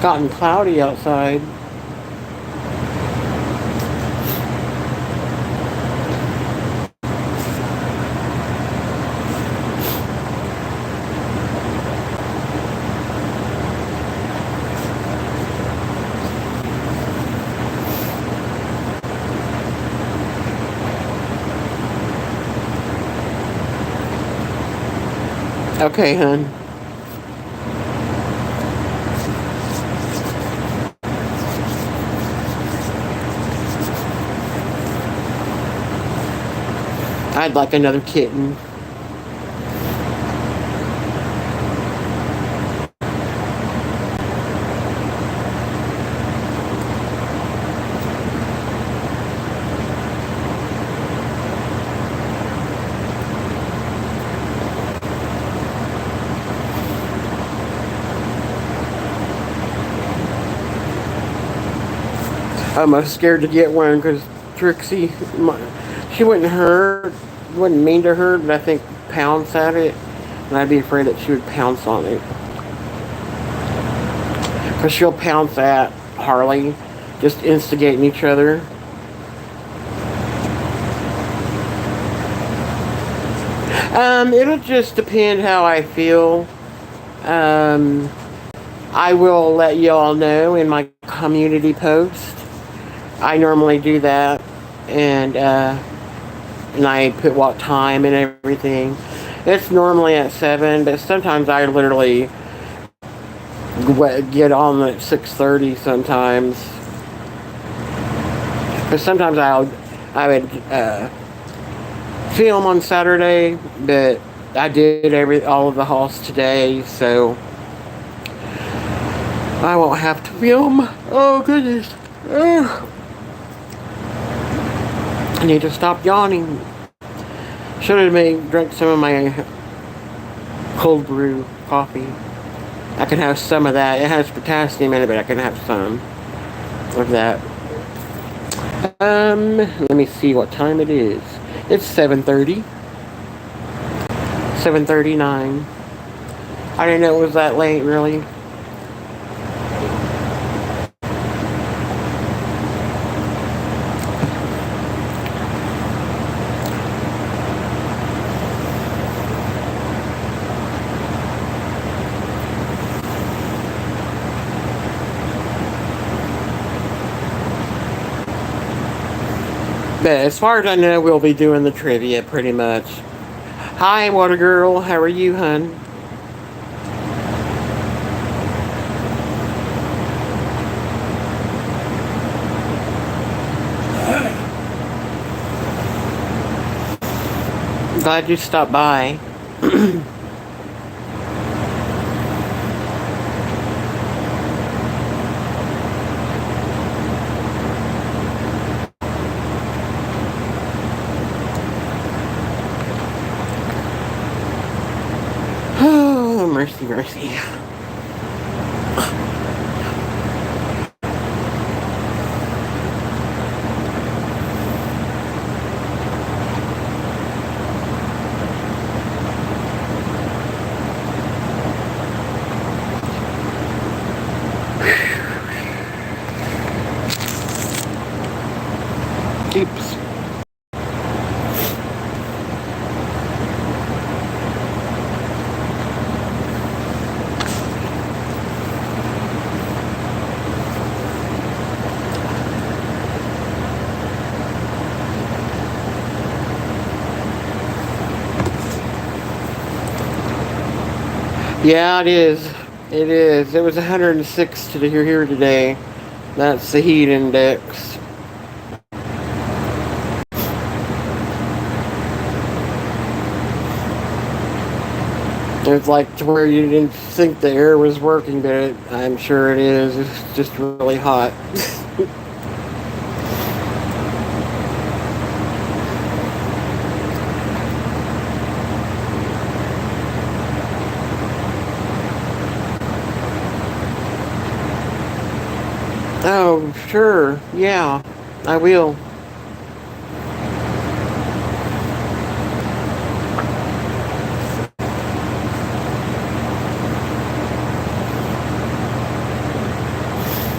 S1: Gotten cloudy outside. Okay, hun. I'd like another kitten. I'm scared to get one because Trixie, she wouldn't mean to hurt, but I think pounce at it, and I'd be afraid that she would pounce on it. Because she'll pounce at Harley, just instigating each other. It'll just depend how I feel. I will let y'all know in my community post. I normally do that, and I put what time and everything. It's normally at 7, but sometimes I literally get on at 6:30 sometimes. Because sometimes I would film on Saturday, but I did all of the hauls today, so I won't have to film. Oh goodness. Ugh. I need to stop yawning. Should have drank some of my cold brew coffee. I can have some of that. It has potassium in it, but I can have some of that. Let me see what time it is. It's 7:30. 7:39. I didn't know it was that late, really. But as far as I know, we'll be doing the trivia pretty much. Hi, Water Girl. How are you, hun? Glad you stopped by. Oh, mercy, mercy. Oops. Yeah, it is. It is. It was 106 to here today. That's the heat index. It's like to where you didn't think the air was working, but I'm sure it is. It's just really hot. Oh, sure. Yeah, I will.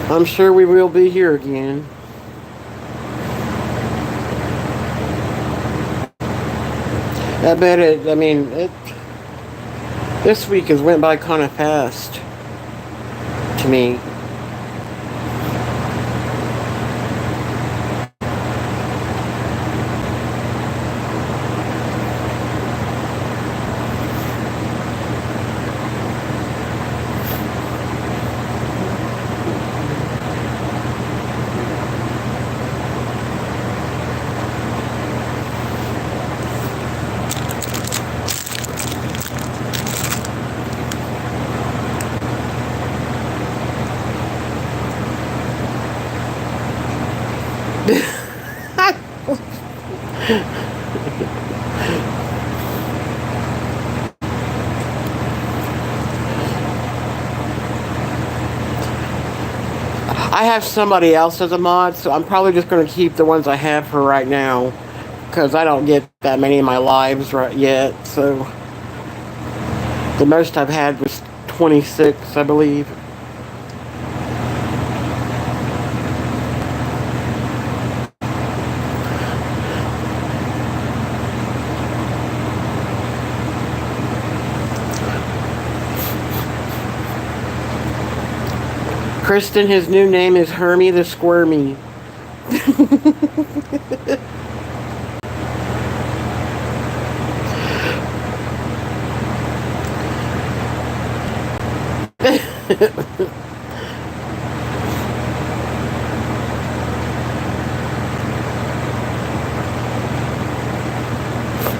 S1: I'm sure we will be here again. I bet it, I mean, this week has went by kind of fast to me. I have somebody else as a mod, so I'm probably just going to keep the ones I have for right now, because I don't get that many in my lives right yet. So the most I've had was 26, I believe. Kristen, his new name is Hermie the Squirmy.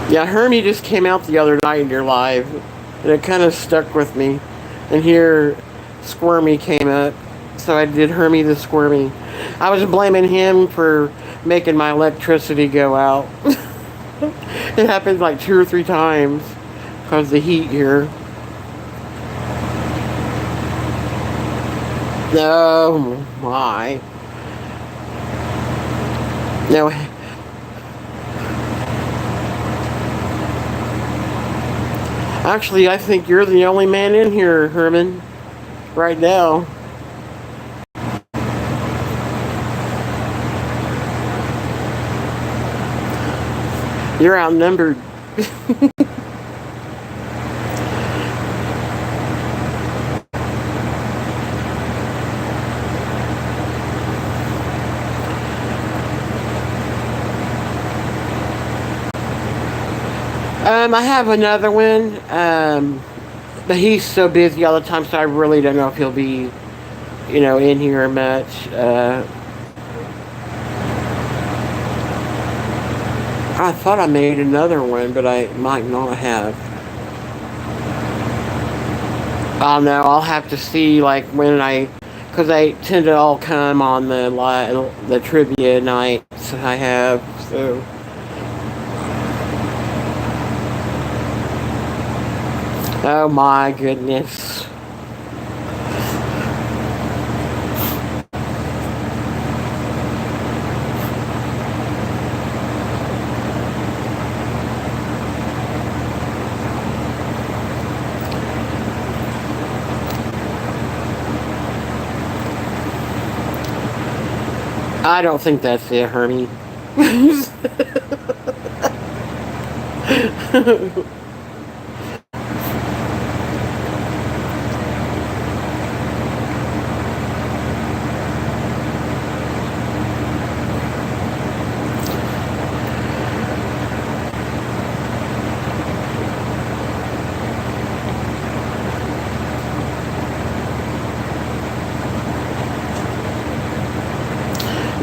S1: Yeah, Hermie just came out the other night in your live, and it kind of stuck with me. And here, Squirmy came up, so I did Hermie the Squirmy. I was blaming him for making my electricity go out. It happened like 2 or 3 times because of the heat here. Oh my. No. Actually, I think you're the only man in here, Herman, right now. You're outnumbered. I have another one, but he's so busy all the time, so I really don't know if he'll be, in here much. I thought I made another one, but I might not have. I don't know. I'll have to see, like, because they tend to all come on the trivia nights I have. So, oh my goodness. I don't think that's it, Hermie.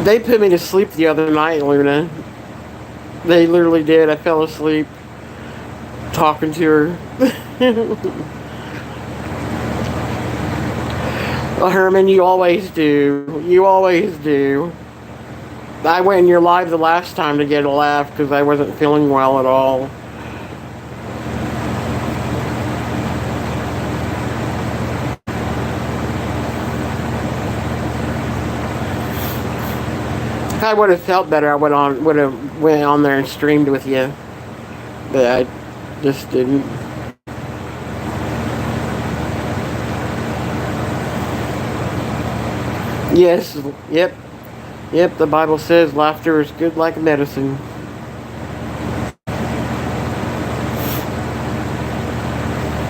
S1: They put me to sleep the other night, Luna. They literally did. I fell asleep talking to her. Well, Herman, you always do. You always do. I went in your live the last time to get a laugh because I wasn't feeling well at all. If I would have felt better, I would have went on there and streamed with you, but I just didn't. Yes, yep. The Bible says laughter is good like medicine.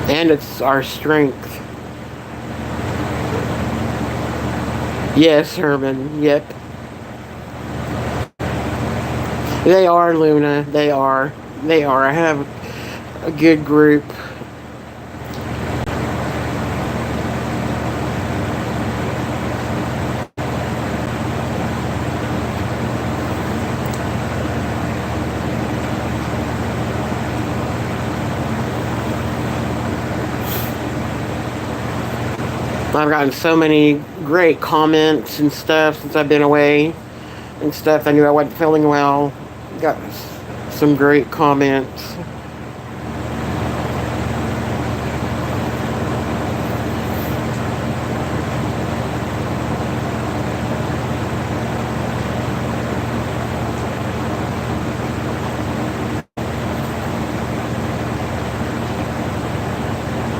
S1: And it's our strength. Yes, Herman, yep. They are, Luna. They are. I have a good group. I've gotten so many great comments and stuff since I've been away and stuff. I knew I wasn't feeling well. Got some great comments.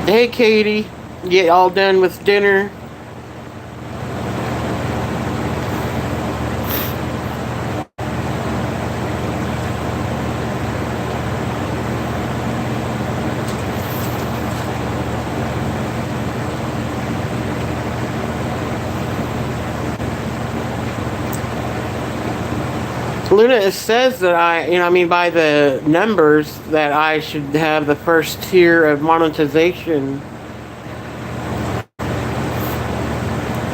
S1: Hey, Katie. Get all done with dinner? Luna, it says that by the numbers, that I should have the first tier of monetization.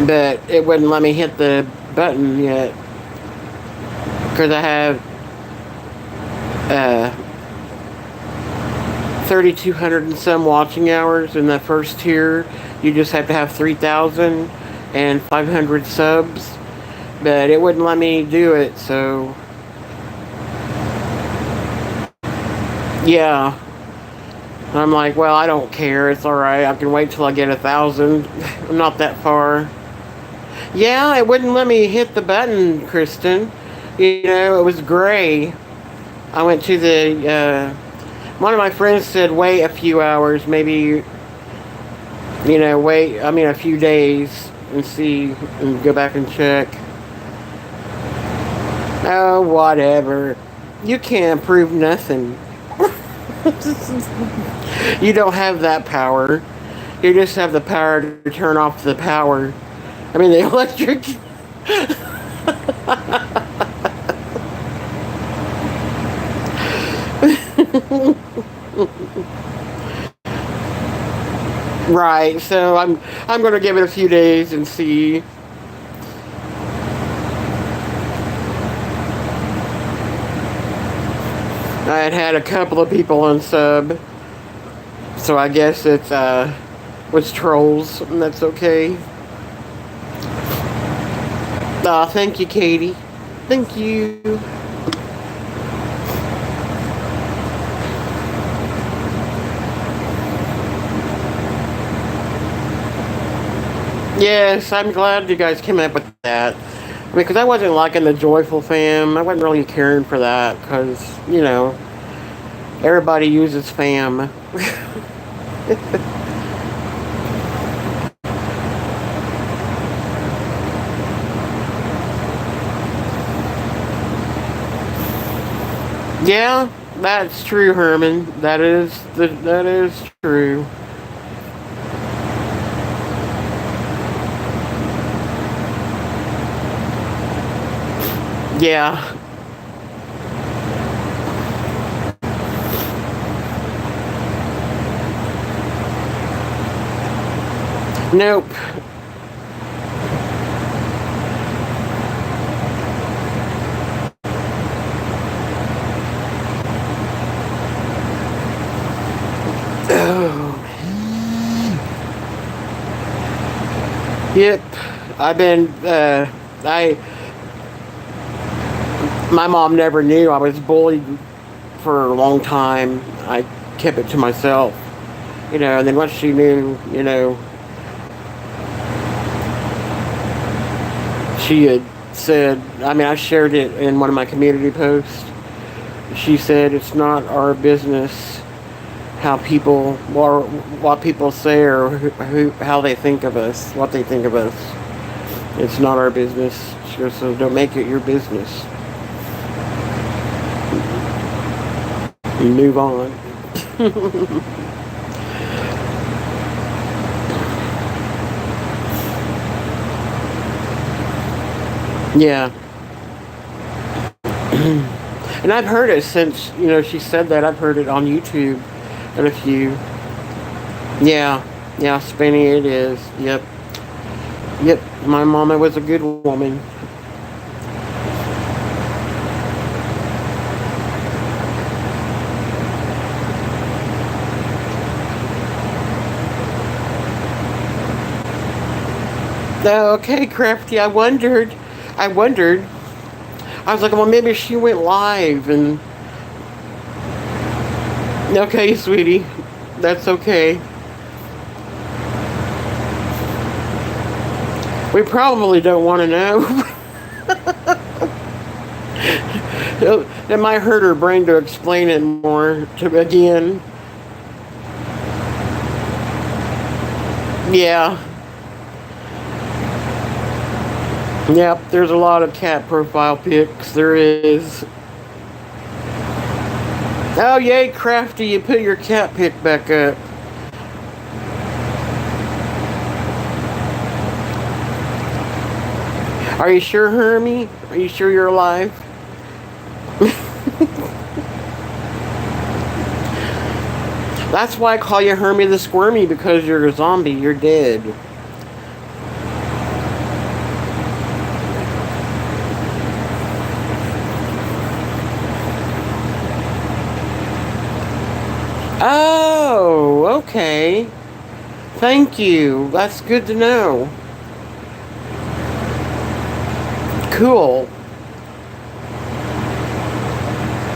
S1: But it wouldn't let me hit the button yet. Because I have 3,200 and some watching hours in the first tier. You just have to have 3,500 subs. But it wouldn't let me do it, so... Yeah. I'm like, well, I don't care. It's alright. I can wait till I get 1,000. I'm not that far. Yeah, it wouldn't let me hit the button, Kristen. It was gray. I went to the... one of my friends said wait a few hours, maybe... a few days and see, and go back and check. Oh, whatever. You can't prove nothing. You don't have that power. You just have the power to turn off the power. I mean, the electric. Right. So I'm gonna give it a few days and see. I had a couple of people unsub, so I guess it's was trolls, and that's okay. Thank you, Katie. Thank you. Yes, I'm glad you guys came up with that. I mean, because I wasn't liking the joyful fam. I wasn't really caring for that because, everybody uses fam. Yeah, that's true, Herman. That is true. Yeah. Nope. Oh. Yep. I've been. I. My mom never knew I was bullied for a long time. I kept it to myself, and then once she knew, she had said, I mean, I shared it in one of my community posts. She said, it's not our business how people, or what people say, or how they think of us, what they think of us. It's not our business. She goes, so don't make it your business. You move on. Yeah. And I've heard it since, she said that. I've heard it on YouTube and a few. Yeah. Yeah, Spinny it is. Yep. Yep. My mama was a good woman. Okay, Crafty, I wondered. I was like, well, maybe she went live and. Okay, sweetie. That's okay. We probably don't want to know. That might hurt her brain to explain it more to again. Yeah. Yep, there's a lot of cat profile pics. There is. Oh, yay, Crafty, you put your cat pic back up. Are you sure, Hermie? Are you sure you're alive? That's why I call you Hermie the Squirmy, because you're a zombie. You're dead. Oh, okay. Thank you. That's good to know. Cool.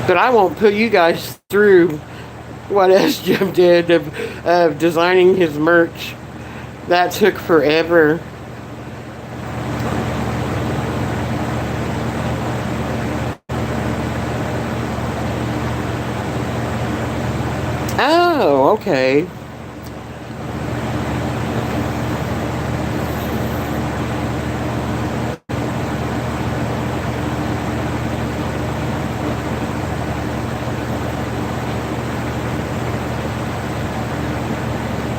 S1: But I won't put you guys through what S. Jim did of designing his merch. That took forever. Oh, okay.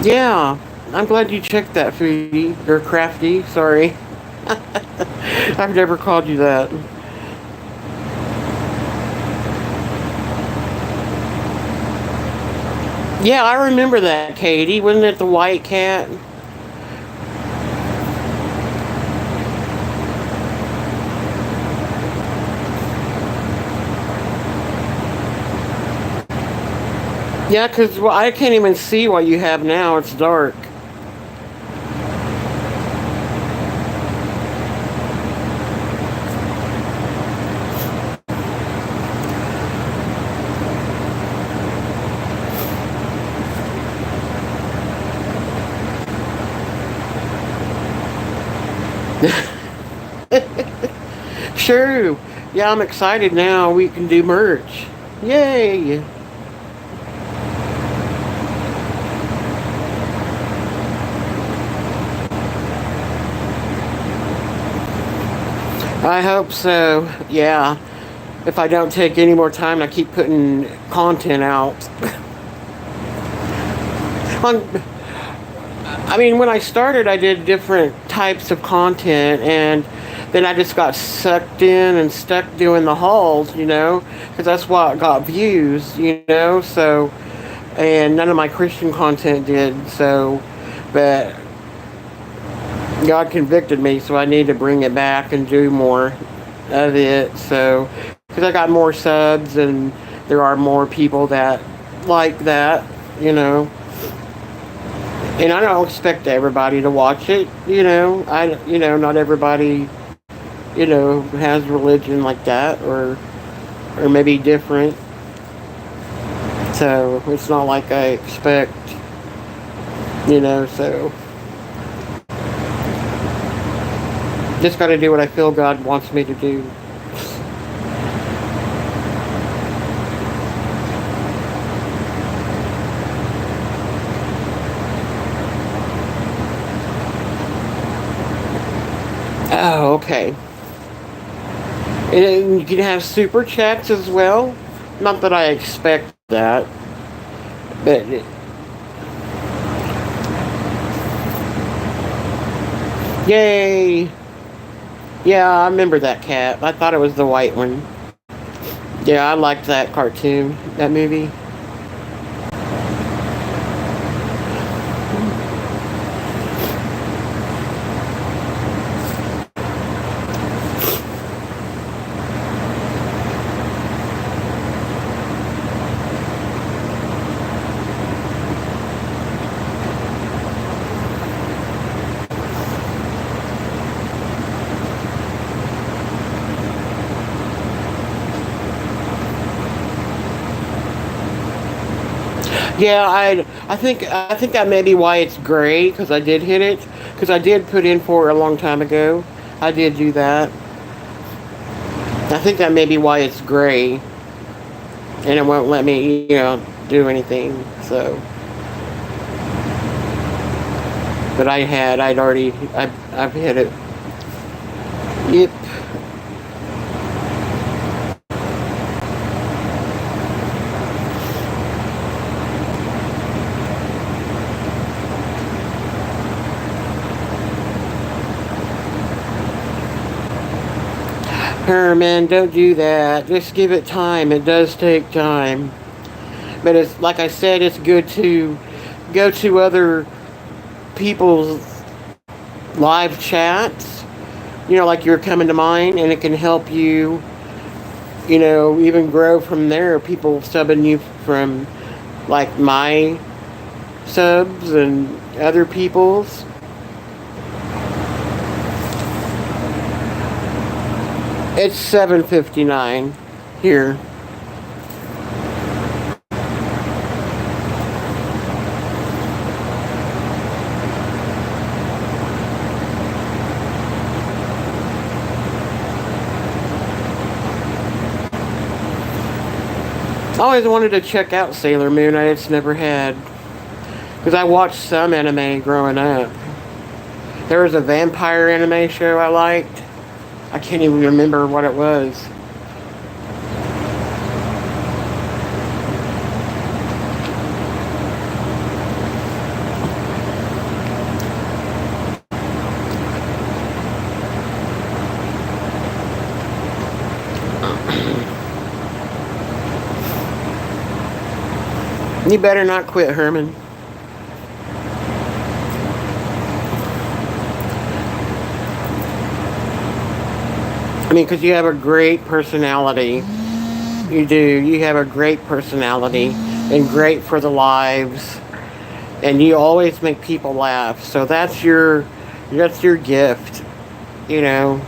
S1: Yeah, I'm glad you checked that, Foodie. Or Crafty, sorry. I've never called you that. Yeah, I remember that, Katie. Wasn't it the white cat? Yeah, because well, I can't even see what you have now. It's dark. Sure. Yeah, I'm excited now. We can do merch. Yay. I hope so. Yeah. If I don't take any more time, I keep putting content out. On, I mean, when I started, I did different types of content, and then I just got sucked in and stuck doing the hauls, because that's what got views. So, and none of my Christian content did. So, but God convicted me, so I need to bring it back and do more of it. So, because I got more subs, and there are more people that like that. And I don't expect everybody to watch it. Not everybody, has religion like that, or maybe different. So it's not like I expect. So just got to do what I feel God wants me to do. Oh, okay. And you can have super chats as well. Not that I expect that, but yay! Yeah, I remember that cat. I thought it was the white one. Yeah, I liked that cartoon, that movie. Yeah, I think that may be why it's gray, because I did hit it, because I did put in for it a long time ago. I did do that. I think that may be why it's gray, and it won't let me, do anything. So, but I've hit it. Yep. Herman, don't do that. Just give it time. It does take time. But it's like I said, it's good to go to other people's live chats, like you're coming to mine, and it can help you, even grow from there. People subbing you from like my subs and other people's. It's 7:59 here. I always wanted to check out Sailor Moon. I just never had. Because I watched some anime growing up. There was a vampire anime show I liked. I can't even remember what it was. You better not quit, Herman. I mean, because you have a great personality. You do. You have a great personality and great for the lives. And you always make people laugh. So that's your gift. You know,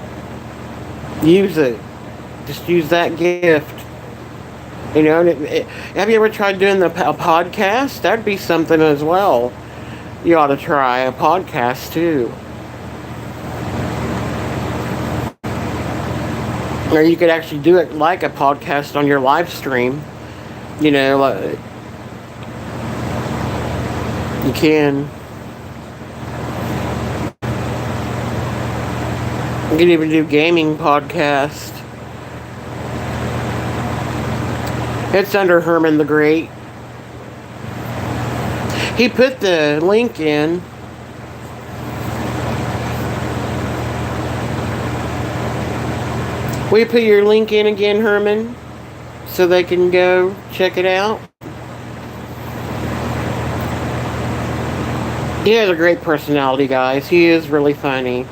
S1: use it. Just use that gift. You know, have you ever tried doing a podcast? That'd be something as well. You ought to try a podcast too. Or you could actually do it like a podcast on your live stream. You know, you can. You can even do gaming podcast. It's under Herman the Great. He put the link in. Will you put your link in again, Herman? So they can go check it out? He has a great personality, guys. He is really funny.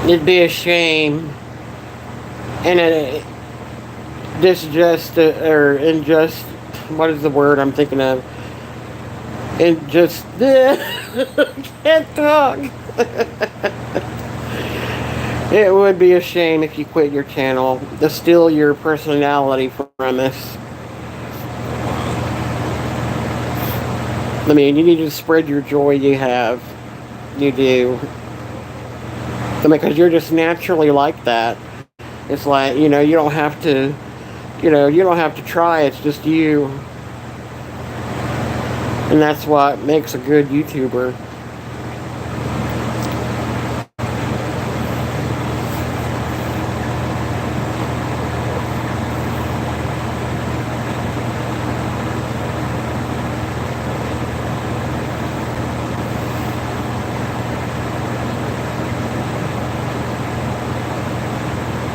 S1: It'd be a shame. And what is the word I'm thinking of? And just can't talk. It would be a shame if you quit your channel to steal your personality from us. I mean, you need to spread your joy you have. You do. I mean, because you're just naturally like that. It's like, you know, you don't have to try. It's just you. And that's what makes a good YouTuber.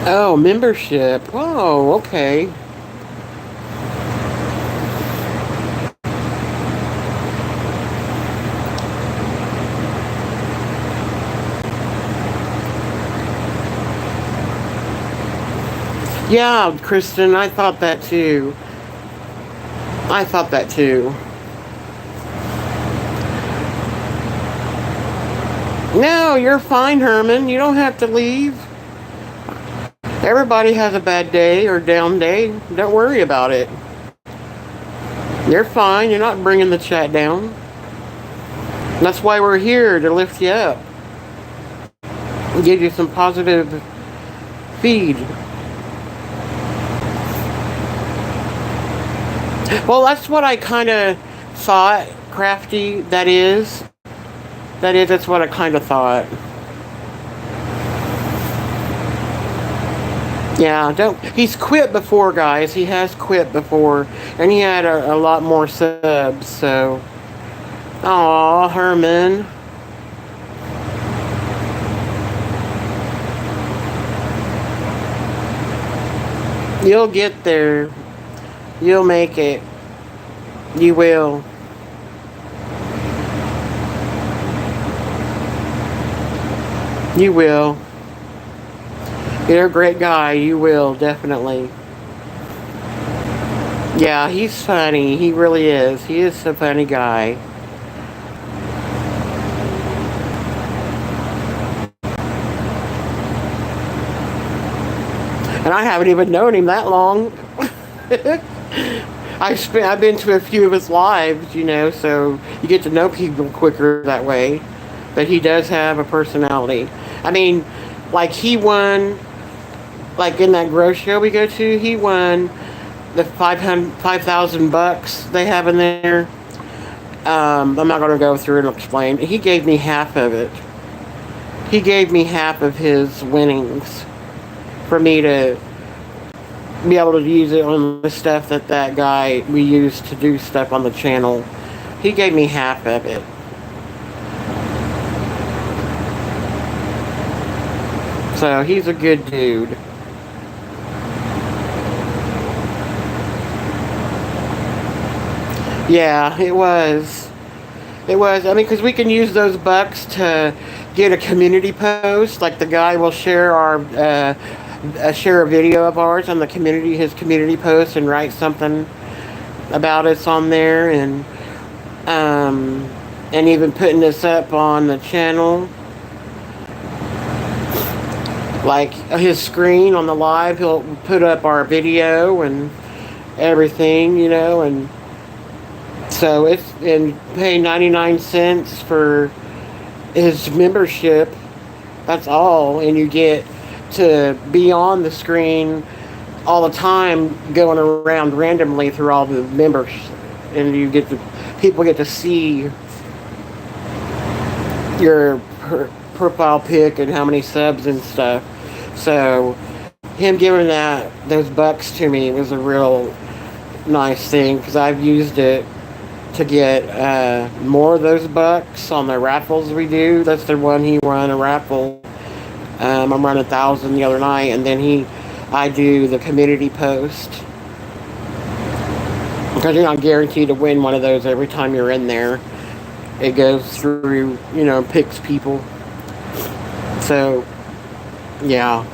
S1: Oh, membership. Oh, okay. Yeah, Kristen, I thought that too. No, you're fine, Herman. You don't have to leave. Everybody has a bad day or down day. Don't worry about it. You're fine. You're not bringing the chat down. That's why we're here, to lift you up. Give you some positive feed. Well, that's what I kind of thought, Crafty. That's what I kind of thought. Yeah, he's quit before, guys. He has quit before. And he had a lot more subs, so. Aw, Herman. You'll get there. You'll make it. You will. You will. You're a great guy. You will, definitely. Yeah, he's funny. He really is. He is a funny guy. And I haven't even known him that long. I've been to a few of his lives, you know, so you get to know people quicker that way. But he does have a personality. I mean, like he won, like in that grow show we go to, he won the $5,000 they have in there. I'm not going to go through and explain. He gave me half of it. He gave me half of his winnings for me to be able to use it on the stuff that guy we used to do stuff on the channel. He gave me half of it. So he's a good dude. Yeah, it was. It was. I mean, because we can use those bucks to get a community post. Like the guy will share share a video of ours on the community, his community post, and write something about us on there, and even putting this up on the channel. Like his screen on the live, he'll put up our video and everything, and so it's and pay 99 cents for his membership. That's all, and you get to be on the screen all the time, going around randomly through all the members, and people get to see your profile pic and how many subs and stuff. So him giving those bucks to me was a real nice thing, because I've used it to get more of those bucks on the raffles we do. That's the one he run a raffle. I'm running 1,000 the other night, and then I do the community post, because you're not guaranteed to win one of those every time you're in there. It goes through, picks people. So, yeah.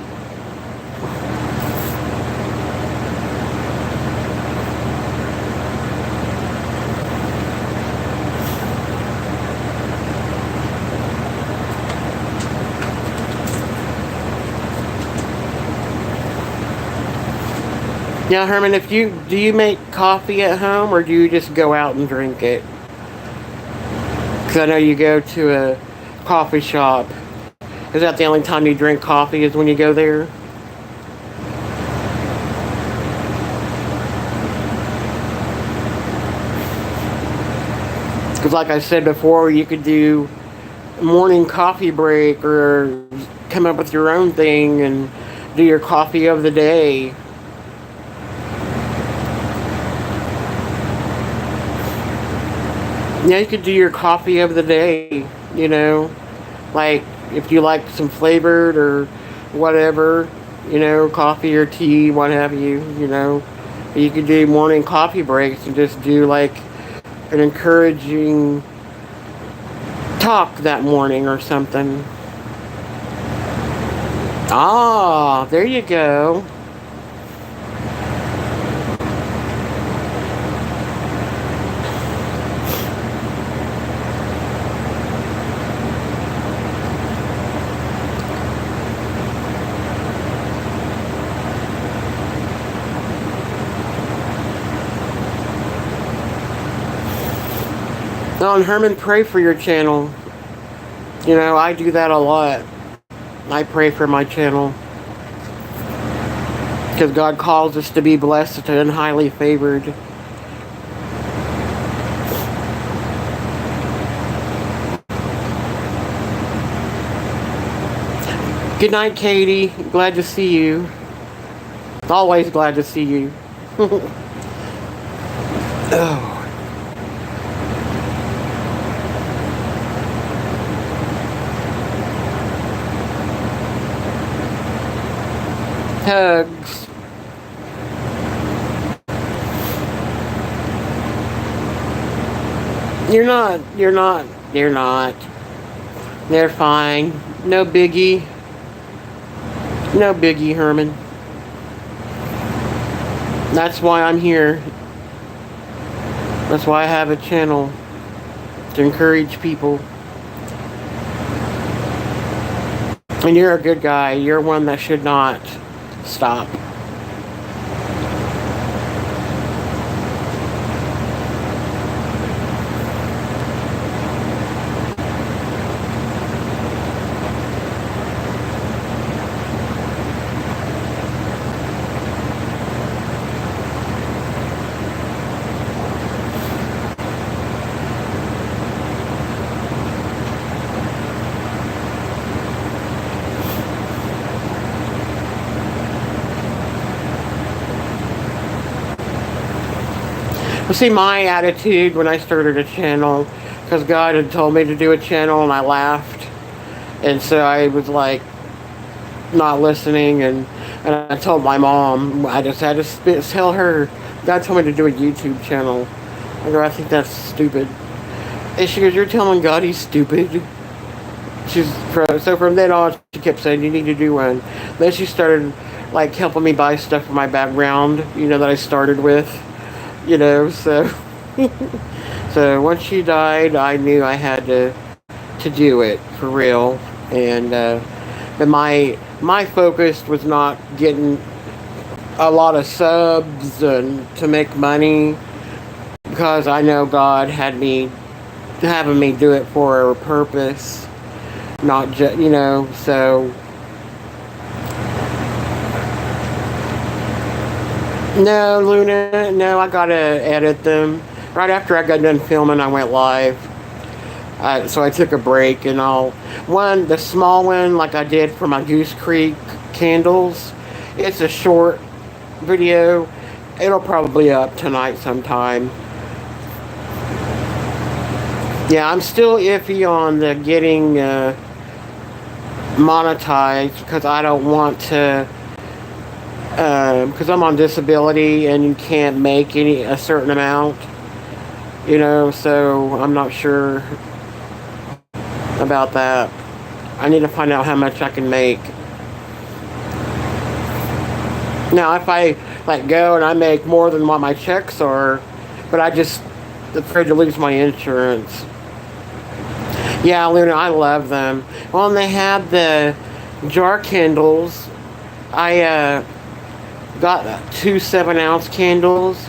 S1: Now, Herman, do you make coffee at home, or do you just go out and drink it? Because I know you go to a coffee shop. Is that the only time you drink coffee, is when you go there? Because like I said before, you could do morning coffee break, or come up with your own thing and do your coffee of the day. Yeah, you could do your coffee of the day, like if you like some flavored or whatever, coffee or tea, what have you, You could do morning coffee breaks and just do like an encouraging talk that morning or something. Ah, there you go. Oh, and Herman, pray for your channel. I do that a lot. I pray for my channel, because God calls us to be blessed and highly favored. Good night, Katie. Glad to see you. Always glad to see you. Oh. Hugs. You're not. They're fine. No biggie. No biggie, Herman. That's why I'm here. That's why I have a channel, to encourage people. And you're a good guy. You're one that should not stop. Well, see, my attitude when I started a channel, because God had told me to do a channel and I laughed. And so I was like, not listening, and I told my mom, I just had to tell her, God told me to do a YouTube channel. I go, I think that's stupid. And she goes, you're telling God he's stupid? So from then on, she kept saying, you need to do one. Then she started, like, helping me buy stuff for my background, you know, that I started with, you know, so. So once she died, I knew I had to do it for real. And but my focus was not getting a lot of subs and to make money, because I know God had me having me do it for a purpose, not just, you know, so no, Luna, no, I gotta edit them. Right after I got done filming, I went live. So I took a break, and the small one, like I did for my Goose Creek candles, it's a short video. It'll probably up tonight sometime. Yeah, I'm still iffy on the getting monetized, because I don't want to, because I'm on disability and you can't make a certain amount, you know, so I'm not sure about that. I need to find out how much I can make. Now, if I like go and I make more than what my checks are, but I just afraid to lose my insurance. Yeah, Luna, I love them. Well, and they have the jar candles. I got 2 7-ounce candles.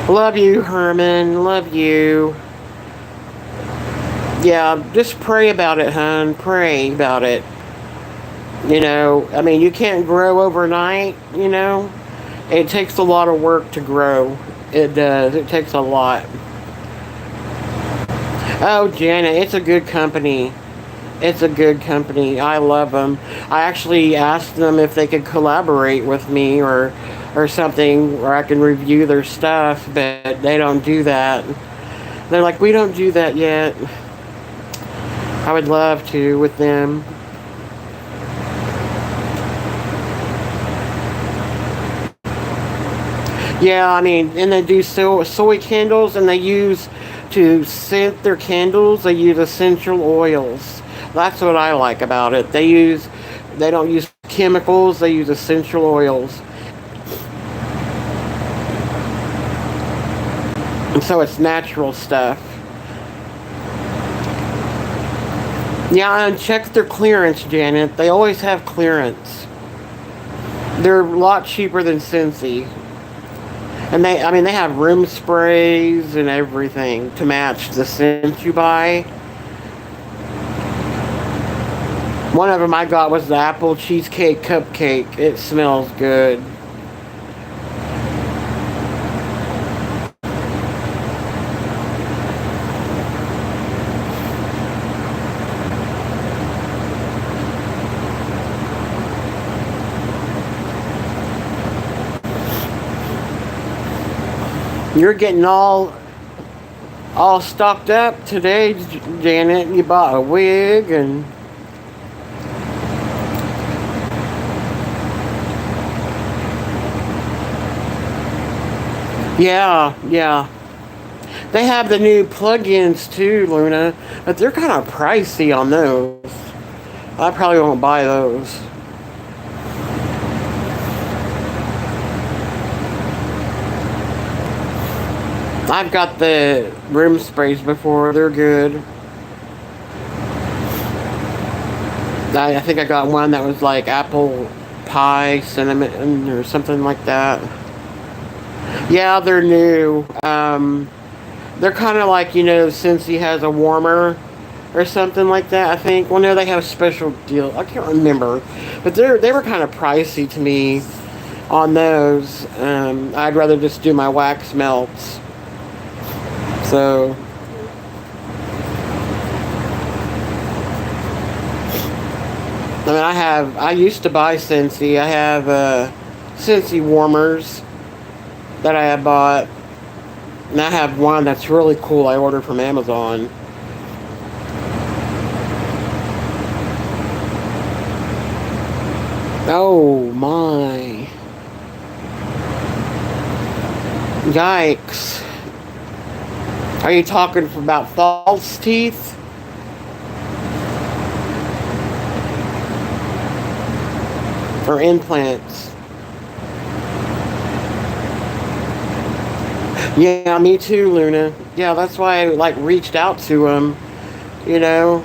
S1: Love you, Herman. Love you. Yeah, just pray about it, hon. Pray about it. You know, I mean, you can't grow overnight, you know. It takes a lot of work to grow. It does. It takes a lot. Oh, Janet, it's a good company. It's a good company. I love them. I actually asked them if they could collaborate with me or something where I can review their stuff, but they don't do that. They're like, we don't do that yet. I would love to with them. Yeah, I mean, and they do soy candles, and they use, to scent their candles, they use essential oils. That's what I like about it. They don't use chemicals, they use essential oils. And so it's natural stuff. Yeah, and check their clearance, Janet. They always have clearance. They're a lot cheaper than Scentsy. And they have room sprays and everything to match the scent you buy. One of them I got was the apple cheesecake cupcake. It smells good. You're getting all stocked up today, Janet. You bought a wig and yeah. They have the new plugins too, Luna, but they're kind of pricey on those. I probably won't buy those. I've got the room sprays before. They're good. I think I got one that was like apple pie, cinnamon, or something like that. Yeah, they're new. They're kind of like, you know, Scentsy has a warmer or something like that, I think. Well, no, they have a special deal. I can't remember. But they were kind of pricey to me on those. I'd rather just do my wax melts. So, I used to buy Scentsy. I have Scentsy warmers that I have bought. And I have one that's really cool I ordered from Amazon. Oh my. Yikes. Are you talking about false teeth? Or implants? Yeah, me too, Luna. Yeah, that's why I like reached out to him, you know.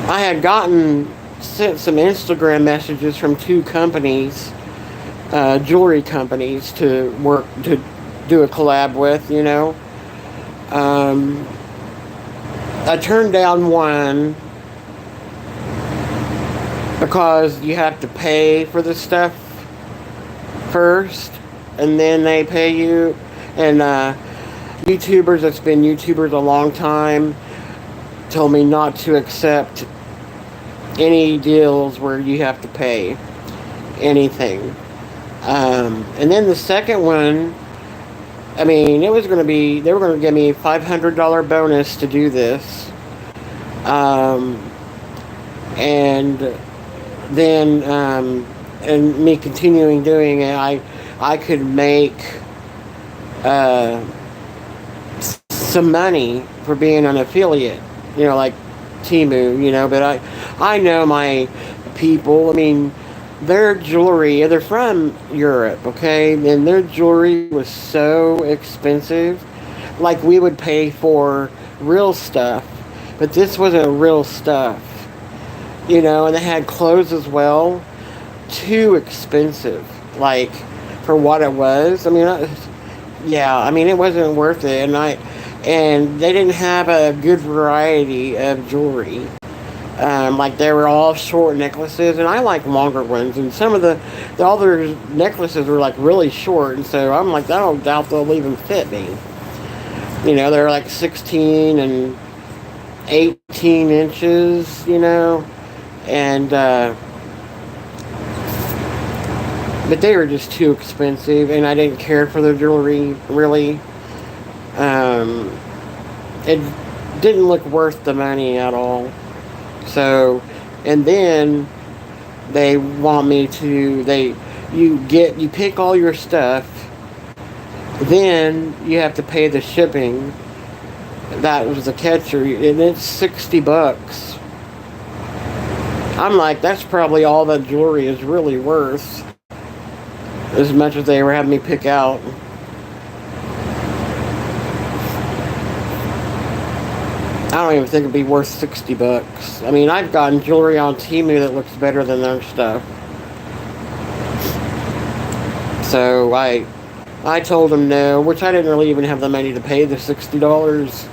S1: I had sent some Instagram messages from two companies, jewelry companies to do a collab with, you know. Um, I turned down one because you have to pay for the stuff first, and then they pay you. And YouTubers that's been YouTubers a long time told me not to accept any deals where you have to pay anything. And then the second one, I mean, it was going to be, they were going to give me a $500 bonus to do this. And then, and me continuing doing it, I could make some money for being an affiliate, you know, like Timu, you know, but I know my people. I mean, their jewelry, they're from Europe, okay, and their jewelry was so expensive. Like, we would pay for real stuff, but this wasn't real stuff, you know, and they had clothes as well. Too expensive, like, for what it was. I mean, yeah, I mean, it wasn't worth it, and they didn't have a good variety of jewelry. Like, they were all short necklaces, and I like longer ones. And some of the other necklaces were like really short, and so I'm like, I don't doubt they'll even fit me. You know, they're like 16 and 18 inches, you know, and but they were just too expensive, and I didn't care for the jewelry really. It didn't look worth the money at all. So, and then they want me to, you pick all your stuff, then you have to pay the shipping. That was the catcher, and it's $60. I'm like, that's probably all that jewelry is really worth, as much as they were having me pick out. I don't even think it'd be worth $60. I mean, I've gotten jewelry on Temu that looks better than their stuff. So I told them no, which I didn't really even have the money to pay the $60.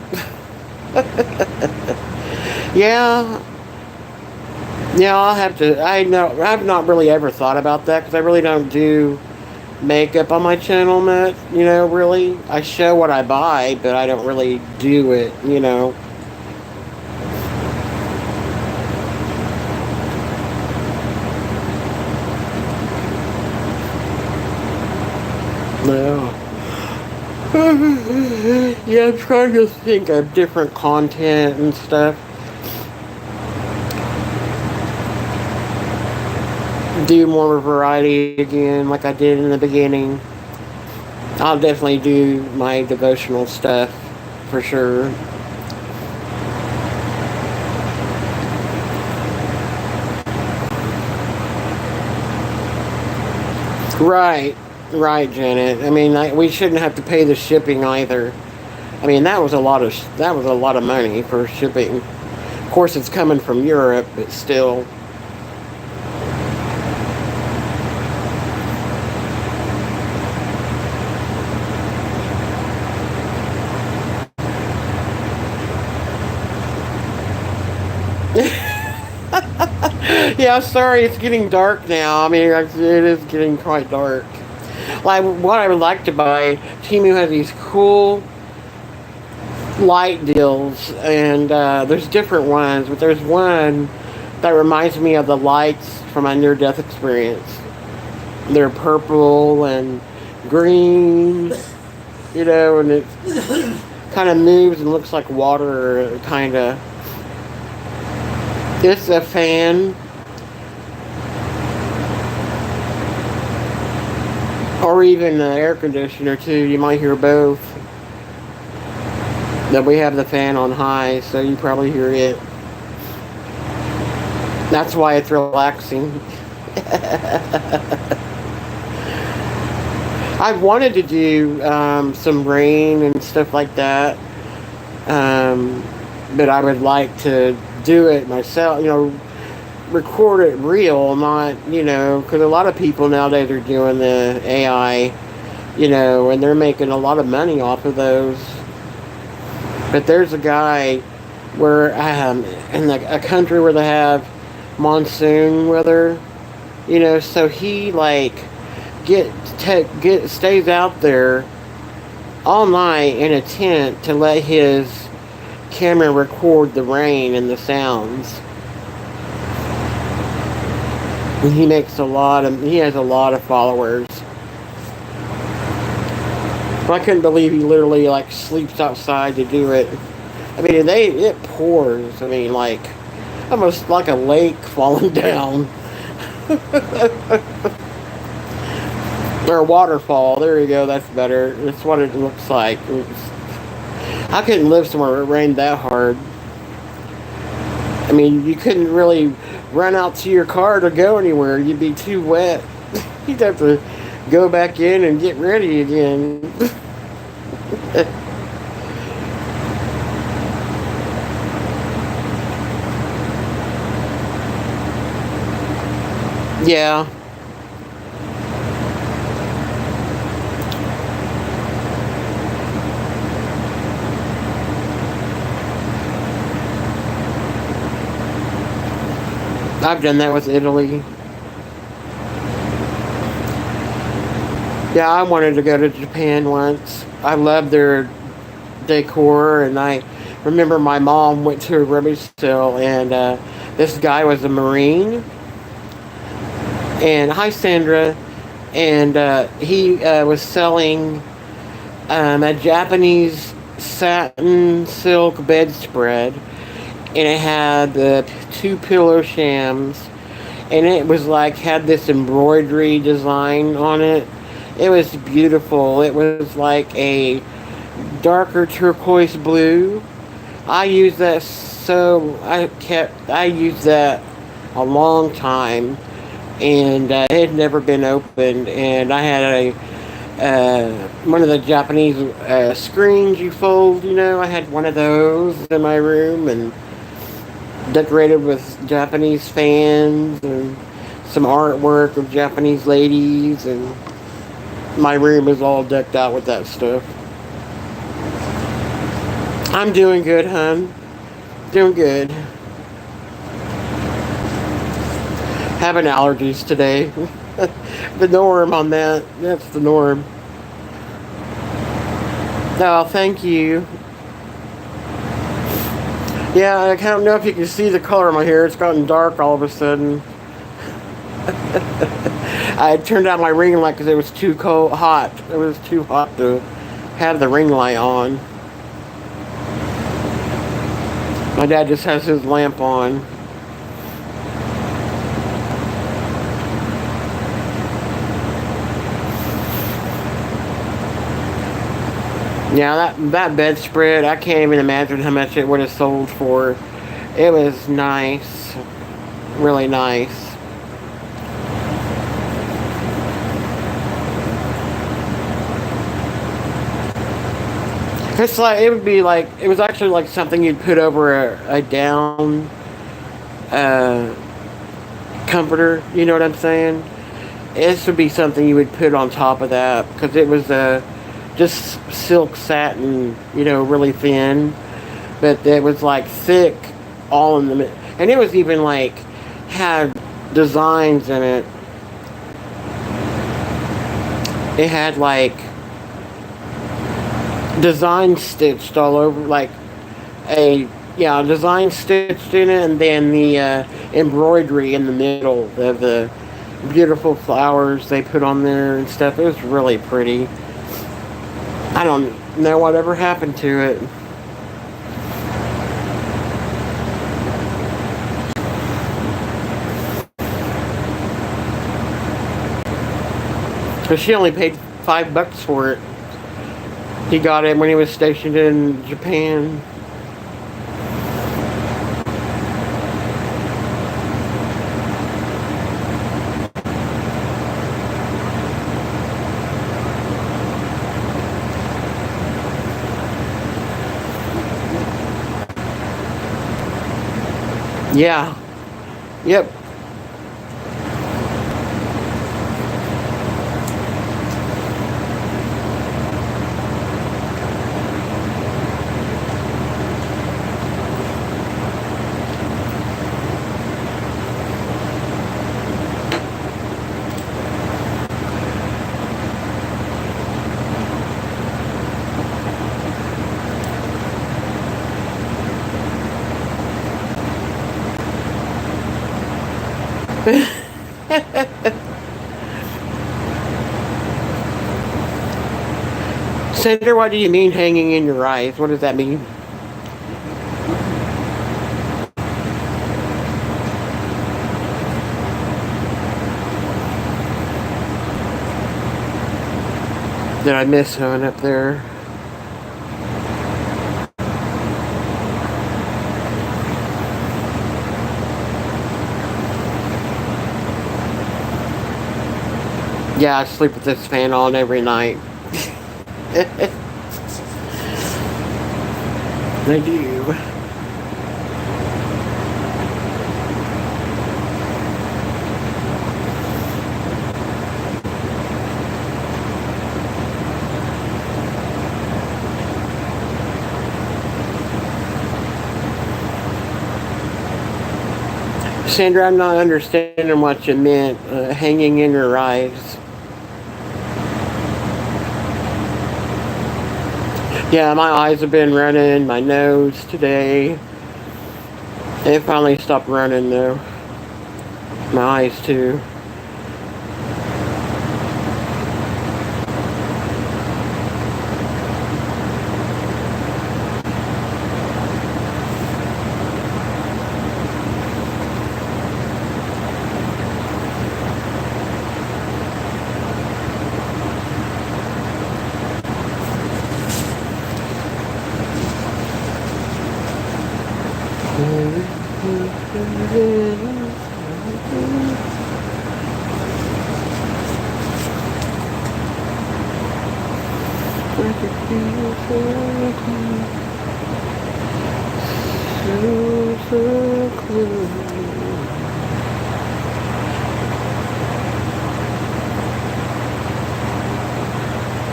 S1: Yeah, yeah, I'll have to. I know I've not really ever thought about that because I really don't do makeup on my channel much. You know, really, I show what I buy, but I don't really do it. You know. No. Yeah, I'm trying to think of different content and stuff. Do more variety again, like I did in the beginning. I'll definitely do my devotional stuff for sure. Right. Right, Janet. I mean, we shouldn't have to pay the shipping either. I mean, that was a lot of money for shipping. Of course, it's coming from Europe, but still. Yeah, sorry, it's getting dark now. I mean, it is getting quite dark. Like, what I would like to buy, Temu has these cool light deals, and there's different ones, but there's one that reminds me of the lights from my near-death experience. They're purple, and green, you know, and it kind of moves and looks like water, kind of. It's a fan, or even an air conditioner too. You might hear both. But we have the fan on high, so you probably hear it. That's why it's relaxing. I've wanted to do some rain and stuff like that, but I would like to do it myself, you know, record it real, not, you know, because a lot of people nowadays are doing the AI, you know, and they're making a lot of money off of those. But there's a guy where in a country where they have monsoon weather, you know, so he like stays out there all night in a tent to let his camera record the rain and the sounds. And he has a lot of followers. I couldn't believe he literally like sleeps outside to do it. I mean, it pours. I mean, like almost like a lake falling down. Or a waterfall. There you go. That's better. That's what it looks like. I couldn't live somewhere where it rained that hard. I mean, you couldn't really run out to your car to go anywhere. You'd be too wet. You'd have to go back in and get ready again. Yeah. I've done that with Italy. Yeah, I wanted to go to Japan once. I love their decor, and I remember my mom went to a rummage sale, and this guy was a Marine. And hi, Sandra. And he was selling a Japanese satin silk bedspread, and it had the two pillow shams, and it was like had this embroidery design on it. It was beautiful. It was like a darker turquoise blue. I used that I used that a long time, and it had never been opened. And I had one of the Japanese screens you fold. You know, I had one of those in my room and decorated with Japanese fans and some artwork of Japanese ladies, and my room is all decked out with that stuff. I'm doing good, hon. Doing good. Having allergies today. The norm on that. That's the norm. Oh, thank you. Yeah, I don't know if you can see the color of my hair. It's gotten dark all of a sudden. I turned out my ring light because it was too hot. It was too hot to have the ring light on. My dad just has his lamp on. Yeah, that bedspread, I can't even imagine how much it would have sold for. It was nice. Really nice. It's like, it would be like, it was actually like something you'd put over a down comforter, you know what I'm saying? This would be something you would put on top of that, because it was just silk satin, you know, really thin, but it was like thick all in the middle, and it was even like had designs in it. It had like design stitched all over, like design stitched in it, and then the embroidery in the middle of the beautiful flowers they put on there and stuff. It was really pretty. I don't know whatever happened to it. But she only paid $5 for it. He got it when he was stationed in Japan. Yeah. Yep. Senator, what do you mean hanging in your eyes? What does that mean? Did I miss one up there? Yeah, I sleep with this fan on every night. I do. Sandra, I'm not understanding what you meant, hanging in your eyes. Yeah, my eyes have been running, my nose today. It finally stopped running though. My eyes too.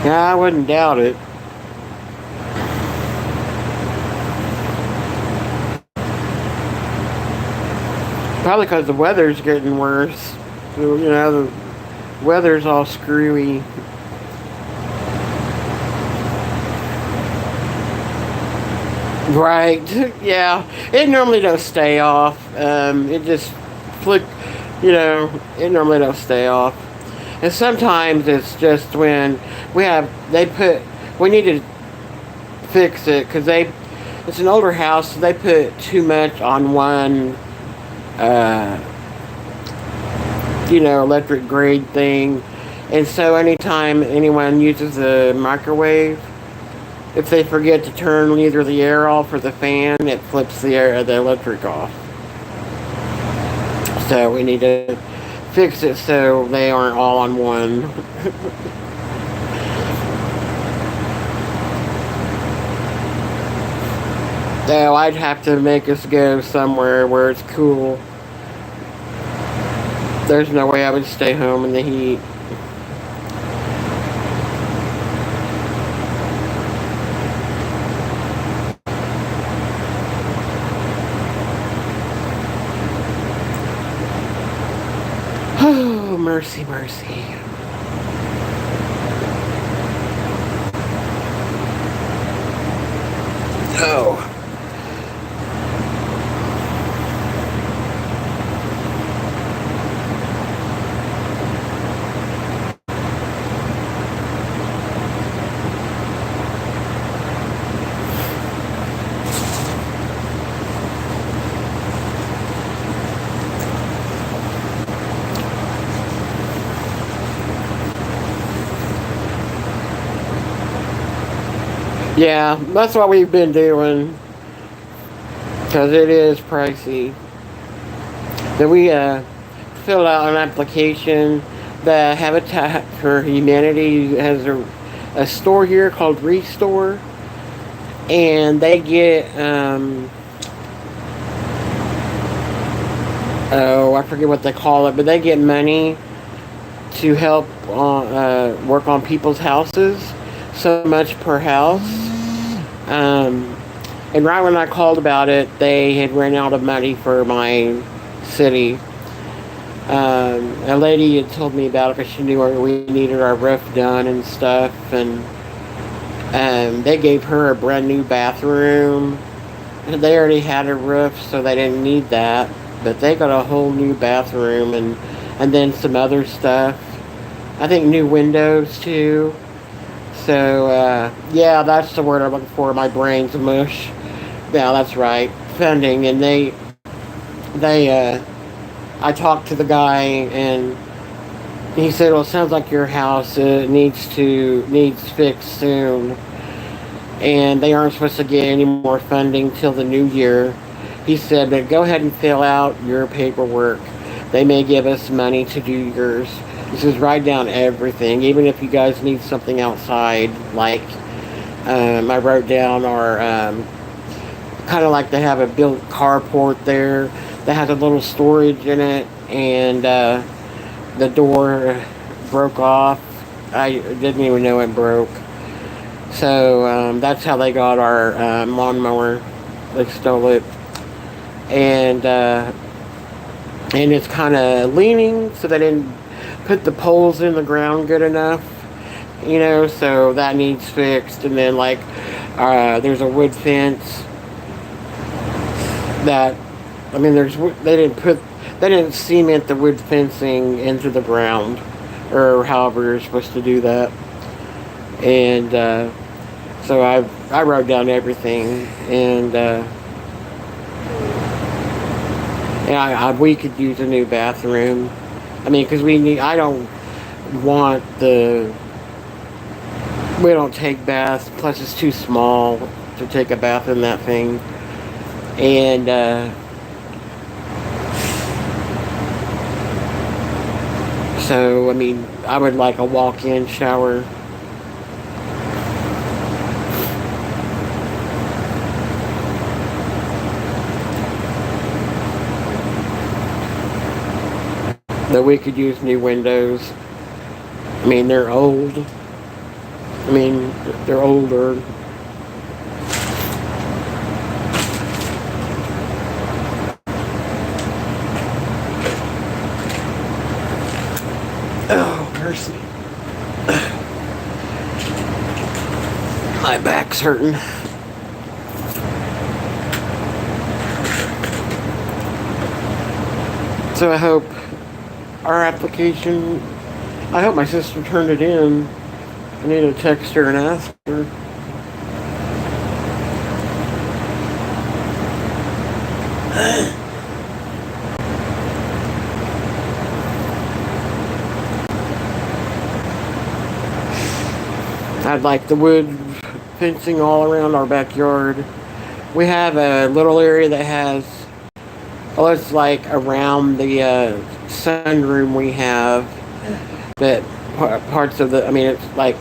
S1: Yeah, I wouldn't doubt it. Probably because the weather's getting worse. So, you know, the weather's all screwy. Right. Yeah. It normally don't stay off. It just flick, you know, it normally don't stay off. And sometimes it's just when we need to fix it because it's an older house, so they put too much on one, electric grade thing. And so anytime anyone uses a microwave, if they forget to turn either the air off or the fan, it flips the electric off. So we need to fix it so they aren't all on one. So I'd have to make us go somewhere where it's cool. There's no way I would stay home in the heat. Oh, mercy, mercy. Oh. Yeah, that's what we've been doing because it is pricey. Then we fill out an application. The Habitat for Humanity has a store here called Restore, and they get oh, I forget what they call it, but they get money to help work on people's houses, so much per house. Um, and right when I called about it, they had run out of money for my city. A lady had told me about it because she knew we needed our roof done and stuff, and they gave her a brand new bathroom. They already had a roof, so they didn't need that, but they got a whole new bathroom and then some other stuff. I think new windows too. So yeah, that's the word I'm looking for. My brain's mush. Yeah, that's right. Funding, and they I talked to the guy, and he said, "Well, it sounds like your house needs fixed soon, and they aren't supposed to get any more funding till the new year." He said, "But go ahead and fill out your paperwork. They may give us money to do yours." He says, "Write down everything, even if you guys need something outside, like." I wrote down our kind of like they have a built carport there that has a little storage in it, and the door broke off. I didn't even know it broke. So that's how they got our lawnmower. They stole it, and it's kind of leaning, so they didn't put the poles in the ground good enough. So that needs fixed. And then like there's a wood fence that, I mean, they didn't cement the wood fencing into the ground, or however you're supposed to do that. And so I wrote down everything, and we could use a new bathroom. I mean, because I don't want we don't take baths, plus it's too small to take a bath in that thing. And so, I mean, I would like a walk-in shower. That we could use new windows. I mean, they're old. I mean, they're older. Oh, mercy. My back's hurting. So I hope our application, I hope my sister turned it in. I need to text her and ask her. I'd like the wood fencing all around our backyard. We have a little area that has, well, it's like around the sunroom we have, that parts of I mean, it's like,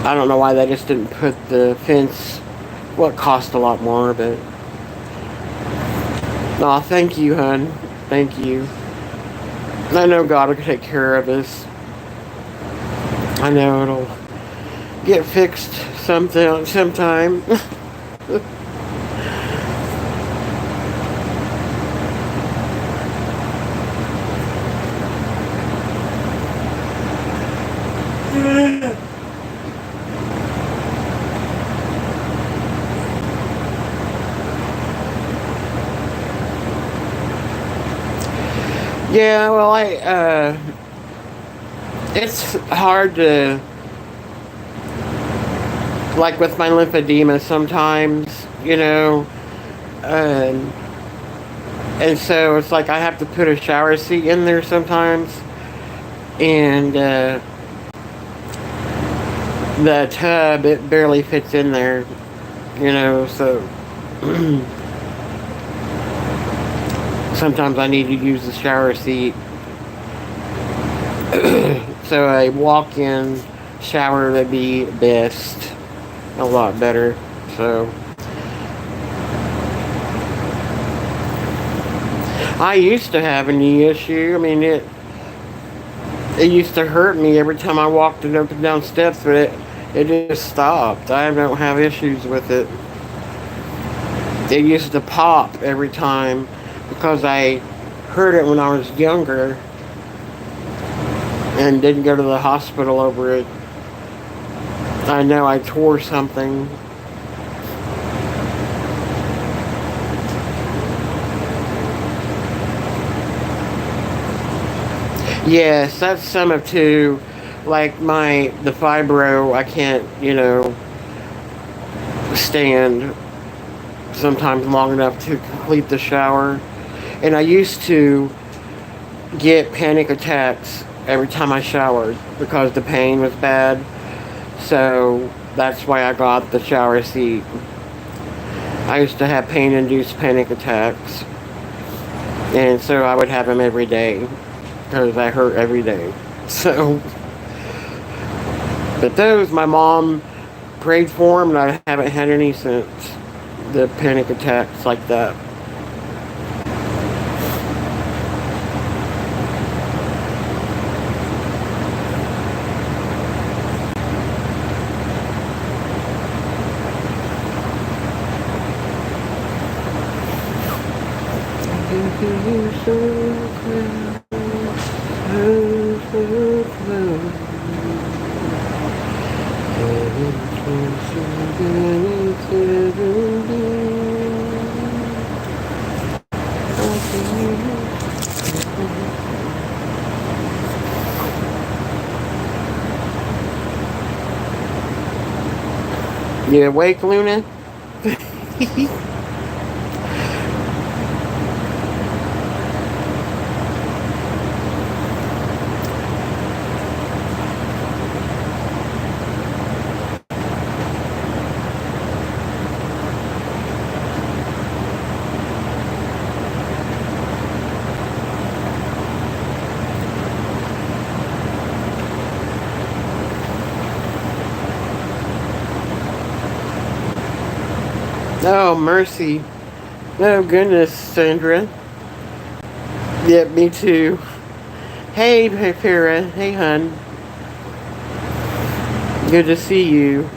S1: I don't know why they just didn't put the fence. Well, it cost a lot more, but no, thank you, hon. Thank you. I know God will take care of us. I know it'll get fixed sometime. Yeah, well, it's hard to, like with my lymphedema sometimes, and so it's like I have to put a shower seat in there sometimes, and the tub, it barely fits in there, so sometimes I need to use the shower seat. So a walk-in shower would be best, a lot better. So I used to have a knee issue. I mean, it used to hurt me every time I walked it up and down steps, but it just stopped. I don't have issues with it. It used to pop every time because I heard it when I was younger and didn't go to the hospital over it. I know I tore something. Yes, that's some of too. Like the fibro, I can't, stand sometimes long enough to complete the shower. And I used to get panic attacks every time I showered because the pain was bad. So that's why I got the shower seat. I used to have pain-induced panic attacks. And so I would have them every day because I hurt every day. So, but those, my mom prayed for them, and I haven't had any since. The panic attacks like that. You awake, Luna? Oh, mercy. Oh, goodness, Sandra. Yep, me too. Hey, Farah. Hey, hun. Good to see you.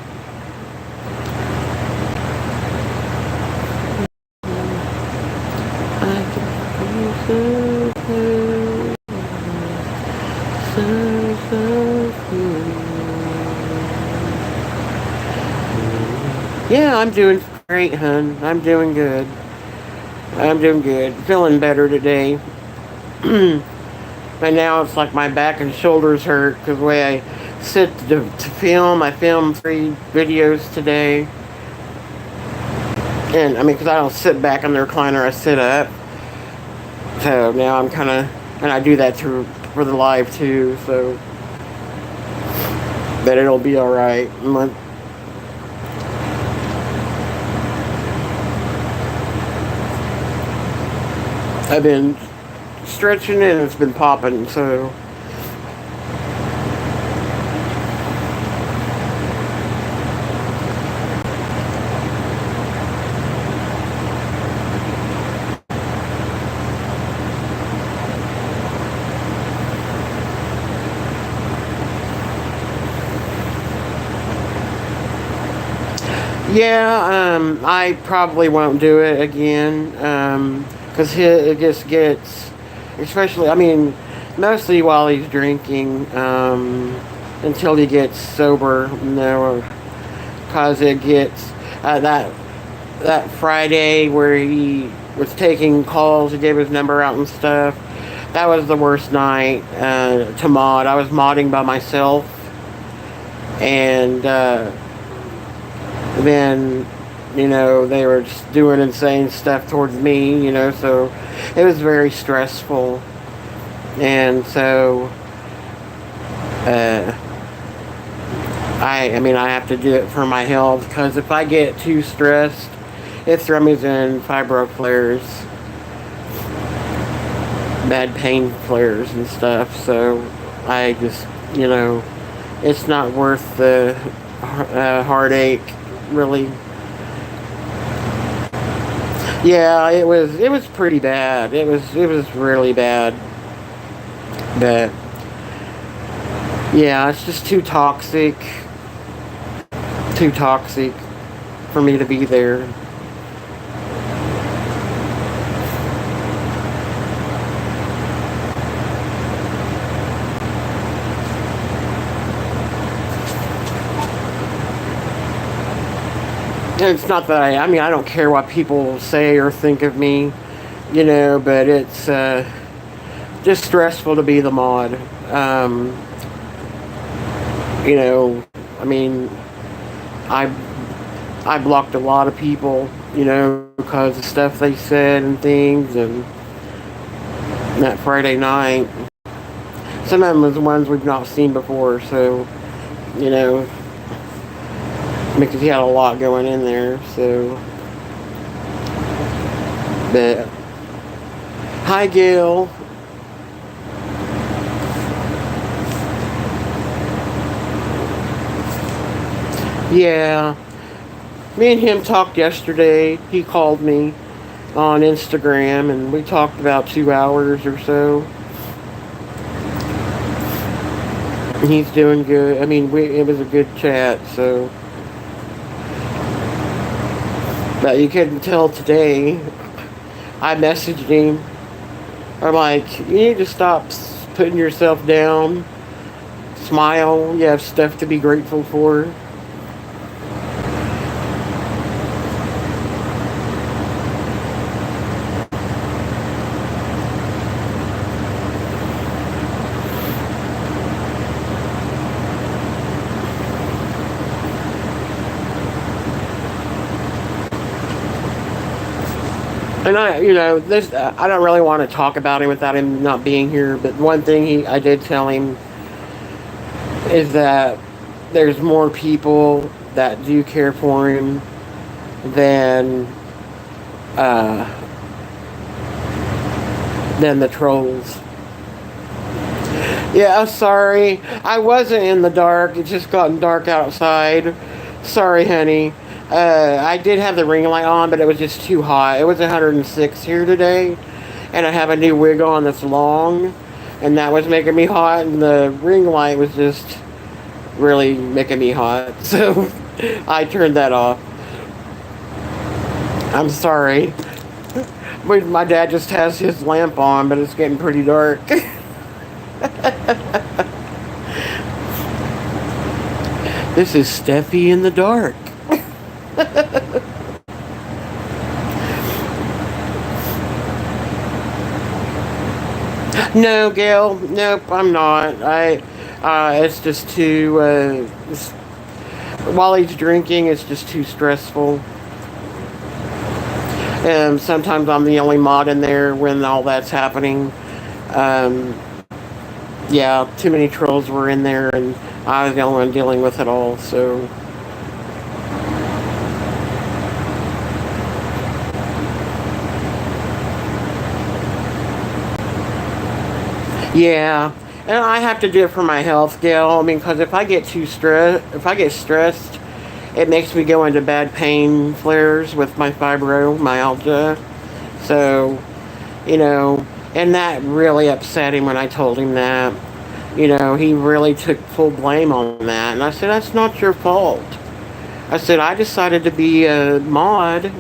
S1: Yeah, I'm doing great, hun. I'm doing good. I'm doing good. Feeling better today. But now it's like my back and shoulders hurt because the way I sit to film. I filmed 3 videos today. And, I mean, because I don't sit back in the recliner, I sit up. So now I'm kind of, and I do that for the live too, so. But it'll be alright. I've been stretching it and it's been popping, so. Yeah, I probably won't do it again, because it just gets, especially, I mean, mostly while he's drinking, until he gets sober, because it gets, that Friday where he was taking calls, he gave his number out and stuff, that was the worst night, to mod. I was modding by myself, and, then, they were just doing insane stuff towards me, so it was very stressful. And so, I mean, I have to do it for my health, because if I get too stressed, it throws me in fibro flares, bad pain flares and stuff. So I just, it's not worth the heartache, really. Yeah, it was pretty bad. It was really bad. But yeah, it's just too toxic. Too toxic for me to be there. It's not that I mean, I don't care what people say or think of me, but it's just stressful to be the mod. I mean, I I blocked a lot of people, because of stuff they said and things, and that Friday night. Some of them was ones we've not seen before, so, you know, because he had a lot going in there, so. But, hi, Gail. Yeah. Me and him talked yesterday. He called me on Instagram, and we talked about 2 hours or so. He's doing good. I mean, it was a good chat, so. But you couldn't tell today. I messaged him. I'm like, you need to stop putting yourself down. Smile. You have stuff to be grateful for. And I don't really want to talk about him without him not being here. But one thing I did tell him is that there's more people that do care for him uh, than the trolls. Yeah, I'm sorry. I wasn't in the dark. It just gotten dark outside. Sorry, honey. I did have the ring light on, but it was just too hot. It was 106 here today, and I have a new wig on that's long, and that was making me hot, and the ring light was just really making me hot. So I turned that off. I'm sorry. My dad just has his lamp on, but it's getting pretty dark. This is Stephie in the dark. No, Gail. Nope, I'm not. It's just too. While he's drinking, it's just too stressful. And sometimes I'm the only mod in there when all that's happening. Yeah, too many trolls were in there, and I was the only one dealing with it all. So. Yeah, and I have to do it for my health, Gail. I mean, because if I get stressed, it makes me go into bad pain flares with my fibromyalgia. So, and that really upset him when I told him that. He really took full blame on that, and I said, "That's not your fault." I said, "I decided to be a mod,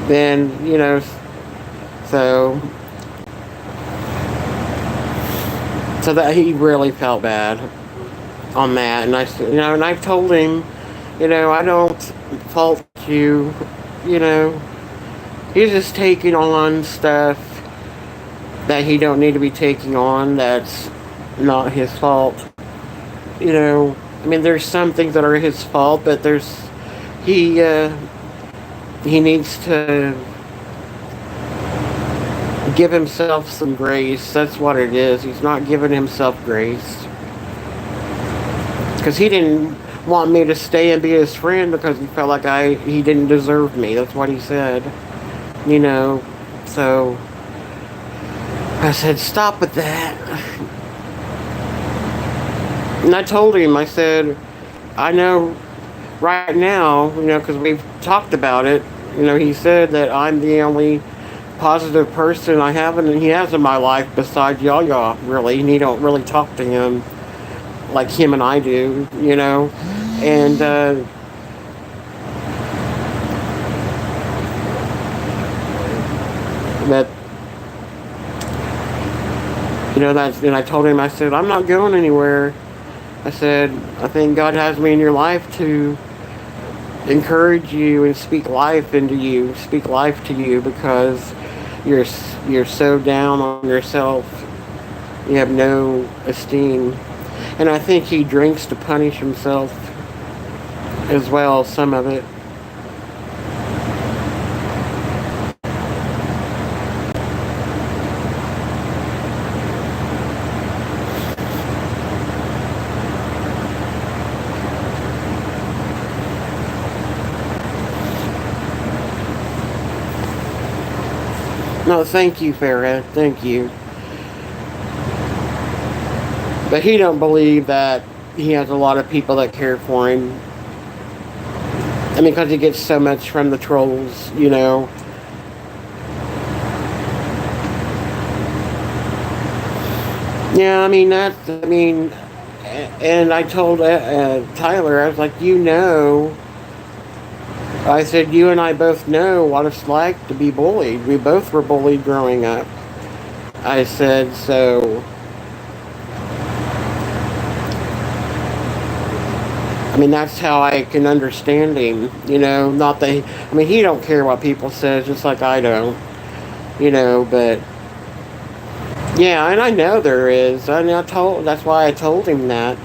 S1: then, so." So that he really felt bad on that, and I said, and I've told him, I don't fault you, he's just taking on stuff that he don't need to be taking on. That's not his fault, I mean, there's some things that are his fault, but he needs to give himself some grace. That's what it is. He's not giving himself grace. Because he didn't want me to stay and be his friend because he felt like he didn't deserve me. That's what he said. You know, so I said, stop with that. And I told him, I said, I know right now, because we've talked about it, he said that I'm the only positive person he has in my life besides Yaya, really. And he don't really talk to him like him and I do, and that, and I told him, I said, I'm not going anywhere. I said, I think God has me in your life to encourage you and speak life into you, speak life to you, because you're so down on yourself. You have no esteem. And I think he drinks to punish himself as well, some of it. No, thank you, Farah. Thank you. But he don't believe that he has a lot of people that care for him. I mean, because he gets so much from the trolls, Yeah, and I told Tyler, I was like, I said, you and I both know what it's like to be bullied. We both were bullied growing up. I said, so, that's how I can understand him, not that, he don't care what people say, just like I don't, but, yeah, and I know there is, and that's why I told him that.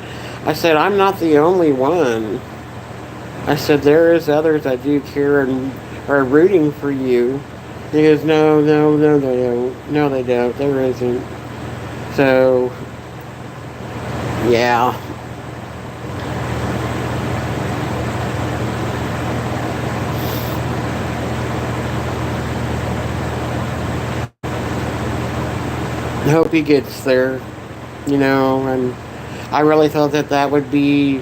S1: I said, I'm not the only one. I said, there is others that do care and are rooting for you. He goes, no, they don't. No, they don't. There isn't. So, yeah. I hope he gets there, and I really thought that would be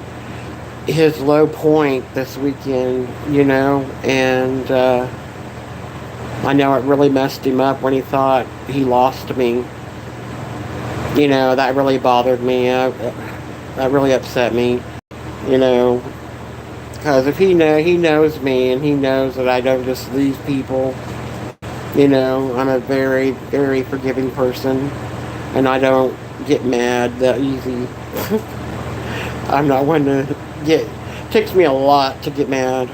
S1: his low point this weekend, and I know it really messed him up when he thought he lost me. That really bothered me. That really upset me, because if he knows me, and he knows that I don't just leave people. I'm a very, very forgiving person, and I don't get mad that easy. I'm not one to it takes me a lot to get mad.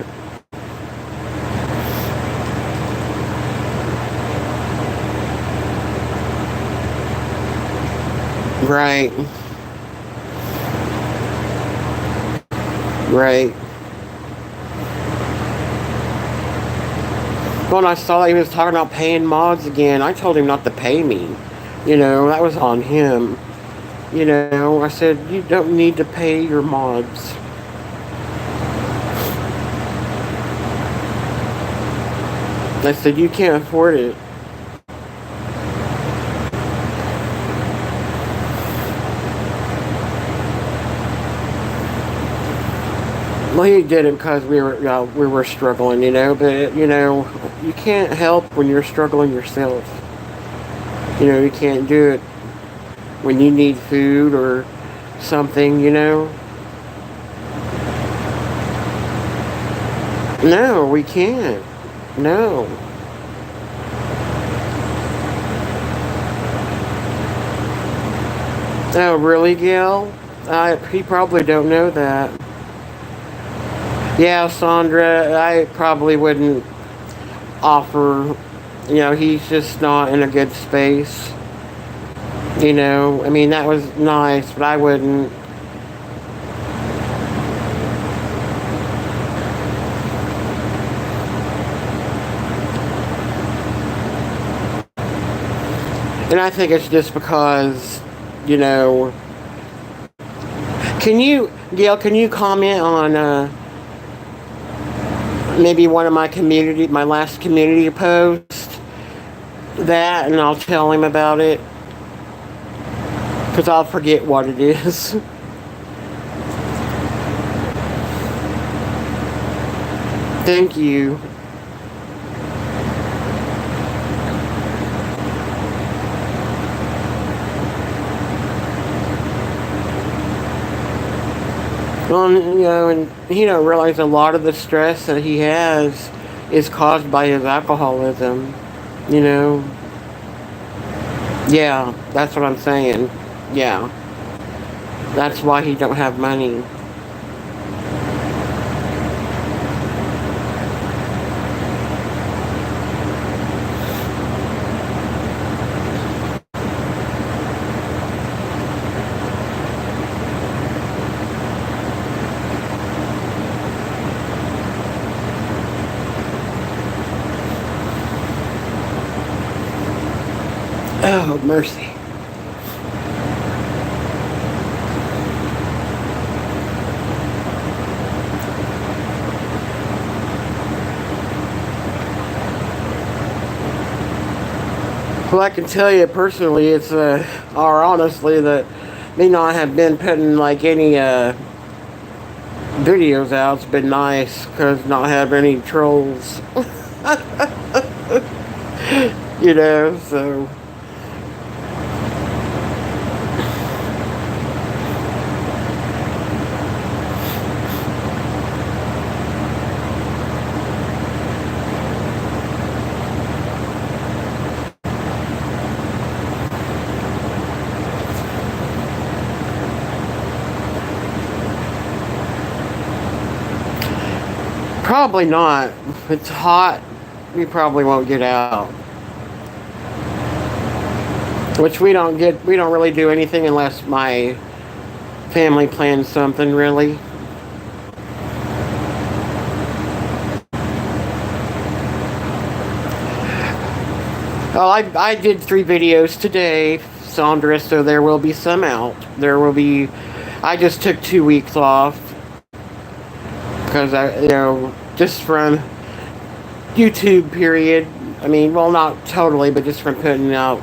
S1: Right. Right. When I saw he was talking about paying mods again, I told him not to pay me. That was on him. I said, you don't need to pay your mods. I said, you can't afford it. Well, he did it because we were struggling, but, you can't help when you're struggling yourself. You can't do it when you need food or something, No, we can't. No. Oh, really, Gail? He probably don't know that. Yeah, Sandra, I probably wouldn't offer, he's just not in a good space. That was nice, but I wouldn't. And I think it's just because, Gail, can you comment on maybe one of my last community post? That, and I'll tell him about it. Because I'll forget what it is. Thank you. Well, and he don't realize a lot of the stress that he has is caused by his alcoholism. You know? Yeah, that's what I'm saying. Yeah. That's why he don't have money. Oh, mercy. Well, I can tell you personally, it's, or honestly, that me not have been putting, like, any, videos out. It's been nice, because not have any trolls. You know, so... Probably not. If it's hot, we probably won't get out. Which we don't really do anything unless my family plans something, really. Oh, I did 3 videos today, Sandra, so there will be some out. I just took 2 weeks off. Because just from YouTube period, I mean, well, not totally, but just from putting out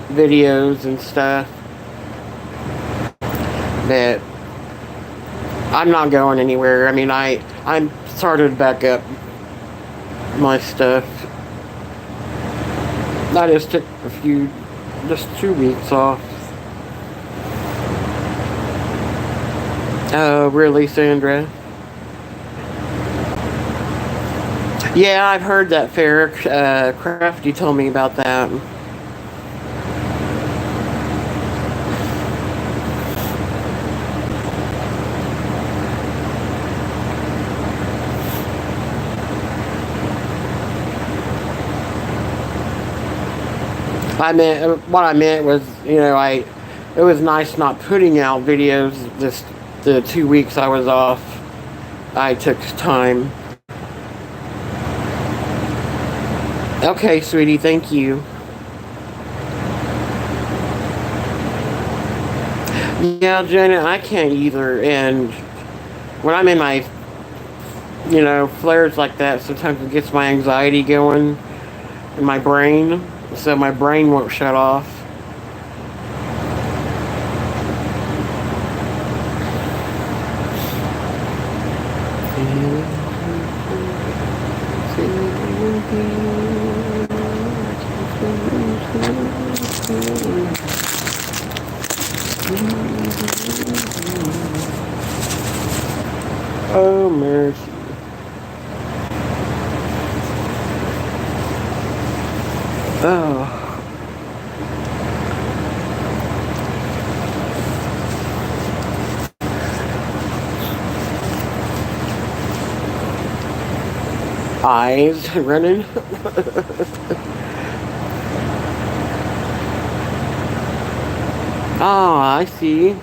S1: videos and stuff, that I'm not going anywhere. I mean, I'm started back up my stuff. I just took just 2 weeks off. Oh, really, Sandra? Yeah, I've heard that, Fair. Crafty told me about that. What I meant was, it was nice not putting out videos the 2 weeks I was off. I took time. Okay, sweetie, thank you. Yeah, Jenna, I can't either, and when I'm in my, flares like that, sometimes it gets my anxiety going in my brain, so my brain won't shut off. Oh, mercy. Oh. Eyes running. Oh, I see.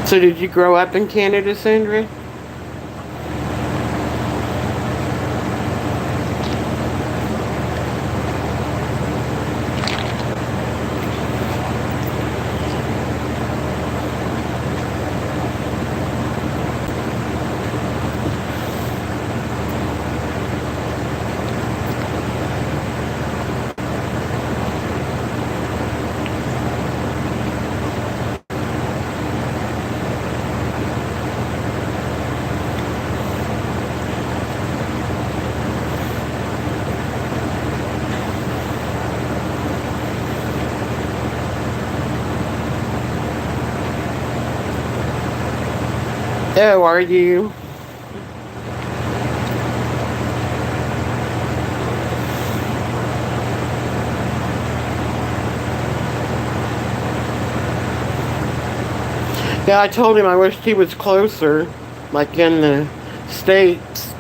S1: So did you grow up in Canada, Sandra? Oh, are you? Yeah, I told him I wished he was closer, like in the States.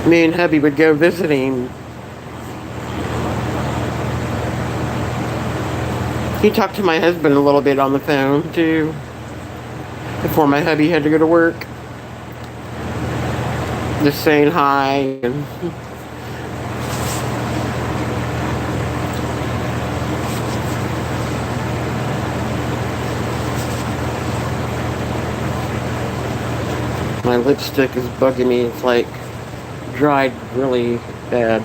S1: Me and hubby would go visit him. He talked to my husband a little bit on the phone, too, before my hubby had to go to work. Just saying hi. And my lipstick is bugging me. It's like dried really bad.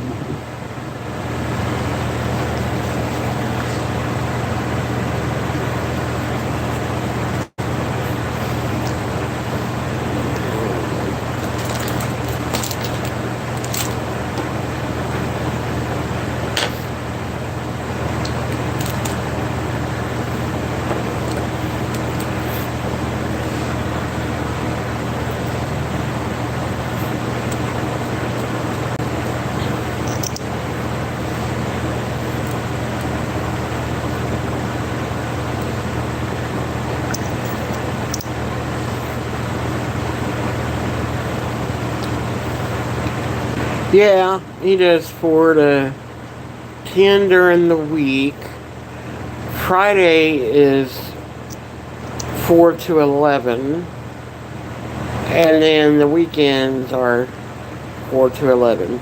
S1: Yeah, he does 4 to 10 during the week. Friday is 4 to 11. And then the weekends are 4 to 11.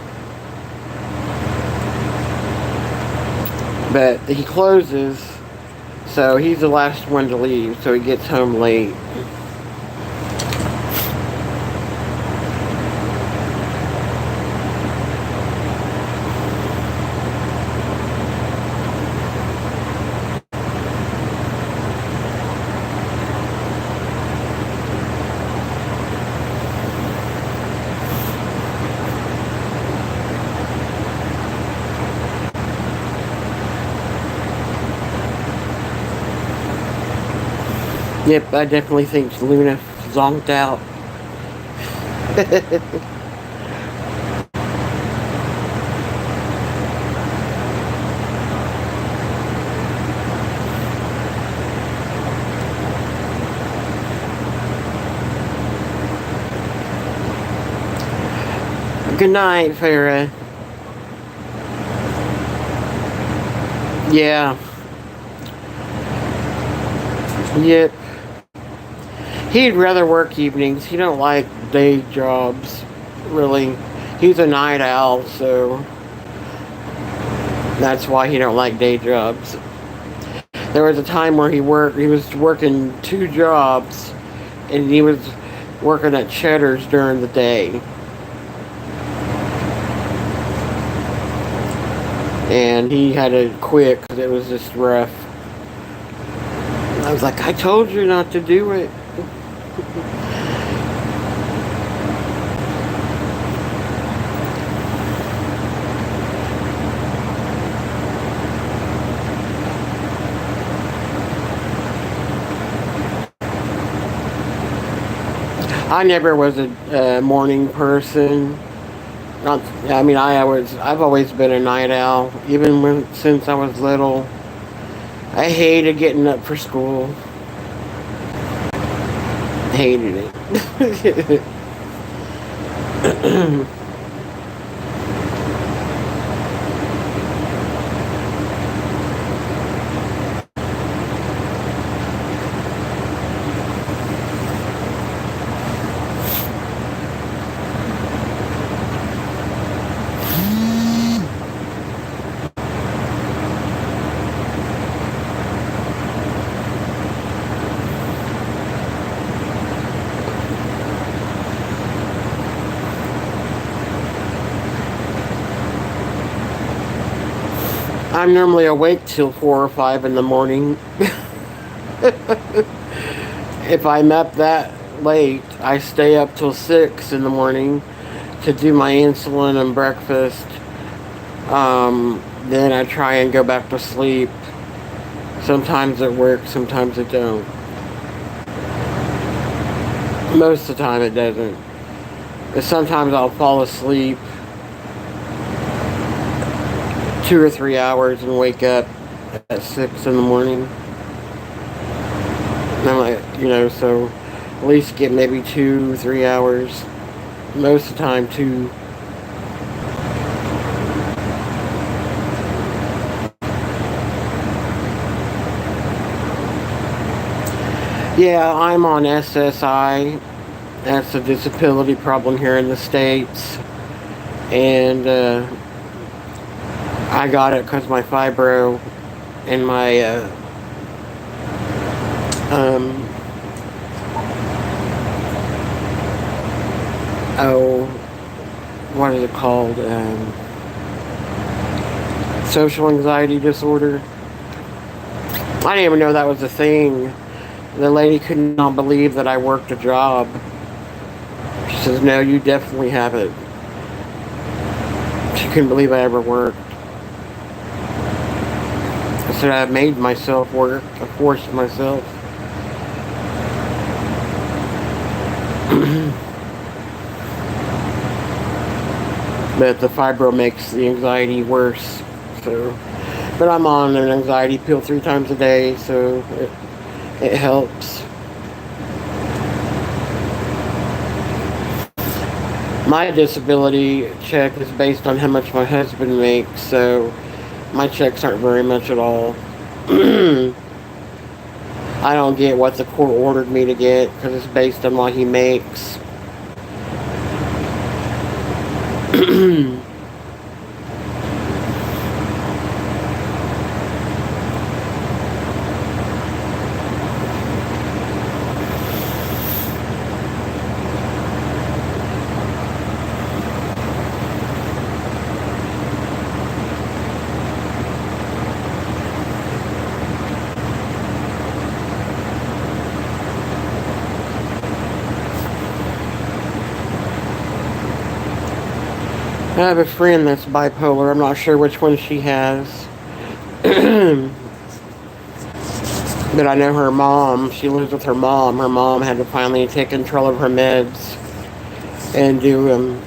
S1: But he closes, so he's the last one to leave, so he gets home late. Yep, I definitely think Luna zonked out. Good night, Farah. Yeah. Yep. He'd rather work evenings. He don't like day jobs, really. He's a night owl, so that's why he don't like day jobs. There was a time where he was working 2 jobs, and he was working at Cheddar's during the day. And he had to quit because it was just rough. I was like, I told you not to do it. I never was a morning person. Not, I mean, I've always been a night owl, even since I was little. I hated getting up for school. Hated it. I'm normally awake till 4 or 5 in the morning. If I'm up that late. I stay up till 6 in the morning to do my insulin and breakfast. Then I try and go back to sleep. Sometimes it works, sometimes it don't. Most of the time it doesn't. But sometimes I'll fall asleep 2 or 3 hours and wake up at 6 in the morning. And I'm like, so at least get maybe 2, 3 hours. Most of the time 2. Yeah, I'm on SSI. That's a disability problem here in the States. And I got it because my fibro and my what is it called? Social anxiety disorder. I didn't even know that was a thing. The lady could not believe that I worked a job. She says, no, you definitely have it. She couldn't believe I ever worked. I said, I made myself work. I forced myself. But the fibro makes the anxiety worse. But I'm on an anxiety pill 3 times a day, so it helps. My disability check is based on how much my husband makes, so my checks aren't very much at all. I don't get what the court ordered me to get because it's based on what he makes. I have a friend that's bipolar. I'm not sure which one she has. But I know her mom. She lives with her mom. Her mom had to finally take control of her meds and do them.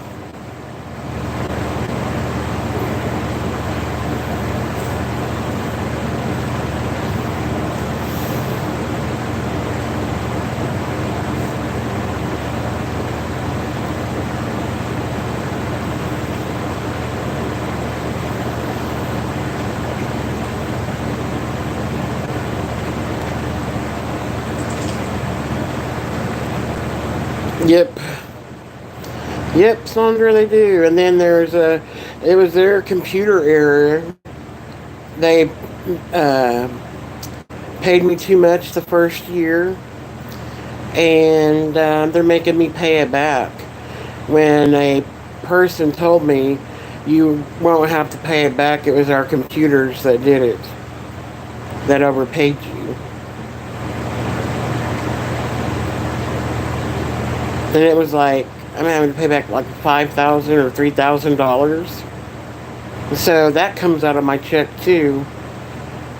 S1: Yep, Sandra, they do. And then it was their computer error. They paid me too much the first year, and they're making me pay it back. When a person told me, you won't have to pay it back, it was our computers that did it, that overpaid you. And it was like, I'm having to pay back like $5,000 or $3,000. So that comes out of my check too.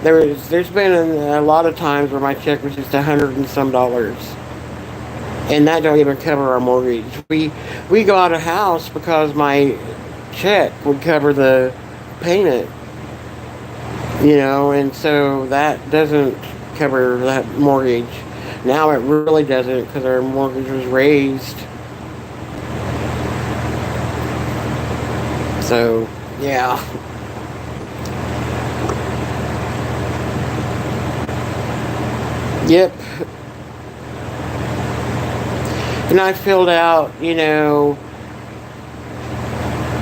S1: There's been a lot of times where my check was just $100 and some, and that don't even cover our mortgage. We got a house because my check would cover the payment, and so that doesn't cover that mortgage. Now it really doesn't because our mortgage was raised. So, yeah. Yep. And I filled out,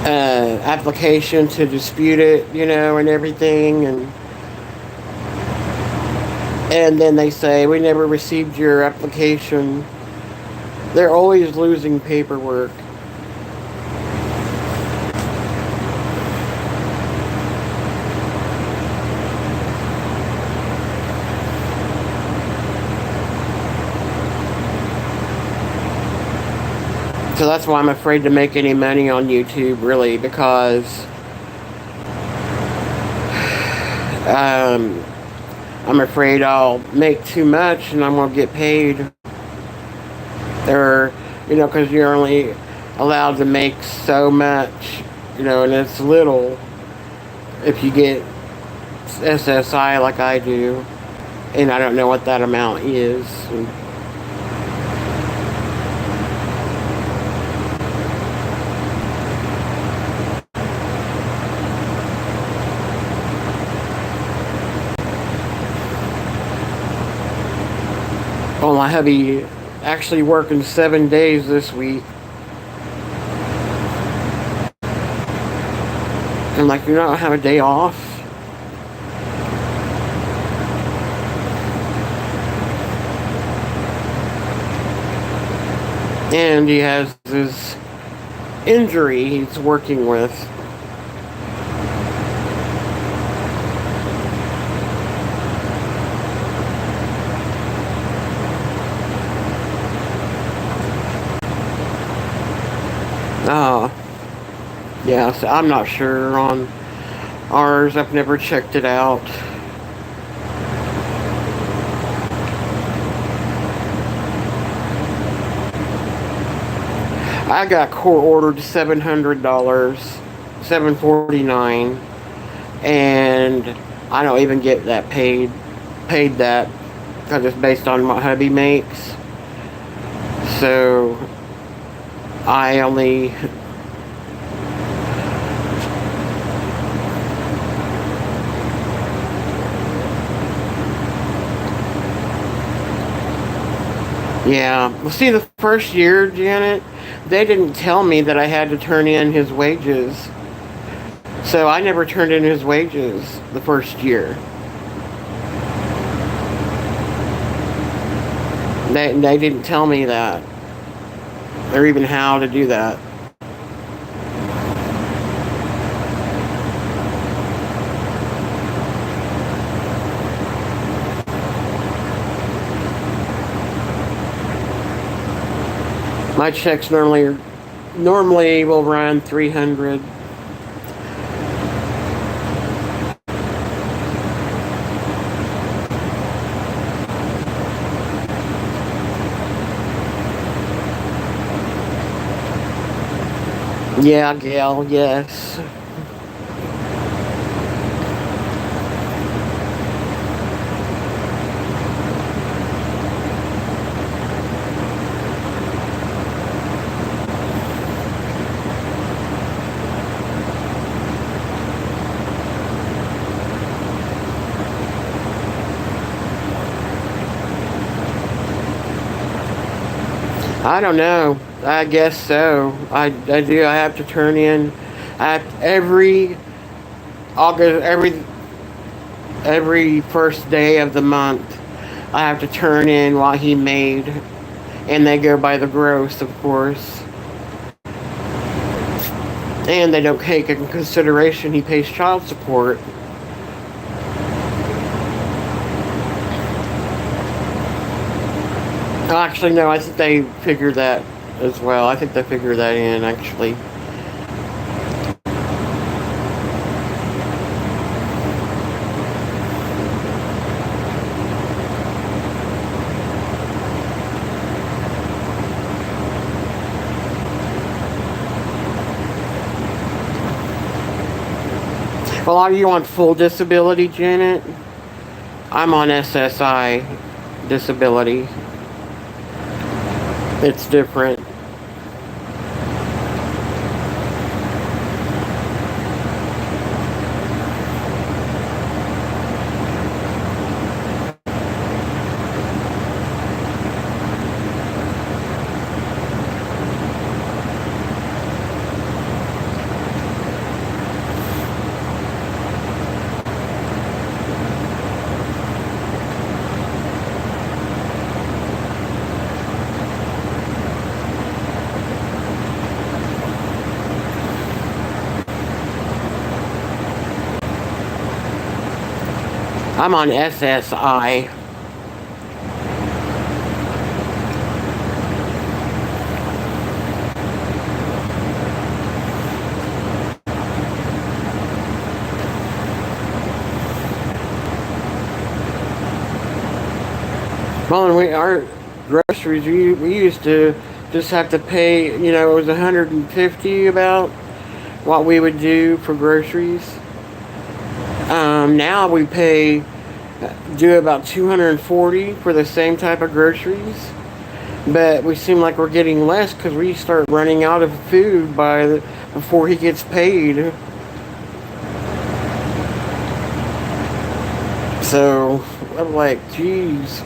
S1: application to dispute it, and everything. And then they say, we never received your application. They're always losing paperwork. So that's why I'm afraid to make any money on YouTube, really, because I'm afraid I'll make too much and I'm going to get paid. Or, because you're only allowed to make so much, and it's little if you get SSI like I do. And I don't know what that amount is. Well, my hubby actually working 7 days this week. I'm like, you don't have a day off? And he has this injury he's working with. Yeah, so I'm not sure on ours. I've never checked it out. I got court ordered $700, $749, and I don't even get that paid that because it's based on what hubby makes. So I only yeah. Well, see, the first year, Janet, they didn't tell me that I had to turn in his wages. So I never turned in his wages the first year. They didn't tell me that. Or even how to do that. My checks normally will run 300. Yeah, Gail, yes. I don't know. I guess so. I do. I have to turn in every August, every first day of the month. I have to turn in what he made, and they go by the gross, of course. And they don't take into consideration he pays child support. Actually, no, I think they figured that as well. I think they figured that in, actually. Well, are you on full disability, Janet? I'm on SSI disability. It's different. I'm on SSI. Well, and our groceries, we used to just have to pay, it was 150 about what we would do for groceries. Now we do about 240 for the same type of groceries, but we seem like we're getting less because we start running out of food before he gets paid. So I'm like, geez.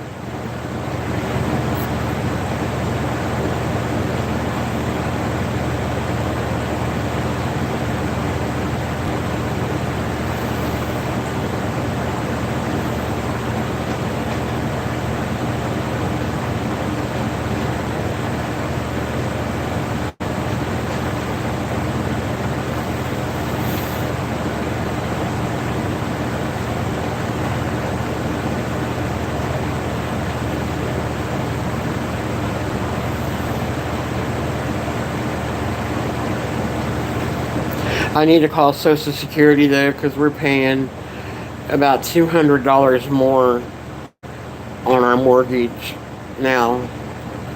S1: I need to call Social Security though, because we're paying about $200 more on our mortgage now,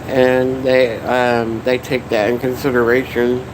S1: and they take that in consideration.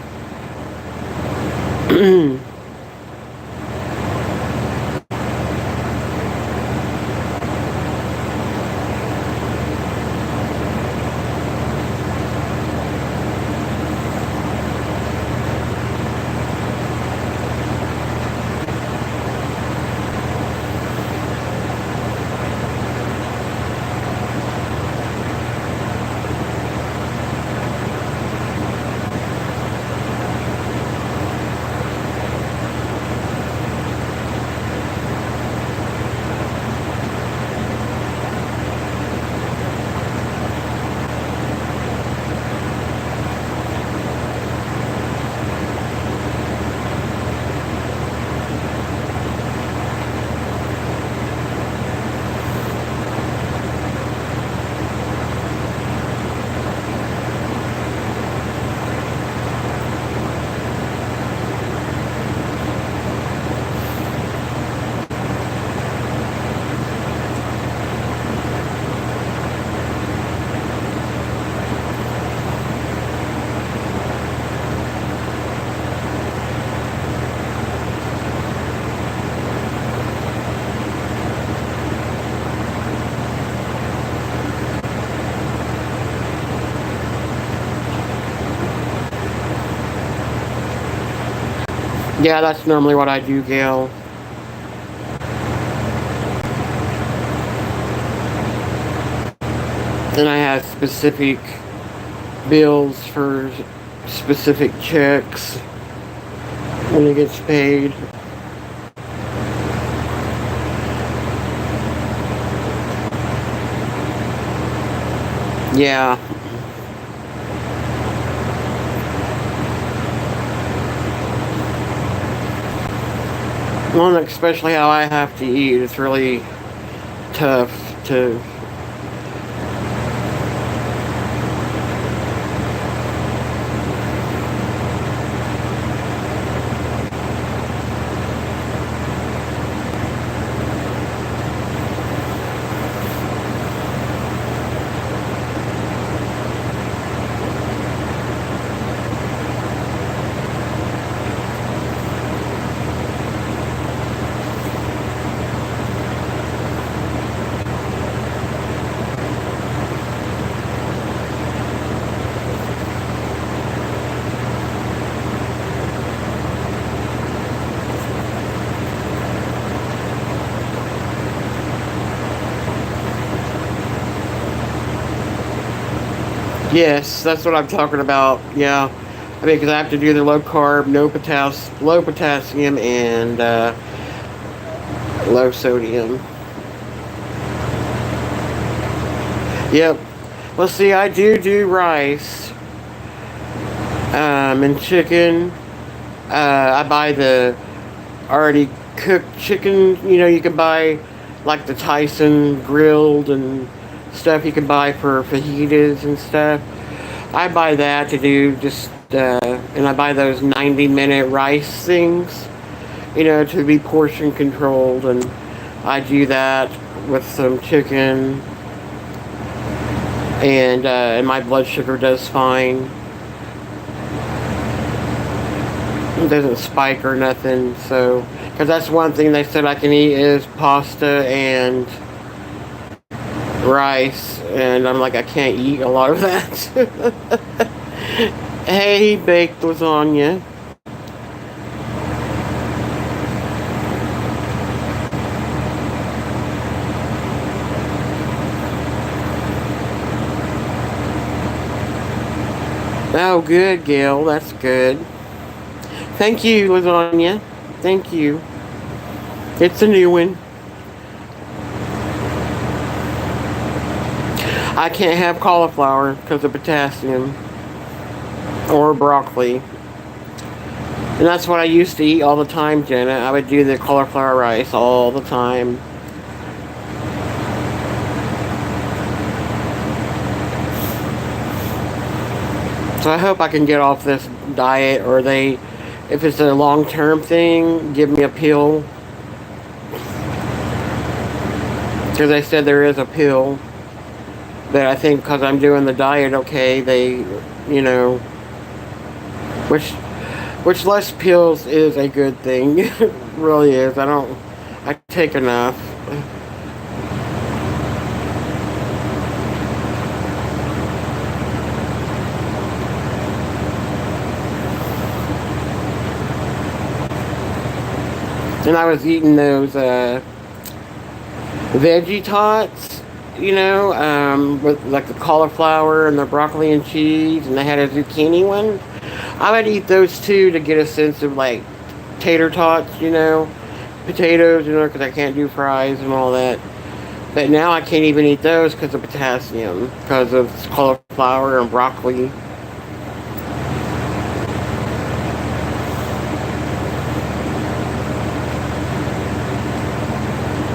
S1: Yeah, that's normally what I do, Gail. And I have specific bills for specific checks when it gets paid. Yeah. Well, especially how I have to eat, it's really tough to. Yes, that's what I'm talking about. Yeah, I mean, because I have to do the low carb, low potassium, and low sodium. Yep. Well, see, I do rice, and chicken. I buy the already cooked chicken. You can buy like the Tyson grilled and stuff you can buy for fajitas and stuff. I buy that to do and I buy those 90-minute rice things, to be portion controlled, and I do that with some chicken and my blood sugar does fine. It doesn't spike or nothing. So, because that's one thing they said I can eat is pasta and rice, and I'm like, I can't eat a lot of that. Hey, baked lasagna. Oh, good, Gail. That's good. Thank you, lasagna. Thank you. It's a new one. I can't have cauliflower because of potassium. Or broccoli. And that's what I used to eat all the time, Jenna. I would do the cauliflower rice all the time. So I hope I can get off this diet, or they, if it's a long-term thing, give me a pill. Because they said there is a pill. But I think because I'm doing the diet okay, they, you know, which less pills is a good thing. It really is. I take enough. And I was eating those veggie tots, you know, with like the cauliflower and the broccoli and cheese, and they had a zucchini one. I would eat those too to get a sense of like tater tots, you know, potatoes, you know, because I can't do fries and all that. But now I can't even eat those because of potassium, because of cauliflower and broccoli.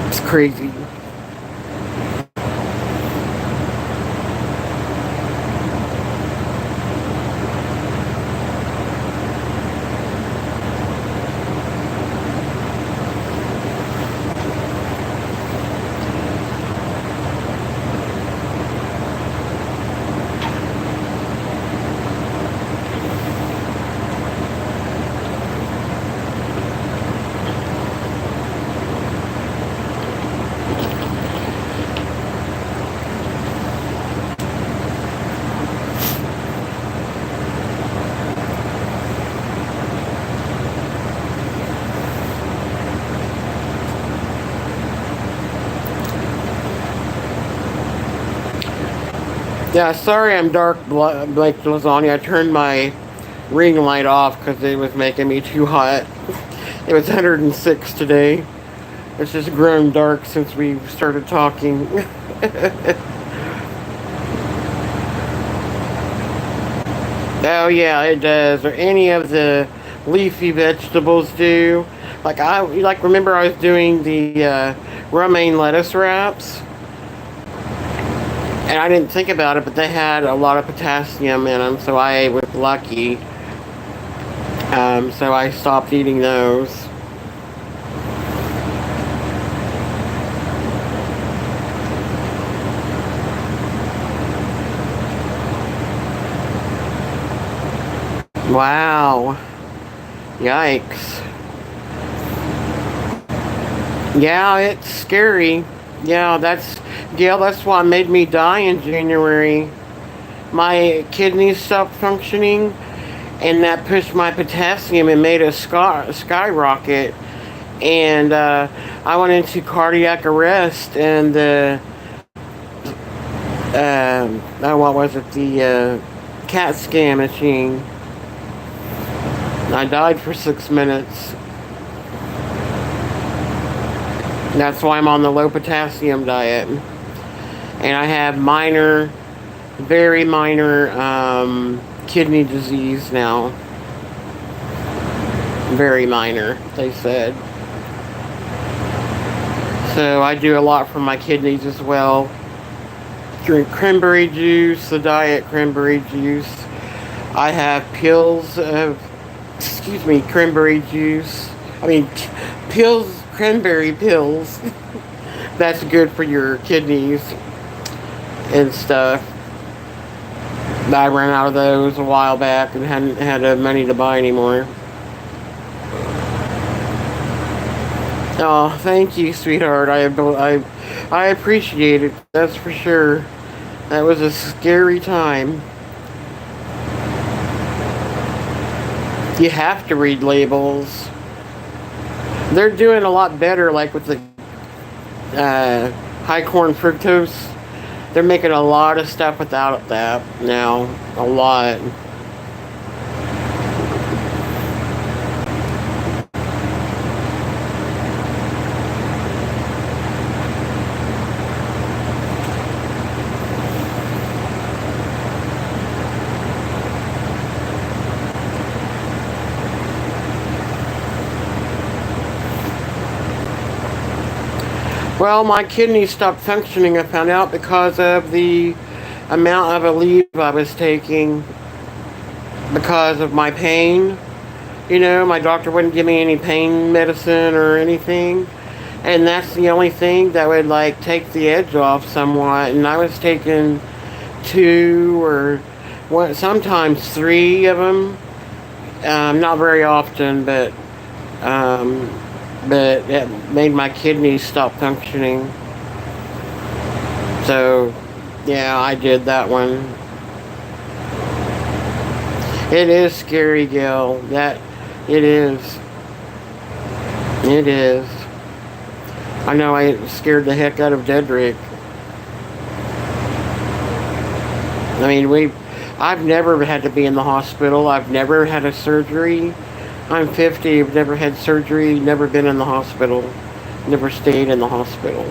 S1: It's crazy. Yeah, sorry I'm dark like lasagna. I turned my ring light off because it was making me too hot. It was 106 today. It's just grown dark since we started talking. Oh yeah, it does. Or any of the leafy vegetables do. Like remember I was doing the romaine lettuce wraps, and I didn't think about it, but they had a lot of potassium in them, so I was lucky. So I stopped eating those. Wow. Yikes. Yeah, it's scary. Yeah, Gail, that's what made me die in January. My kidneys stopped functioning, and that pushed my potassium and made a skyrocket. And I went into cardiac arrest, and what was it? The CAT scan machine. I died for 6 minutes. That's why I'm on the low potassium diet. And I have minor, very minor kidney disease now. Very minor, they said. So I do a lot for my kidneys as well. Drink cranberry juice, the diet cranberry juice. I have pills of, cranberry juice. Pills, cranberry pills. That's good for your kidneys and stuff. I ran out of those a while back and hadn't had the money to buy anymore. Oh, thank you, sweetheart. I appreciate it. That's for sure. That was a scary time. You have to read labels. They're doing a lot better, like with the high corn fructose. They're making a lot of stuff without that now. A lot. Well, my kidneys stopped functioning, I found out, because of the amount of Aleve I was taking because of my pain. You know, my doctor wouldn't give me any pain medicine or anything. And that's the only thing that would, like, take the edge off somewhat. And I was taking 2 or sometimes 3 of them. Not very often, but it made my kidneys stop functioning. So, yeah, I did that one. It is scary, Gil. It is. It is. I know I scared the heck out of Dedrick. I mean, I've never had to be in the hospital. I've never had a surgery. I'm 50, I've never had surgery, never been in the hospital, never stayed in the hospital.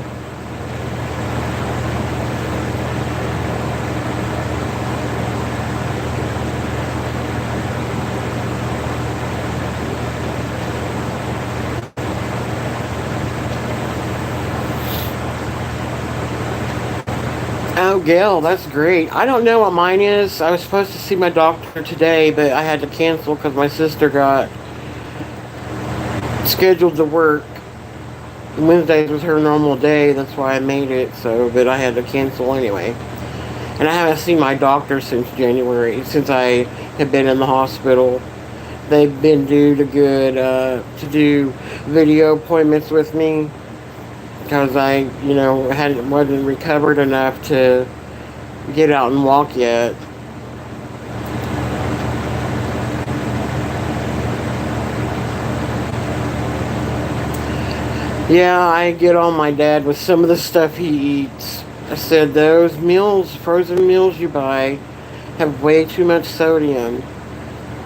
S1: Oh, Gail, that's great. I don't know what mine is. I was supposed to see my doctor today, but I had to cancel because my sister got scheduled to work. Wednesdays was her normal day, that's why I made it, but I had to cancel anyway. And I haven't seen my doctor since January, since I have been in the hospital. They've been due to do video appointments with me because I, wasn't recovered enough to get out and walk yet. Yeah, I get on my dad with some of the stuff he eats. I said, those meals, frozen meals you buy, have way too much sodium.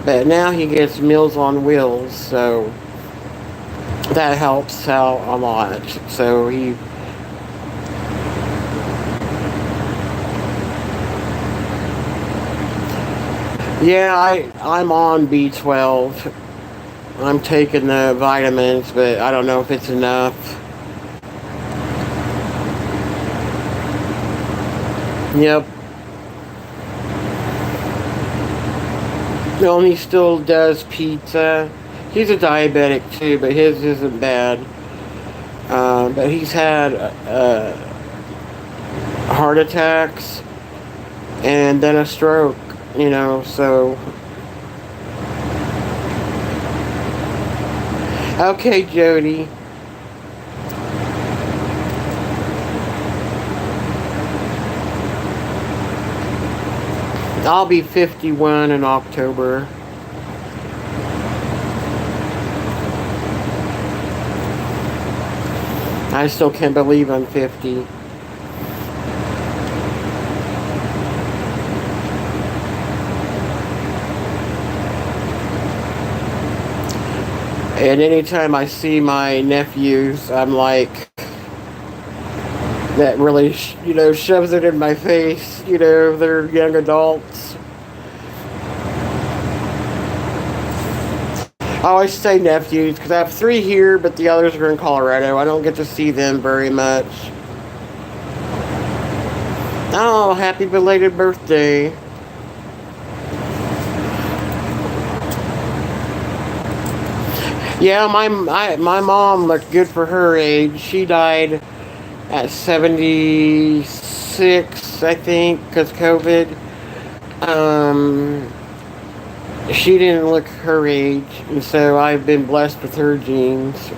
S1: But now he gets Meals on Wheels, so that helps out a lot. So I'm on B12. I'm taking the vitamins, but I don't know if it's enough. Yep. No, he still does pizza. He's a diabetic too, but his isn't bad. But he's had heart attacks and then a stroke, so. Okay, Jody. I'll be 51 in October. I still can't believe I'm 50. And anytime I see my nephews, I'm like, that really, shoves it in my face. They're young adults. I always say nephews because I have 3 here, but the others are in Colorado. I don't get to see them very much. Oh, happy belated birthday. Yeah, my mom looked good for her age. She died at 76, I think, because COVID. Um, she didn't look her age, and so I've been blessed with her genes.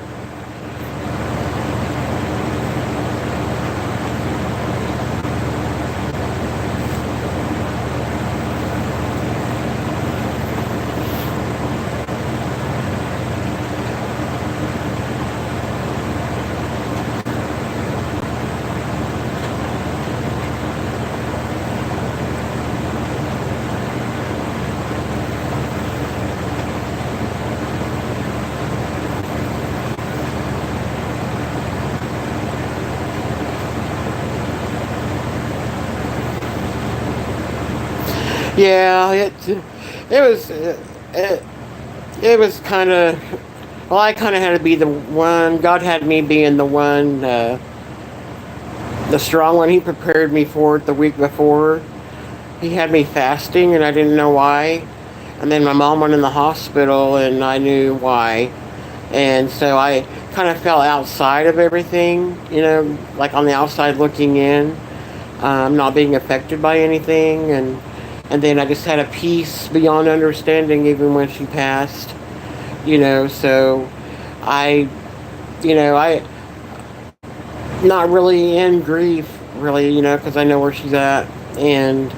S1: Yeah, it, it was kind of, well, I kind of had to be the one. God had me being the one, the strong one. He prepared me for it the week before. He had me fasting, and I didn't know why. And then my mom went in the hospital, and I knew why. And so I kind of fell outside of everything, like on the outside looking in, not being affected by anything. And then I just had a peace beyond understanding even when she passed, so I, I, not really in grief, really, because I know where she's at. And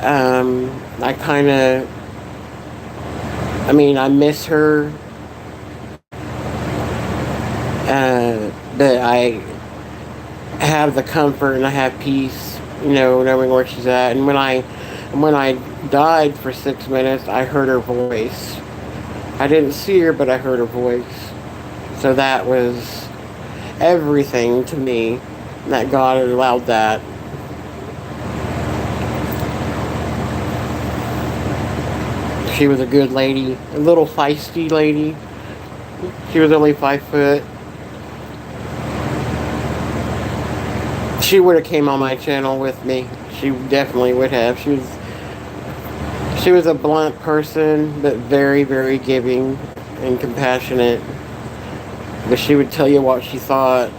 S1: I kind of, I miss her, but I have the comfort and I have peace, knowing where she's at. And when I died for 6 minutes, I heard her voice. I didn't see her, but I heard her voice. So that was everything to me, that God had allowed that. She was a good lady, a little feisty lady. She was only 5 foot. She would have came on my channel with me. She definitely would have. She was a blunt person, but very, very giving and compassionate. But she would tell you what she thought.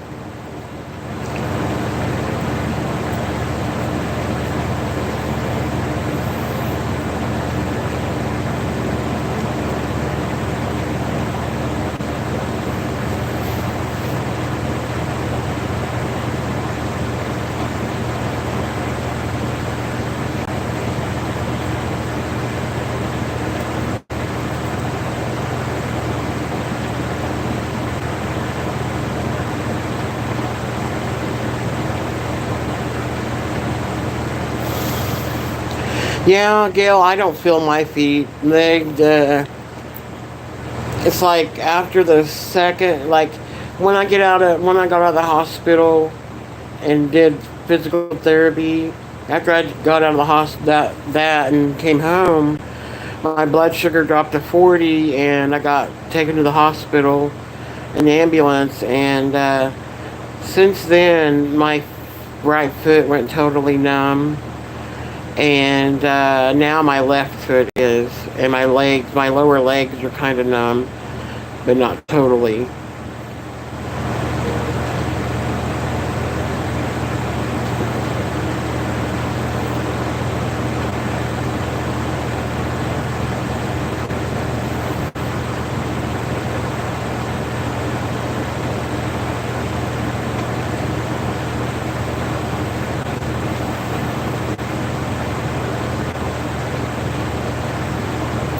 S1: Yeah, Gail, I don't feel my feet. It's like after the second, like when I got out of the hospital and did physical therapy, after I got out of the hospital, that and came home, my blood sugar dropped to 40, and I got taken to the hospital in the ambulance. And since then, my right foot went totally numb. And now my left foot is, and my lower legs are kind of numb, but not totally.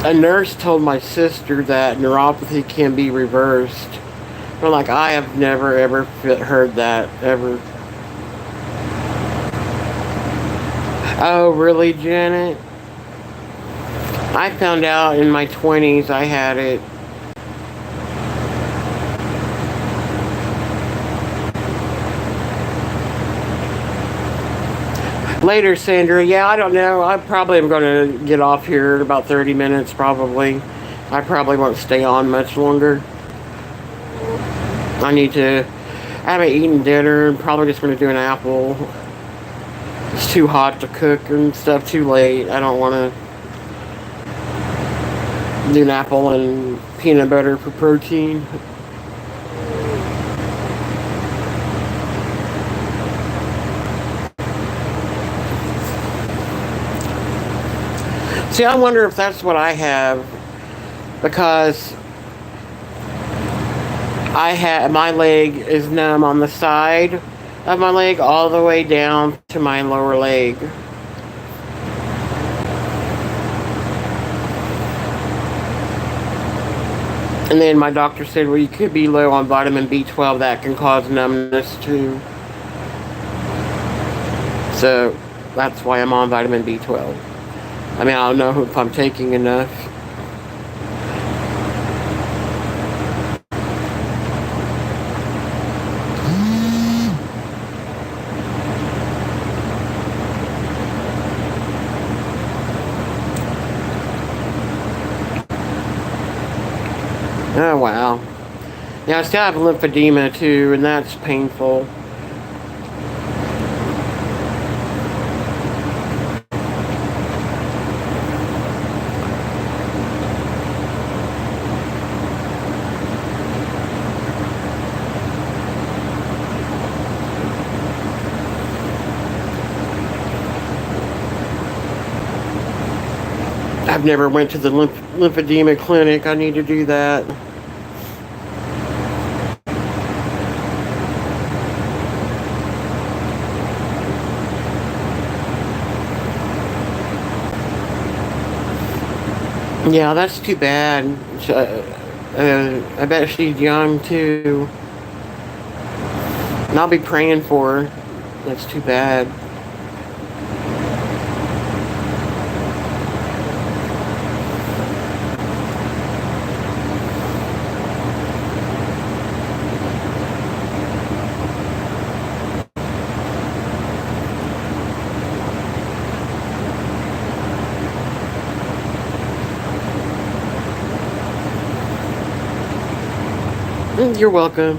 S1: A nurse told my sister that neuropathy can be reversed. I'm like, I have never ever heard that ever. Oh, really, Janet? I found out in my 20s I had it. Later, Sandra. Yeah, I don't know. I probably am going to get off here in about 30 minutes, probably. I probably won't stay on much longer. I haven't eaten dinner. I'm probably just going to do an apple. It's too hot to cook and stuff, too late. I don't want to do an apple and peanut butter for protein. See, I wonder if that's what I have, because my leg is numb on the side of my leg all the way down to my lower leg. And then my doctor said, well, you could be low on vitamin B12. That can cause numbness too. So that's why I'm on vitamin B12. I mean, I don't know if I'm taking enough. Oh, wow. Yeah, I still have lymphedema too, and that's painful. I've never went to the lymphedema clinic. I need to do that. Yeah, that's too bad. I bet she's young too. And I'll be praying for her. That's too bad. You're welcome.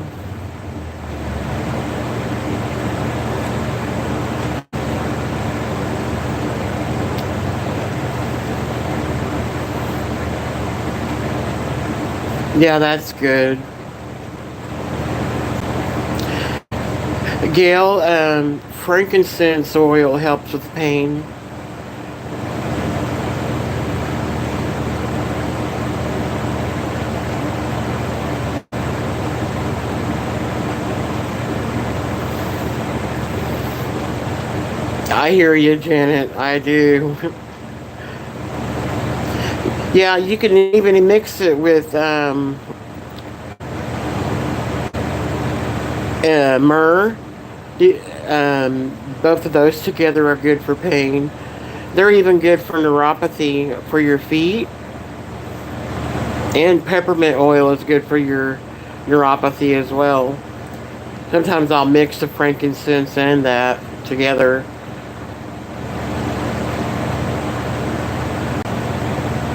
S1: Yeah, that's good. Gail, frankincense oil helps with pain. I hear you, Janet. I do. Yeah, you can even mix it with myrrh. Both of those together are good for pain. They're even good for neuropathy for your feet. And peppermint oil is good for your neuropathy as well. Sometimes I'll mix the frankincense and that together.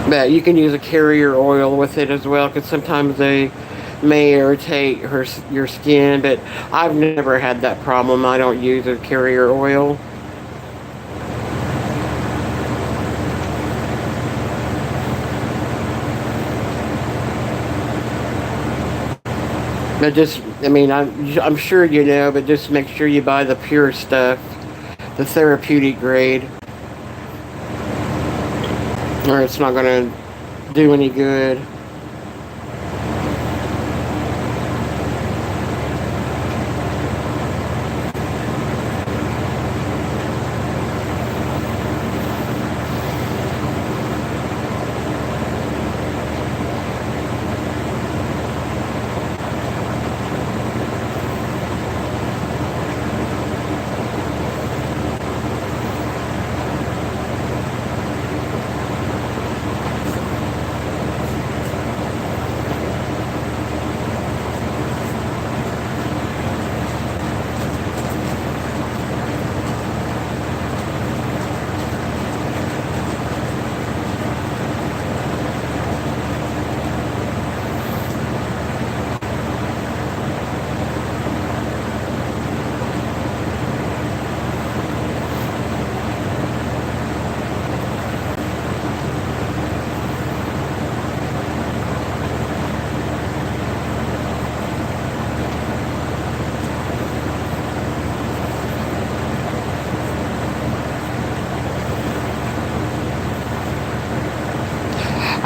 S1: But you can use a carrier oil with it as well, because sometimes they may irritate your skin. But I've never had that problem. I don't use a carrier oil. But just, I mean, I'm sure you know, but just make sure you buy the pure stuff, the therapeutic grade, or it's not going to do any good.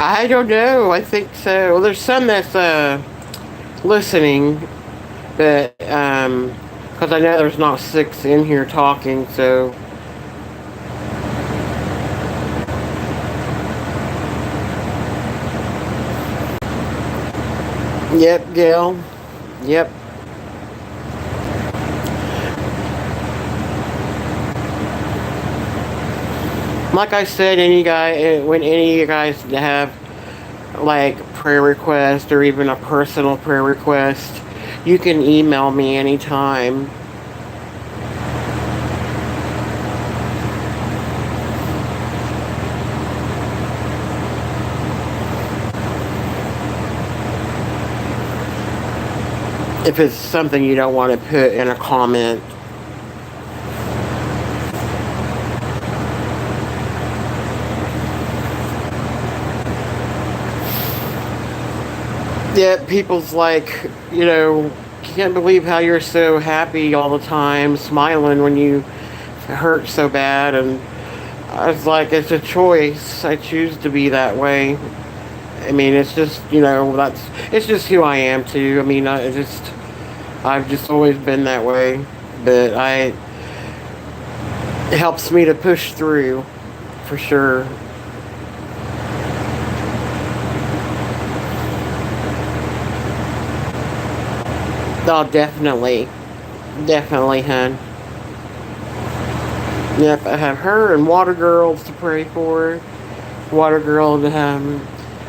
S1: I don't know. I think so. Well, there's some that's listening, but because I know there's not 6 in here talking, so. Yep, Gail. Yep. Like I said, any guy, when any of you guys have like prayer request or even a personal prayer request, you can email me anytime. If it's something you don't want to put in a comment. Yeah, people's like, can't believe how you're so happy all the time, smiling when you hurt so bad. And I was like, it's a choice. I choose to be that way. I mean, it's just, it's just who I am too. I mean, I've just always been that way. But it helps me to push through, for sure. Oh, definitely. Definitely, hun. Yep, I have her and Water Girls to pray for. Water Girl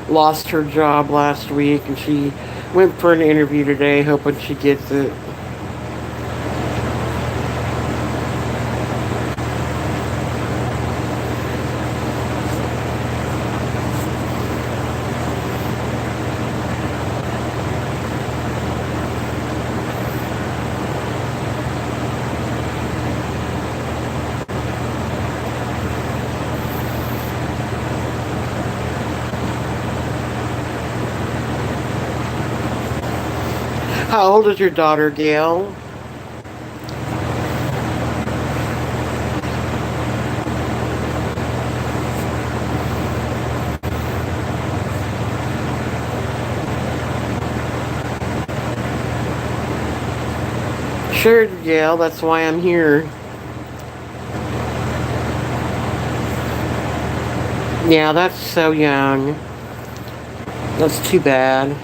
S1: lost her job last week, and she went for an interview today, hoping she gets it. How old is your daughter, Gail? Sure, Gail, that's why I'm here. Yeah, that's so young. That's too bad.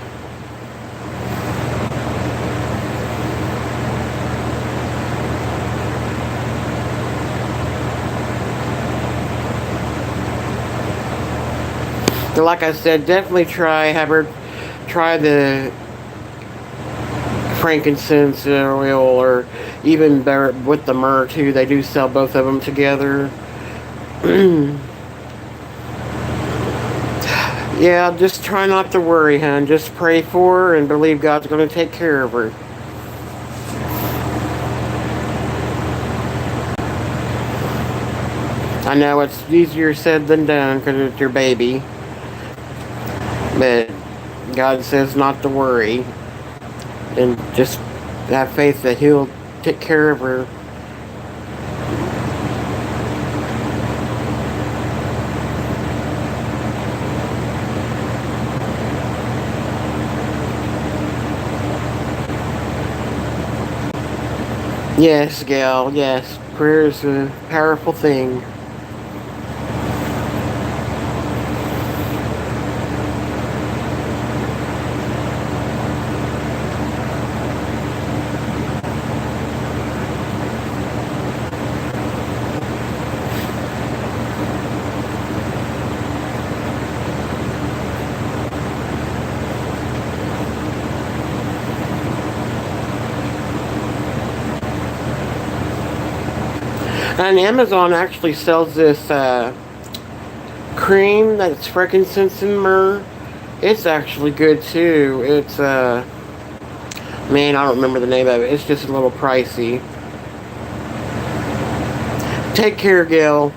S1: Like I said, definitely have her try the frankincense oil, or even better with the myrrh too. They do sell both of them together. Yeah, just try not to worry, hon. Just pray for her and believe God's going to take care of her. I know it's easier said than done because it's your baby. But God says not to worry. And just have faith that He'll take care of her. Yes, Gal, yes. Prayer is a powerful thing. And Amazon actually sells this cream that's frankincense and myrrh. It's actually good too. It's man, I don't remember the name of it. It's just a little pricey. Take care, Gail.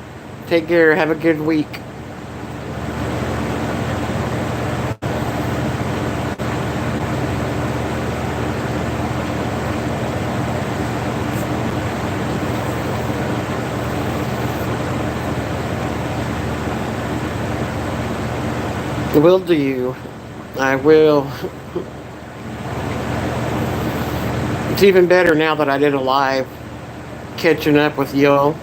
S1: Take care. Have a good week. Will do. I will. It's even better now that I did a live, catching up with y'all.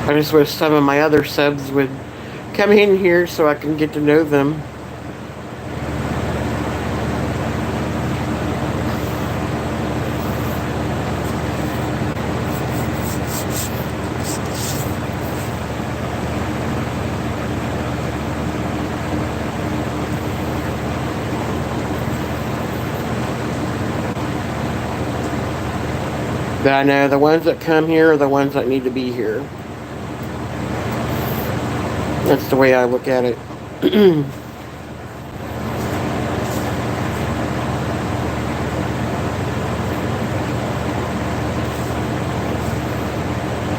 S1: I just wish some of my other subs would come in here so I can get to know them. But I know the ones that come here are the ones that need to be here. That's the way I look at it.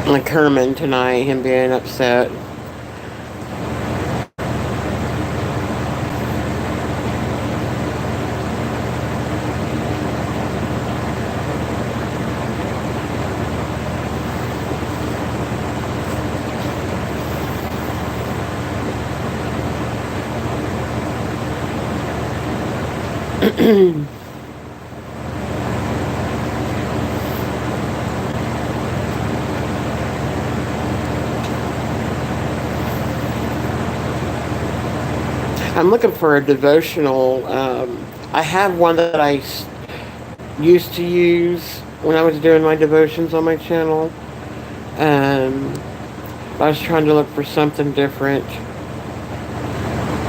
S1: Like Herman tonight, him being upset. I'm looking for a devotional. I have one that I used to use when I was doing my devotions on my channel. I was trying to look for something different.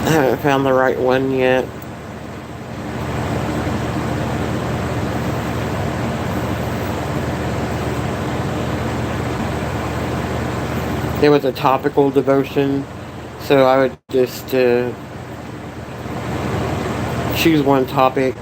S1: I haven't found the right one yet. It was a topical devotion, so I would just choose one topic.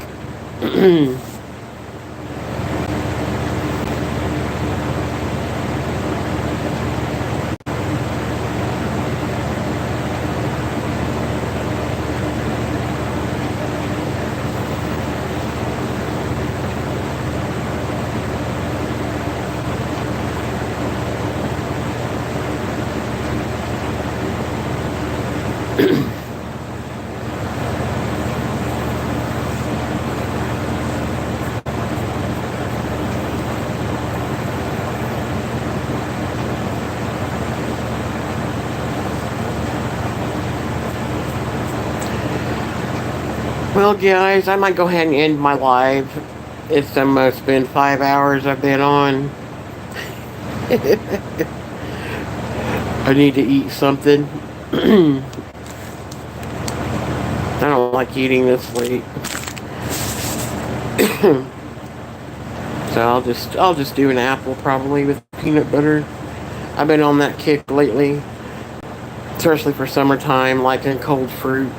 S1: Well, guys, I might go ahead and end my live. It's almost been 5 hours I've been on. I need to eat something. I don't like eating this late. So I'll just do an apple probably with peanut butter. I've been on that kick lately, especially for summertime, liking cold fruit.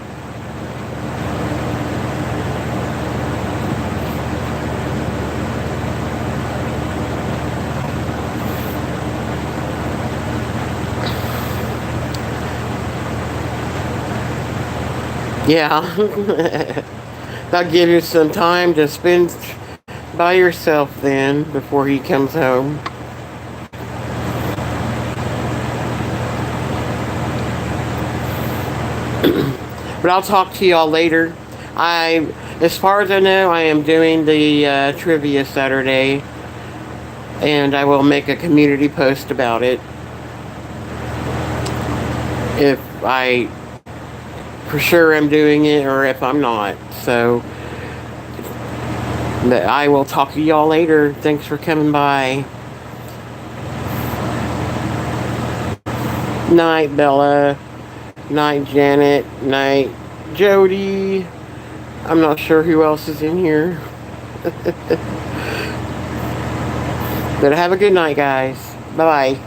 S1: Yeah, that'll give you some time to spend by yourself then before he comes home. But I'll talk to y'all later. As far as I know, I am doing the trivia Saturday, and I will make a community post about it if I for sure am doing it or if I'm not. So I will talk to y'all later. Thanks for coming by. Night, Bella. Night, Janet. Night, Jody. I'm not sure who else is in here. But have a good night, guys. Bye-bye.